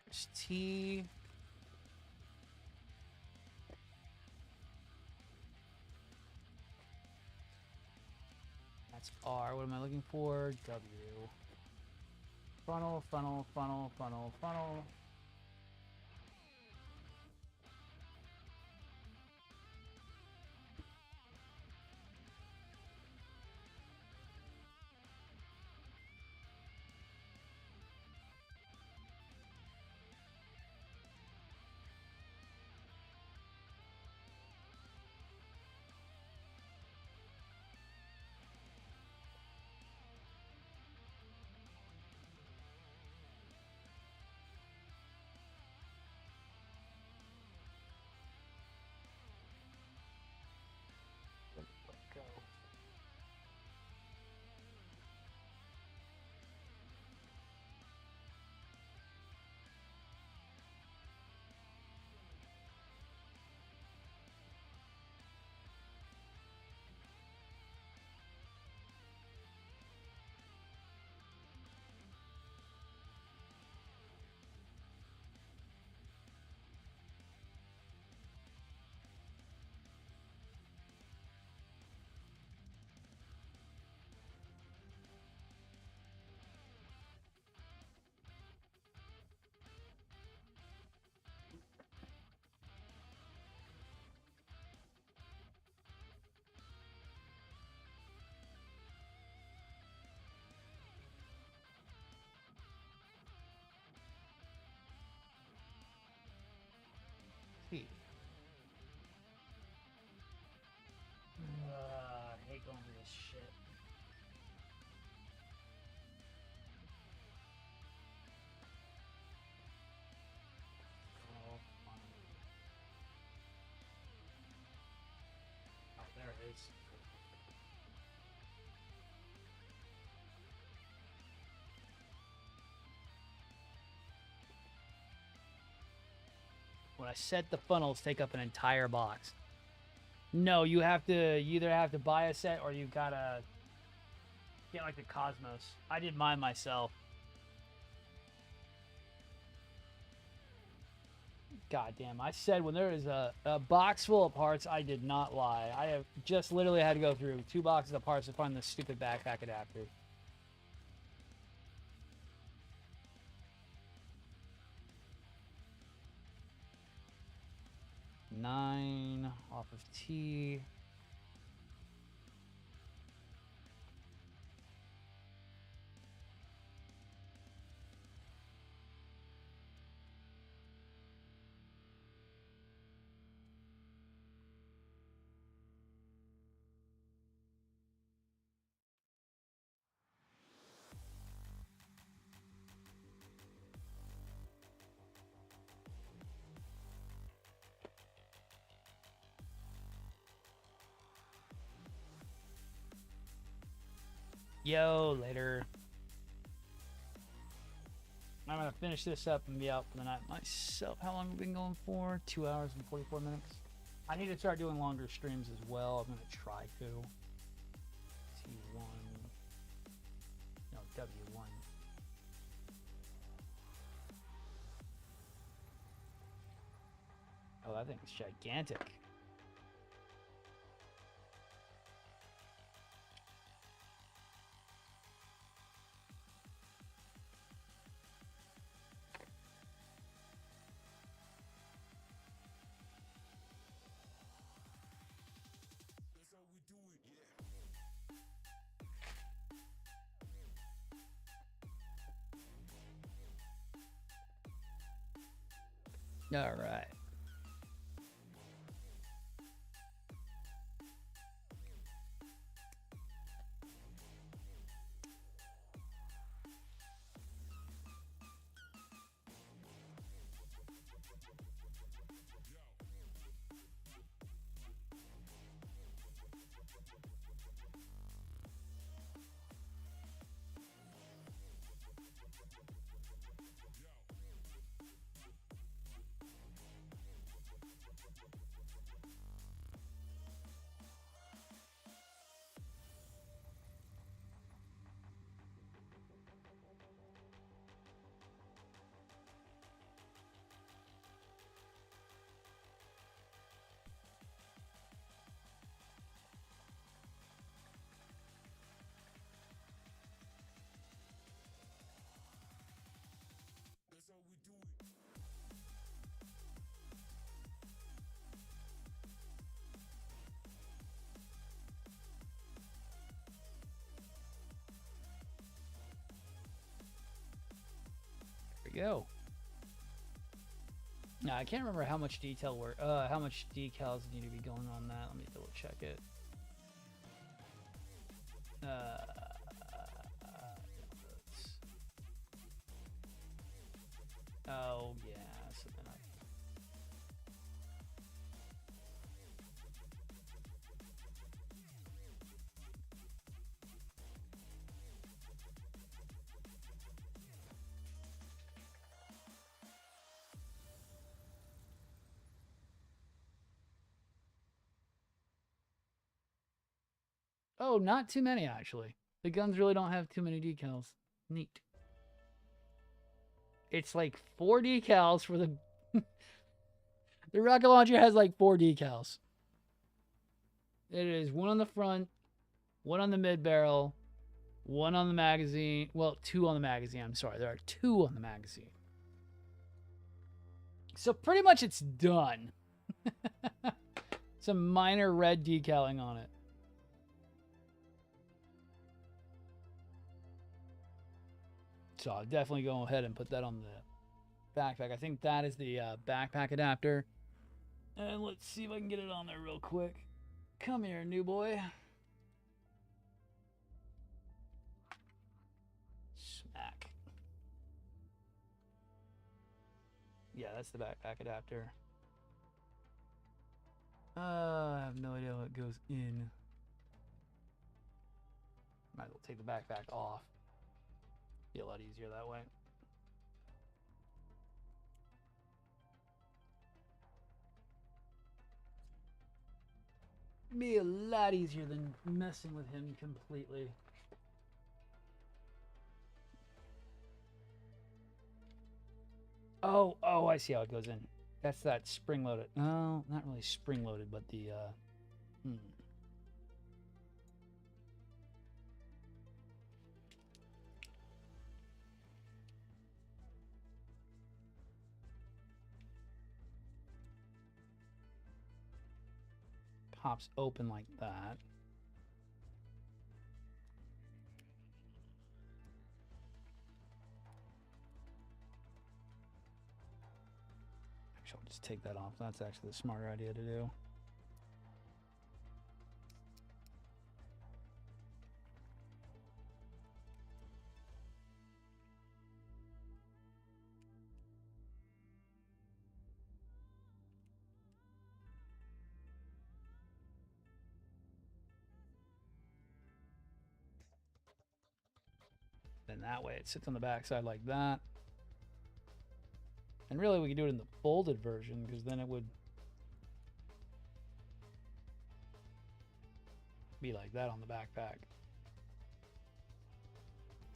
There's T. That's R. What am I looking for? W. Funnel, funnel, funnel, funnel, funnel. When I said the funnels take up an entire box. No, you either have to buy a set or you gotta get like the Cosmos. I did mine myself. God damn, I said when there is a box full of parts, I did not lie. I have just literally had to go through 2 boxes of parts to find this stupid backpack adapter. 9 off of T. Yo, later. I'm gonna finish this up and be out for the night myself. How long have we been going for? 2 hours and 44 minutes. I need to start doing longer streams as well. I'm gonna try to. T1. No, W1. Oh, that thing's gigantic. All right. Go. Now I can't remember how much how much decals need to be going on that. Let me double check it. Oh yeah, so then oh, not too many actually. The guns really don't have too many decals. Neat. It's like 4 decals for the the rocket launcher has like 4 decals. It is 1 on the front, 1 on the mid barrel, 1 on the magazine. Well, 2 on the magazine. I'm sorry, there are 2 on the magazine. So pretty much it's done. Some minor red decaling on it. So I'll definitely go ahead and put that on the backpack. I think that is the backpack adapter. And let's see if I can get it on there real quick. Come here, new boy. Smack. Yeah, that's the backpack adapter. I have no idea what goes in. Might as well take the backpack off. Be a lot easier that way. be a lot easier than messing with him completely. Oh, I see how it goes in. That's that spring-loaded. No, not really spring-loaded, but the, pops open like that. Actually, I'll just take that off. That's actually the smarter idea to do. Then that way it sits on the back side like that. And really we could do it in the folded version because then it would be like that on the backpack.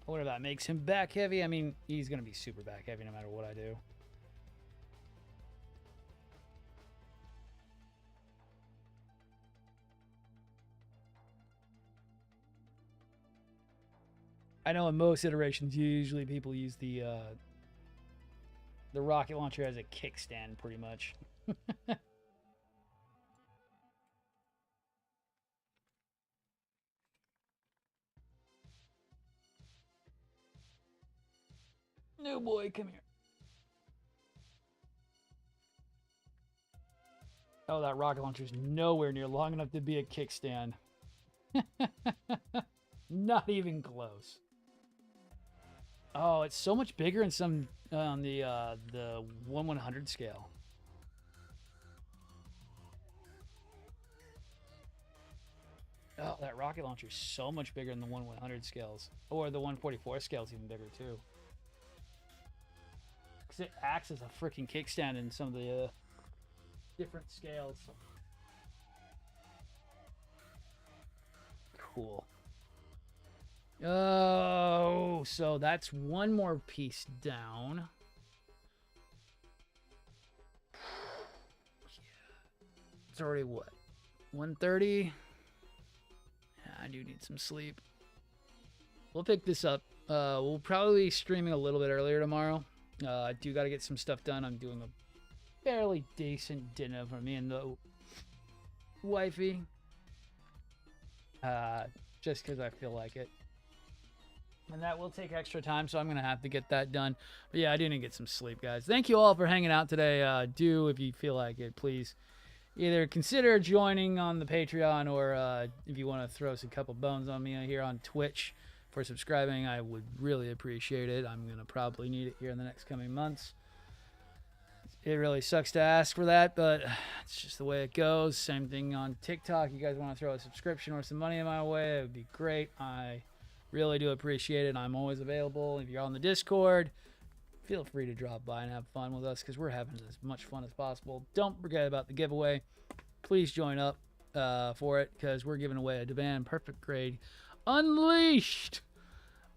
I wonder if that makes him back heavy. I mean, he's going to be super back heavy no matter what I do. I know in most iterations, usually people use the rocket launcher as a kickstand, pretty much. No boy, come here. Oh, that rocket launcher's nowhere near long enough to be a kickstand. Not even close. Oh, it's so much bigger in some on the 1/100 scale. Oh, that rocket launcher is so much bigger than the 1/100 scales, or the 144 scale is even bigger too. Because it acts as a freaking kickstand in some of the different scales. Cool. Oh, so that's one more piece down. It's already what? 1:30? Yeah, I do need some sleep. We'll pick this up. We'll probably be streaming a little bit earlier tomorrow. I do got to get some stuff done. I'm doing a fairly decent dinner for me and the wifey. Just because I feel like it. And that will take extra time, so I'm going to have to get that done. But yeah, I do need to get some sleep, guys. Thank you all for hanging out today. If you feel like it, please either consider joining on the Patreon or if you want to throw us a couple bones on me here on Twitch for subscribing, I would really appreciate it. I'm going to probably need it here in the next coming months. It really sucks to ask for that, but it's just the way it goes. Same thing on TikTok. You guys want to throw a subscription or some money in my way, it would be great. I really do appreciate it. I'm always available. If you're on the Discord, feel free to drop by and have fun with us because we're having as much fun as possible. Don't forget about the giveaway. Please join up for it because we're giving away a Demand Perfect Grade Unleashed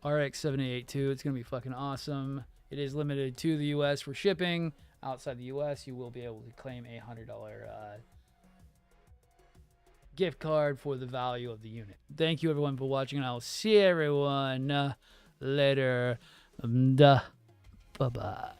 RX 7882. It's going to be fucking awesome. It is limited to the U.S. for shipping. Outside the U.S., you will be able to claim a $100 gift card for the value of the unit. Thank you, everyone, for watching, and I'll see everyone later. Bye-bye.